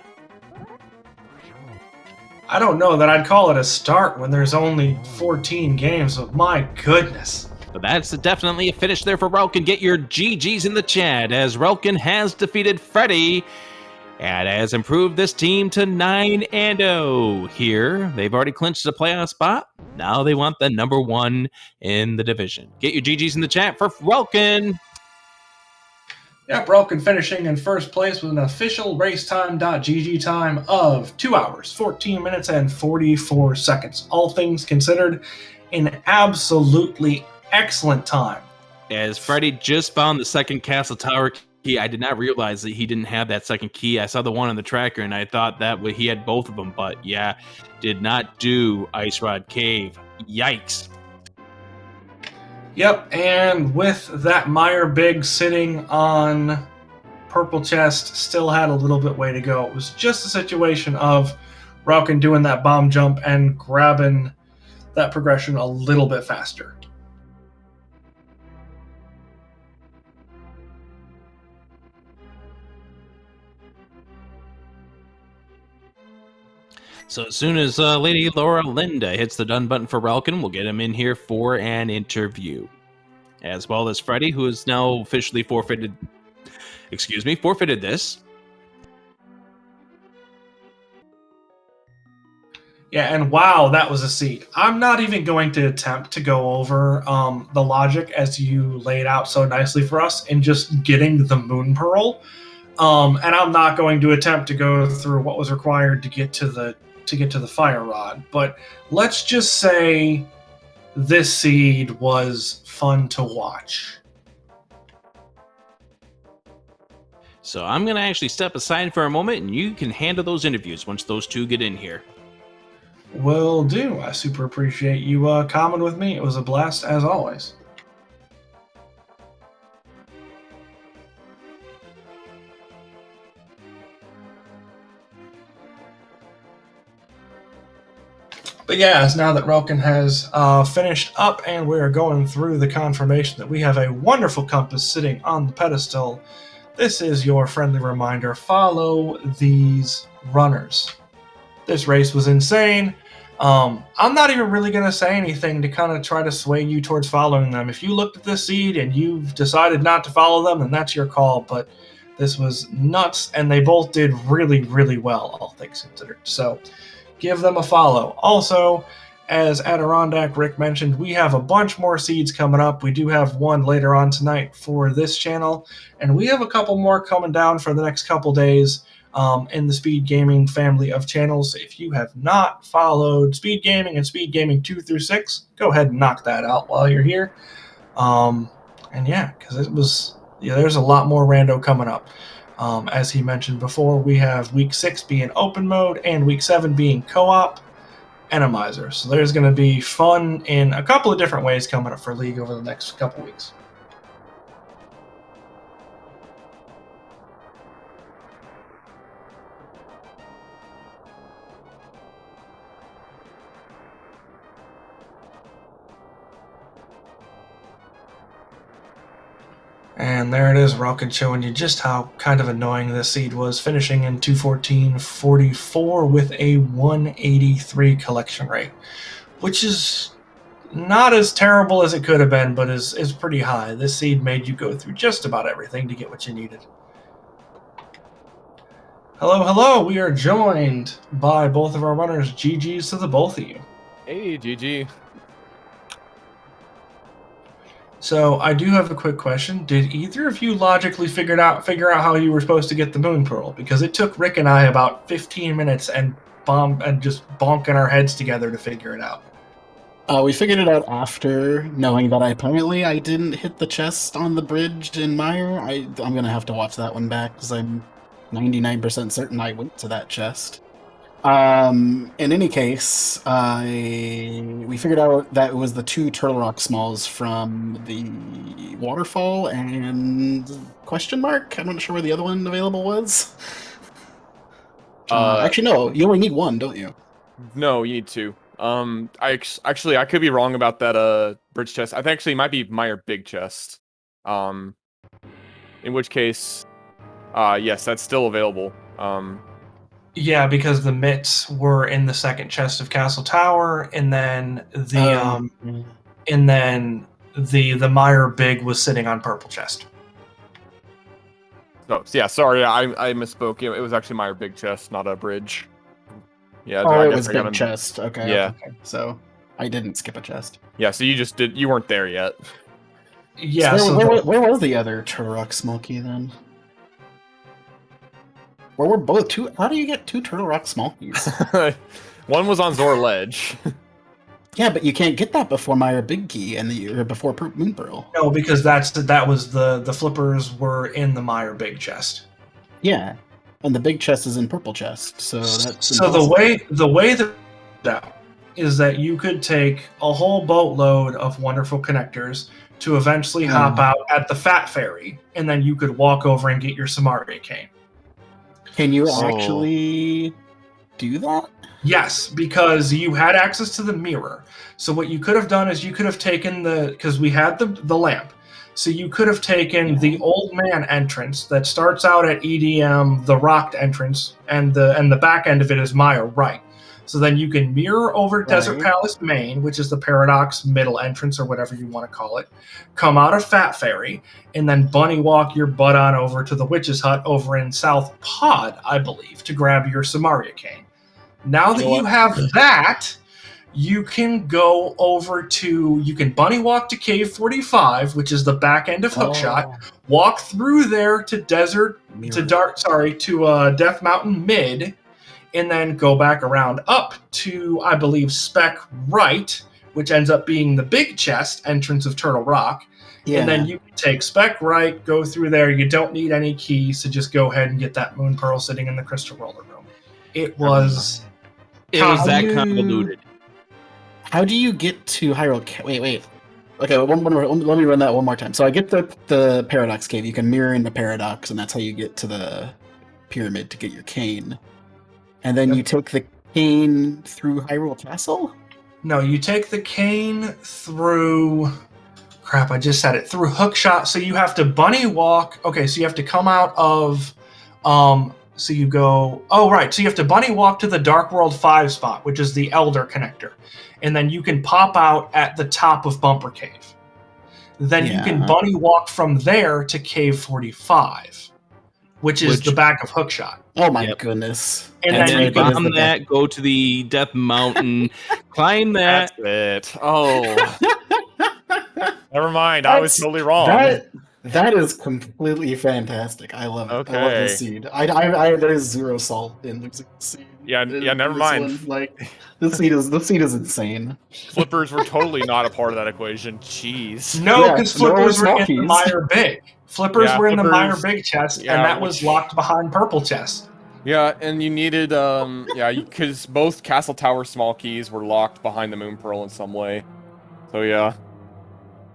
I don't know that I'd call it a start when there's only 14 games, but my goodness. But that's definitely a finish there for Relkin. Get your GGs in the chat as Relkin has defeated Freddy and has improved this team to 9-0 here. They've already clinched the playoff spot. Now they want the number 1 in the division. Get your GGs in the chat for Relkin. Yep, Relkin finishing in first place with an official racetime.gg time of 2 hours, 14 minutes, and 44 seconds. All things considered, an absolutely excellent time. As Freddy just found the second castle tower key, I did not realize that he didn't have that second key. I saw the one on the tracker, and I thought that he had both of them, but yeah, did not do Ice Rod Cave. Yikes. Yep, and with that Mire Big sitting on purple chest, still had a little bit way to go. It was just a situation of Relkin doing that bomb jump and grabbing that progression a little bit faster. So as soon as Lady Laura Linda hits the done button for Relkin, we'll get him in here for an interview. As well as Freddy, who is now officially forfeited this. Yeah, and wow, that was a seed. I'm not even going to attempt to go over the logic as you laid out so nicely for us in just getting the Moon Pearl. And I'm not going to attempt to go through what was required to get to the Fire Rod. But let's just say this seed was fun to watch. So I'm going to actually step aside for a moment, and you can handle those interviews once those 2 get in here. Will do. I super appreciate you commenting with me. It was a blast as always. But yeah, now that Relkin has finished up and we're going through the confirmation that we have a wonderful compass sitting on the pedestal, this is your friendly reminder, follow these runners. This race was insane. I'm not even really going to say anything to kind of try to sway you towards following them. If you looked at this seed and you've decided not to follow them, then that's your call. But this was nuts, and they both did really, really well, all things considered. So give them a follow. Also, as Adirondack Rick mentioned, we have a bunch more seeds coming up. We do have one later on tonight for this channel, and we have a couple more coming down for the next couple days in the Speed Gaming family of channels. If you have not followed Speed Gaming and Speed Gaming 2 through 6, go ahead and knock that out while you're here. And yeah, because Yeah, there's a lot more rando coming up. As he mentioned before, we have week 6 being open mode and week 7 being co-op. Randomizer. So there's going to be fun in a couple of different ways coming up for League over the next couple weeks. And there it is, Ralkin showing you just how kind of annoying this seed was, finishing in 214.44 with a 183 collection rate, which is not as terrible as it could have been, but is pretty high. This seed made you go through just about everything to get what you needed. Hello, we are joined by both of our runners. GG's to the both of you. Hey, GG. So I do have a quick question. Did either of you logically figure out how you were supposed to get the moon pearl? Because it took Rick and I about 15 minutes and just bonking our heads together to figure it out. We figured it out after knowing that I didn't hit the chest on the bridge in Meyer. I'm gonna have to watch that one back because I'm 99% certain I went to that chest. In any case, we figured out that it was the 2 Turtle Rock Smalls from the waterfall and question mark. I'm not sure where the other one available was. Actually, no. You only need 1, don't you? No, you need 2. I could be wrong about that bridge chest. I think actually it might be Meyer big chest. In which case, yes, that's still available. Yeah, because the mitts were in the second chest of Castle Tower, and then the Meyer big was sitting on purple chest. Oh, yeah, sorry, I misspoke. It was actually Meyer big chest, not a bridge. Yeah, Oh, I it guess was I got big him. chest. Okay. Yeah. Okay. So I didn't skip a chest. Yeah, so you weren't there yet. Yeah. So where was the other Turtle Rock Smoky then? Where were both 2? How do you get 2 Turtle Rock Smokies? One was on Zor Ledge. Yeah, but you can't get that before Meyer Big Key or before Moon Pearl. No, because that was the flippers were in the Meyer big chest. Yeah, and the big chest is in purple chest, so that's so impossible. the way that is that you could take a whole boatload of wonderful connectors to eventually hop out at the Fat Ferry, and then you could walk over and get your Samaria cane. Can you actually do that? Yes, because you had access to the mirror. So what you could have done is you could have taken because we had the lamp. So you could have taken the old man entrance that starts out at EDM, the rocked entrance, and the back end of it is Meyer, right? So then you can mirror over Desert Palace Main, which is the Paradox middle entrance or whatever you want to call it, come out of Fat Ferry, and then bunny walk your butt on over to the Witch's Hut over in South Pod, I believe, to grab your Samaria cane. Now that you have that, you can go you can bunny walk to Cave 45, which is the back end of Hookshot, walk through there to Death Mountain Mid, and then go back around up to, I believe, Spec Right, which ends up being the big chest entrance of Turtle Rock. Yeah. And then you can take Spec Right, go through there. You don't need any keys, so just go ahead and get that Moon Pearl sitting in the Crystal Roller Room. It was that convoluted. How do you get to Hyrule? Wait. Okay, let me run that one more time. So I get the Paradox Cave. You can mirror in the Paradox, and that's how you get to the pyramid to get your cane. And then you take the cane through Hyrule Castle? No, you take the cane through... Crap, I just said it. Through Hookshot, so you have to bunny walk... Okay, so you have to come out of... So you go... Oh, right, so you have to bunny walk to the Dark World 5 spot, which is the Elder Connector. And then you can pop out at the top of Bumper Cave. Then you can bunny walk from there to Cave 45, which is the back of Hookshot. Oh my goodness. And then you bomb that, go to the Death Mountain, climb that. That's it. Oh. Never mind, I was totally wrong. That is completely fantastic. I love it. I love Okay. this seed. There is zero salt in losing this seed. Yeah, never This mind. one, like, this seed is insane. Flippers were totally not a part of that equation. Jeez. No, Yeah, because nor were flippers were small in the keys. Meyer Big. Flippers Yeah, were in the Meyer flippers- Big chest, yeah, and that was locked behind purple chest. Yeah, and you needed because both Castle Tower small keys were locked behind the Moon Pearl in some way. So yeah.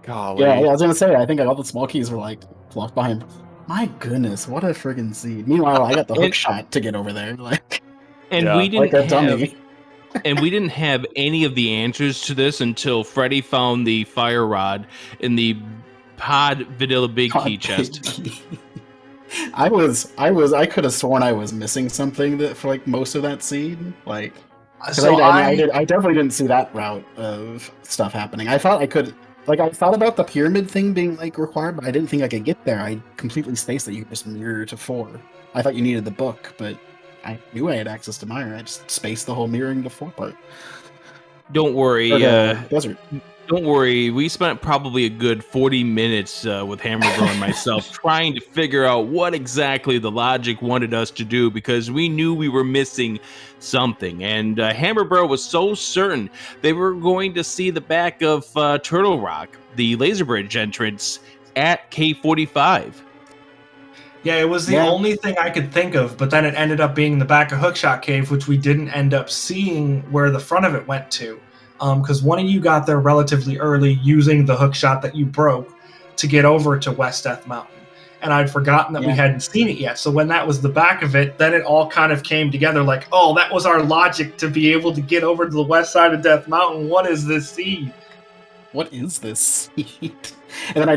Golly. Yeah, I was gonna say, I think all the small keys were like locked behind. My goodness, what a friggin' seed. Meanwhile, I got the hook shot to get over there, like And we like didn't a have dummy. and we didn't have any of the answers to this until Freddy found the fire rod in the pod vanilla big key chest. I could have sworn I was missing something that for like most of that seed, like. So I definitely didn't see that route of stuff happening. I thought I could, like, I thought about the pyramid thing being like required, but I didn't think I could get there. I completely spaced that you could just mirror to 4. I thought you needed the book, but I knew I had access to Meyer. I just spaced the whole mirroring to 4 part. Don't worry, Desert. don't worry. We spent probably a good 40 minutes with Hammerbro and myself trying to figure out what exactly the logic wanted us to do because we knew we were missing something. And Hammerbro was so certain they were going to see the back of Turtle Rock, the laser bridge entrance at K45. Yeah, it was the only thing I could think of, but then it ended up being the back of Hookshot Cave, which we didn't end up seeing where the front of it went to. Because one of you got there relatively early using the hookshot that you broke to get over to West Death Mountain. And I'd forgotten that we hadn't seen it yet. So when that was the back of it, then it all kind of came together like, oh, that was our logic to be able to get over to the west side of Death Mountain. What is this seed? What is this seed? And then I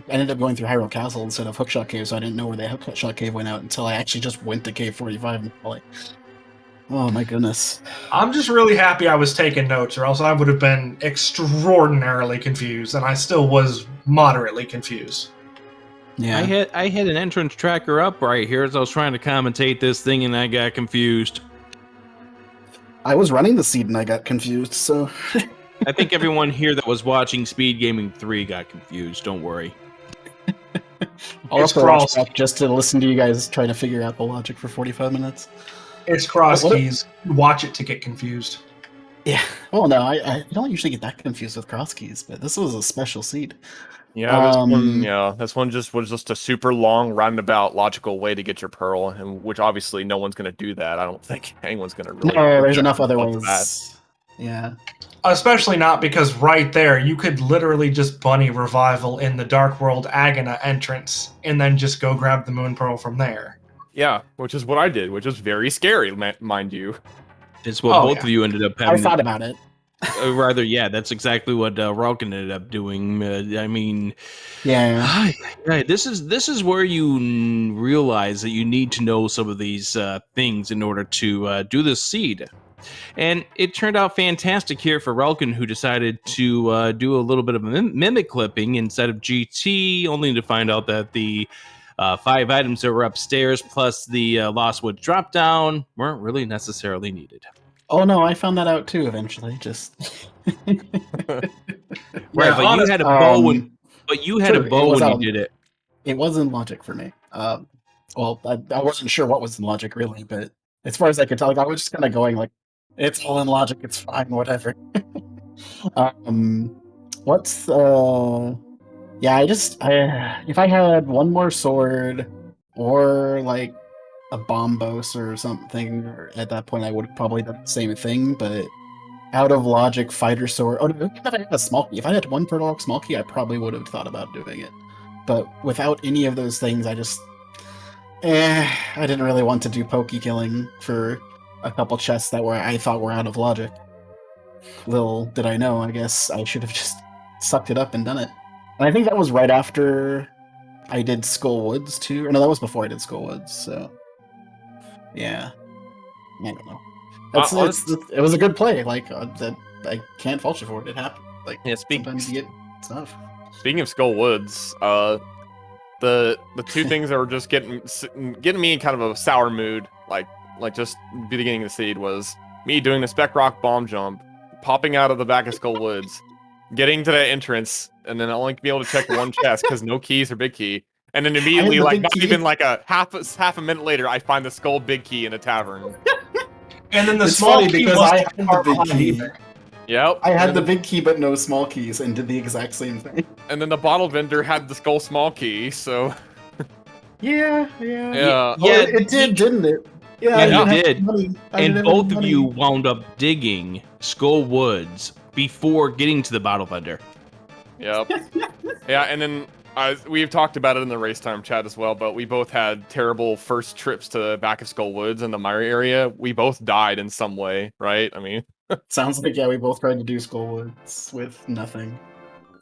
ended up going through Hyrule Castle instead of Hookshot Cave, so I didn't know where the Hookshot Cave went out until I actually just went to Cave 45 and like, oh my goodness. I'm just really happy I was taking notes, or else I would have been extraordinarily confused, and I still was moderately confused. Yeah. I had an entrance tracker up right here as I was trying to commentate this thing and I got confused. I was running the seed and I got confused, so I think everyone here that was watching Speed Gaming 3 got confused. Don't worry. I'll have to watch back just to listen to you guys try to figure out the logic for 45 minutes. It's cross keys. Watch it to get confused. Yeah. Well, no, I don't usually get that confused with cross keys, but this was a special seed. Yeah, this one just was just a super long roundabout logical way to get your pearl, and which obviously no one's gonna do that. I don't think anyone's gonna really. No, there's enough other ways. Yeah. Especially not because right there, you could literally just bunny revival in the Dark World Agana entrance and then just go grab the Moon Pearl from there. Yeah, which is what I did, which was very scary, mind you. It's what both of you ended up having. I thought about it. Rather, yeah, that's exactly what Ralkin ended up doing. I mean, this is where you realize that you need to know some of these things in order to do this seed. And it turned out fantastic here for Ralkin, who decided to do a little bit of mimic clipping instead of GT, only to find out that the 5 items that were upstairs plus the Lost Woods drop down weren't really necessarily needed. Oh no, I found that out too eventually. Just right, but you had a bow when you did it. It was in logic for me. Well, I wasn't sure what was in logic really, but as far as I could tell, like, I was just kind of going like, it's all in logic. It's fine, whatever. What's yeah, if I had one more sword or like a bombos or something, at that point I would have probably done the same thing, but out of logic, fighter sword. Oh, no, if I had a small key, if I had one Turtle small key, I probably would have thought about doing it. But without any of those things, I just I didn't really want to do pokey killing for a couple chests that I thought were out of logic. Little did I know, I guess I should have just sucked it up and done it. And I think that was right after I did Skull Woods too. Or no, that was before I did Skull Woods, so yeah. I don't know. It was a good play. Like I can't fault you for it. It happened. Like sometimes you get stuff. Speaking of Skull Woods, the two things that were just getting me in kind of a sour mood, like just the beginning of the seed, was me doing the Spec Rock bomb jump, popping out of the back of Skull Woods, getting to that entrance, and then only be able to check one chest because no keys or big key. And then immediately, the like big not key. even like a half a minute later, I find the skull big key in a tavern. And then the It's small funny key because was I had the big key. either. Yep. I had and the then big key but no small keys and did the exact same thing. and then the bottle vendor had the skull small key, so Yeah. yeah. Oh, it did, didn't it? Yeah, I Yeah, didn't he have did. money. I And didn't have any both of money. you wound up digging Skull Woods before getting to the bottle vendor. Yep. Yeah, and then we've talked about it in the race time chat as well, but we both had terrible first trips to the back of Skull Woods in the Mire area. We both died in some way, right? I mean, Sounds like, yeah, we both tried to do Skullwoods with nothing.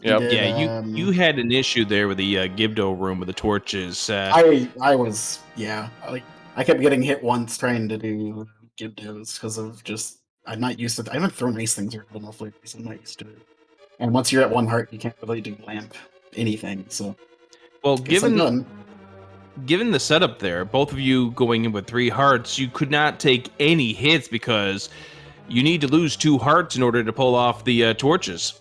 Yep. Did, Yeah, you had an issue there with the Gibdo room with the torches. I was, yeah. Like, I kept getting hit once trying to do Gibdos because of just, I'm not used to, I haven't thrown these things or vanilla flavors, I'm not used to it. And once you're at 1 heart, you can't really do lamp anything, so. Well, Guess I'm done. given the setup there, both of you going in with 3 hearts, you could not take any hits because you need to lose 2 hearts in order to pull off the torches.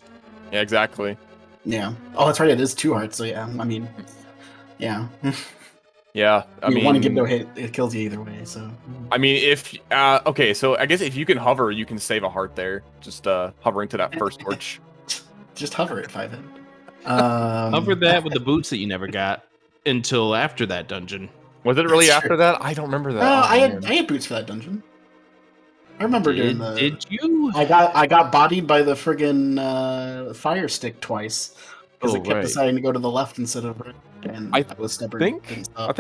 Yeah, exactly. Yeah. Oh, that's right, it is 2 hearts, so yeah, I mean, yeah. Yeah, I mean, 1 Gibdo hit, it kills you either way, so. I mean, if okay, so I guess if you can hover, you can save a heart there. Just hovering to that first torch. Just hover it 5 hit. Hover that with the boots that you never got until after that dungeon. Was it really That's after true. that? I don't remember that. No, Oh, I man. had boots for that dungeon. I remember doing the. Did you? I got bodied by the friggin' fire stick twice because Oh, it kept right. deciding to go to the left instead of right, and I was stubborn. think didn't I stop.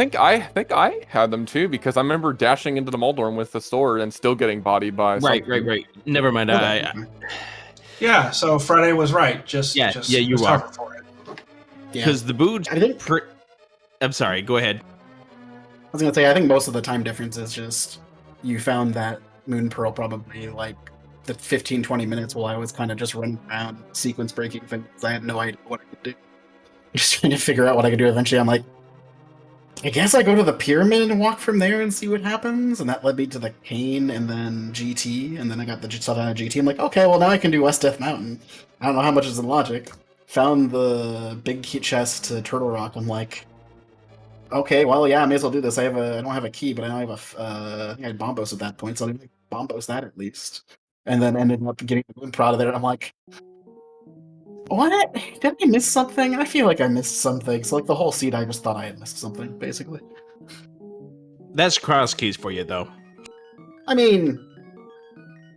think I had them too because I remember dashing into the Moldorm with the sword and still getting bodied by Right. Never mind. Yeah, so Friday was right. Just Yeah, you just are. hover for it. Yeah. Because the boots. I think I'm sorry. Go ahead. I was gonna say I think most of the time difference is just you found that moon pearl probably like the 15-20 minutes while I was kind of just running around sequence breaking things. I had no idea what I could do. Just trying to figure out what I could do. Eventually, I'm like, I guess I go to the pyramid and walk from there and see what happens. And that led me to the cane and then GT. And then I got the stuff out of GT. I'm like, okay, well, now I can do West Death Mountain. I don't know how much is in logic. Found the big key chest to Turtle Rock. I'm like, okay, well, yeah, I may as well do this. I don't have a key, but I know I have I think I had Bombos at that point. So I'm like, Bombos that at least. And then ended up getting the moon prod of there. And I'm like, what? Did I miss something? I feel like I missed something. So, like, the whole seed, I just thought I had missed something, basically. That's cross keys for you, though. I mean,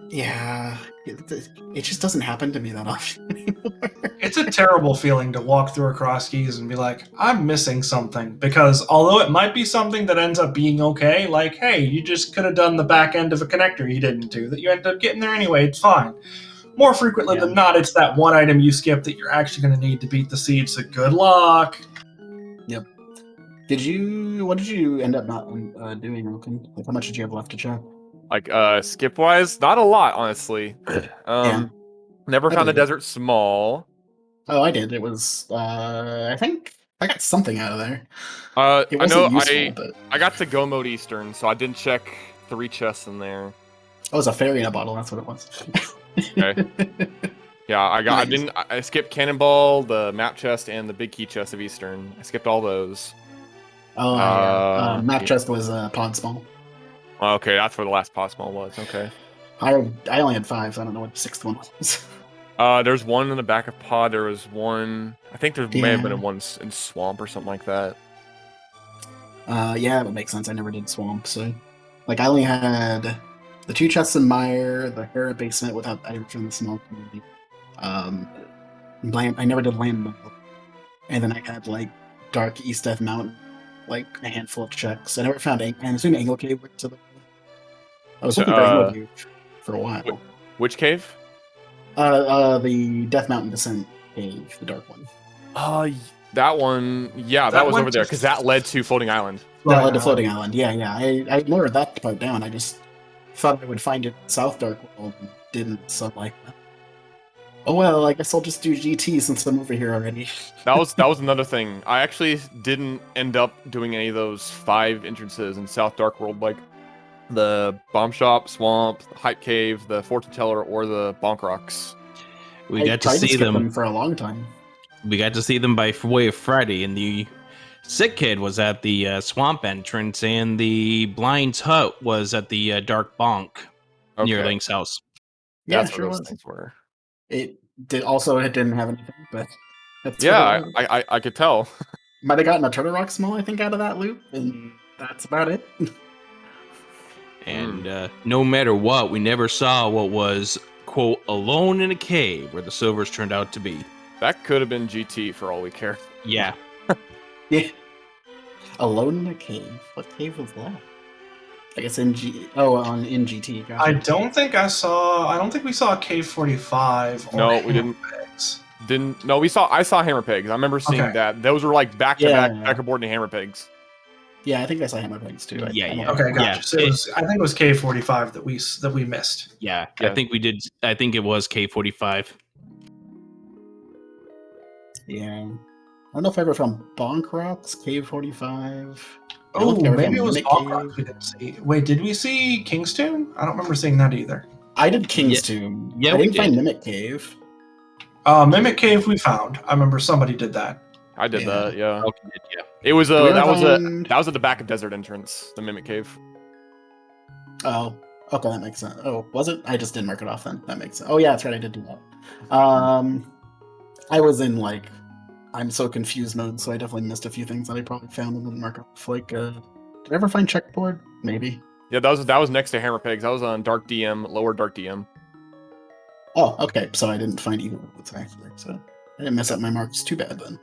yeah, it just doesn't happen to me that often anymore. It's a terrible feeling to walk through a cross keys and be like, I'm missing something. Because although it might be something that ends up being okay, like, hey, you just could have done the back end of a connector you didn't do, that you ended up getting there anyway, it's fine. More frequently than not, it's that one item you skip that you're actually going to need to beat the seed, so good luck. Yep. What did you end up not doing, Roken? Like, how much did you have left to check? Like skip wise, not a lot, honestly. Never found the desert small. Oh, I did. It was, I think I got something out of there. It I know wasn't useful, but I got to go mode Eastern, so I didn't check 3 chests in there. it was a fairy in a bottle. That's what it was. Okay. Yeah, Nice. I skipped Cannonball, the map chest, and the big key chest of Eastern. I skipped all those. Oh, yeah. Map yeah. chest was Pond Small. Okay, that's where the last pot small was. Okay. I only had 5, so I don't know what the 6th one was. There's one in the back of pod. There was one. I think there may have been one in swamp or something like that. Yeah, that would make sense. I never did swamp, so like I only had the 2 chests in Mire, the Hera basement without I from the small community. I never did land, and then I had like Dark East Death Mountain, like a handful of checks. I never found. I'm assuming Angle Cave went to the. I was looking for Angle Cave for a while. Which cave? The Death Mountain Descent cave, the dark one. That one. Yeah, that was over there because that led to Floating Island. That led to Floating Island. Yeah. I narrowed that part down. I just thought I would find it in South Dark World and didn't. So I'm like, oh well, I guess I'll just do GT since I'm over here already. That was another thing. I actually didn't end up doing any of those 5 entrances in South Dark World, like the Bomb Shop, Swamp, Hype Cave, the Fortune Teller, or the Bonk Rocks. We I got to tried see skip them. for a long time. We got to see them by way of Friday, and the Sick Kid was at the swamp entrance, and the Blind's Hut was at the Dark Bonk near Okay. Link's house. Yeah, That's sure what those was. things were. It didn't have anything, but that's Yeah, what it was. I could tell. Might have gotten a Turtle Rock Small, I think, out of that loop, and that's about it. And no matter what, we never saw what was, quote, alone in a cave where the silvers turned out to be. That could have been GT for all we care. Yeah. Yeah. Alone in a cave. What cave was that? I guess in GT. Gotcha. I don't think we saw K45 or No, we didn't. Hammerpegs. I saw hammer pigs. I remember seeing Okay. that. Those were like back to back Yeah. checkerboard and hammer pigs. Yeah, I think I saw Hammer Pigs too. Yeah. Okay, gotcha. Yeah. So I think it was K45 that we missed. Yeah, Yeah. I think we did. I think it was K45. Yeah. I don't know if I ever found Bonk Rocks, Cave 45. Oh, Ever maybe found it was Mimic Bonk Cave? Rocks we didn't see. Wait, did we see King's Tomb? I don't remember seeing that either. I did King's Yeah. Tomb. Yeah, I we didn't find did. Mimic Cave. Mimic Cave we found. I remember somebody did that. I did Yeah. that. Yeah. Okay, yeah. It was Do we ever that find- was at the back of Desert Entrance, the Mimic Cave. Oh, okay, that makes sense. Oh, was it? I just didn't mark it off then. That makes sense. Oh, yeah, that's right. I did do that. I was in I'm so confused mode, so I definitely missed a few things that I probably found and didn't mark off. Did I ever find Checkboard? Maybe. Yeah, that was next to hammer pigs. I was on Dark DM, lower Dark DM. Oh, okay. So I didn't find either of those actually. So I didn't mess up my marks. Too bad then.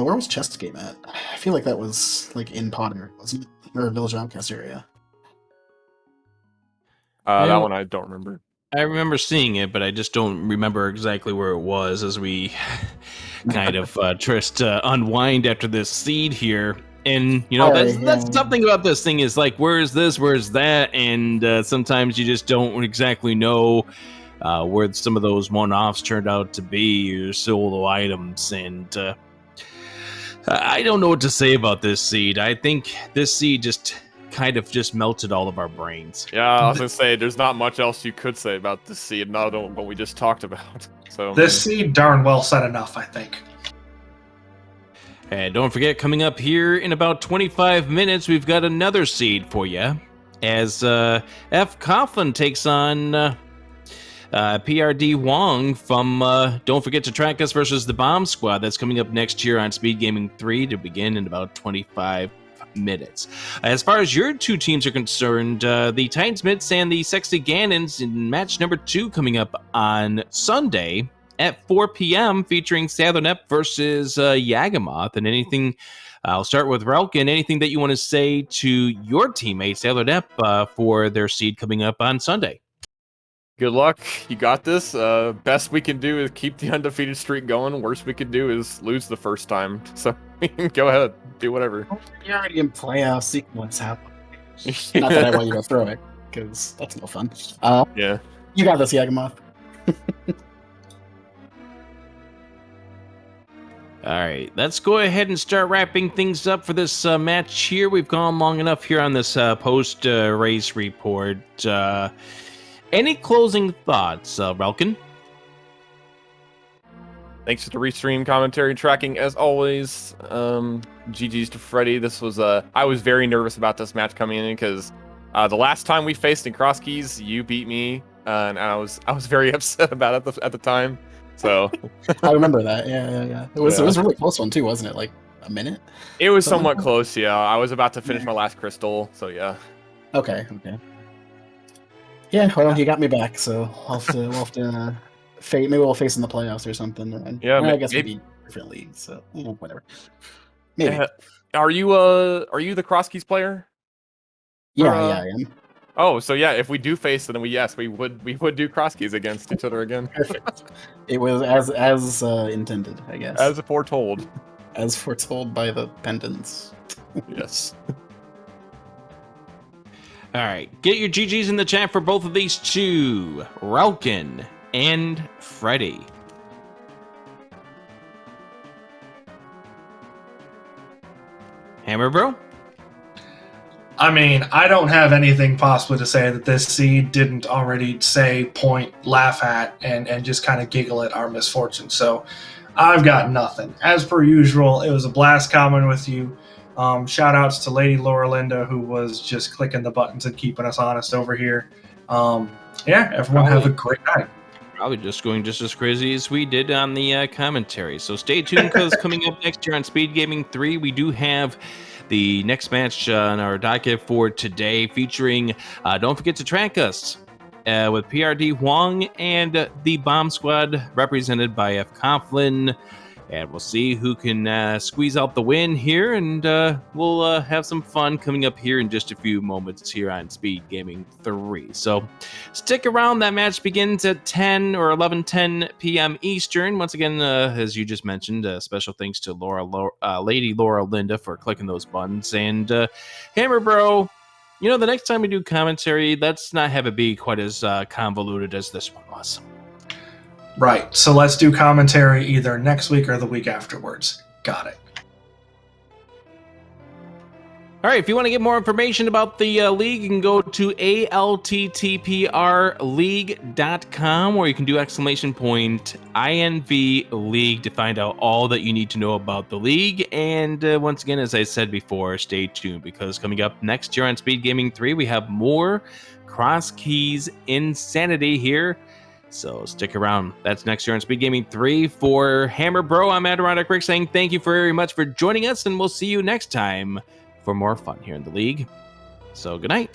Where was Chest Game at? I feel like that was in Potter, wasn't it? Or Village Outcast area. That one I don't remember. I remember seeing it, but I just don't remember exactly where it was as we kind of trying to unwind after this seed here. And, that's something about this thing is where is this, where is that? And sometimes you just don't exactly know where some of those one-offs turned out to be, or solo items. And I don't know what to say about this seed. I think this seed just kind of just melted all of our brains. Yeah, I was gonna say there's not much else you could say about this seed, not what we just talked about. So This seed darn well said enough, I think. And don't forget, coming up here in about 25 minutes, we've got another seed for you, as F. Coughlin takes on PRD Wong from Don't Forget to Track Us versus the Bomb Squad. That's coming up next year on Speed Gaming 3 to begin in about 25 minutes. As far as your two teams are concerned, the Titans Mitts and the Sexy Ganons in match number 2 coming up on Sunday at 4 p.m. featuring Southern Ep versus Yagamoth. And I'll start with Relkin. Anything that you want to say to your teammate Southern Ep for their seed coming up on Sunday? good luck. You got this. Best we can do is keep the undefeated streak going. Worst we could do is lose the first time. So go ahead, do whatever. You're already in playoffs. See what's happening. Not that I want you to throw it, because that's no fun. Yeah. You got this, Yagamoth. All right, let's go ahead and start wrapping things up for this match here. We've gone long enough here on this post-race report. Any closing thoughts, Relkin? Thanks for the restream commentary and tracking as always. GG's to Freddy. This was I was very nervous about this match coming in because the last time we faced in Cross Keys, you beat me, and I was very upset about it at the time. So I remember that. Yeah. It was a really close one too, wasn't it? Like a minute. it was Something somewhat like that? close. Yeah, I was about to finish my last crystal. So yeah. Okay. Yeah, well, you got me back, so we'll have to maybe we'll face in the playoffs or something. And, Yeah, I guess maybe- we'd be different leagues, so whatever. Maybe. Are you the Cross Keys player? Yeah, or, I am. Oh, so yeah, if we do face them, we would do Cross Keys against each other again, Perfect. It was as intended, I guess. as foretold. As foretold by the pendants. Yes. All right, get your GGs in the chat for both of these two, Relkin and Freddy. Hammer Bro? I mean, I don't have anything possibly to say that this seed didn't already say, point, laugh at, and just kind of giggle at our misfortune. So I've got nothing. As per usual, it was a blast commenting with you. Shout outs to Lady Laura Linda, who was just clicking the buttons and keeping us honest over here. Yeah, everyone have a great night. Probably just going just as crazy as we did on the commentary. So stay tuned, because coming up next year on Speed Gaming 3, we do have the next match on our docket for today, featuring Don't Forget to Track Us with PRD Huang and the Bomb Squad, represented by F. Coughlin. And we'll see who can squeeze out the win here, and we'll have some fun coming up here in just a few moments here on Speed Gaming 3. So stick around. That match begins at 10 or 11:10 p.m. Eastern. Once again, as you just mentioned, special thanks to Lady Laura Linda for clicking those buttons. And Hammer Bro, you know, the next time we do commentary, let's not have it be quite as convoluted as this one was. Right. So let's do commentary either next week or the week afterwards. Got it. All right, if you want to get more information about the league, you can go to ALTTPRleague.com, or you can do !INV League to find out all that you need to know about the league. And once again, as I said before, stay tuned, because coming up next year on Speed Gaming 3, we have more Cross Keys insanity here. So stick around. That's next year on Speed Gaming 3. For Hammer Bro, I'm Adirondack Rick saying thank you very much for joining us, and we'll see you next time for more fun here in the league. So good night.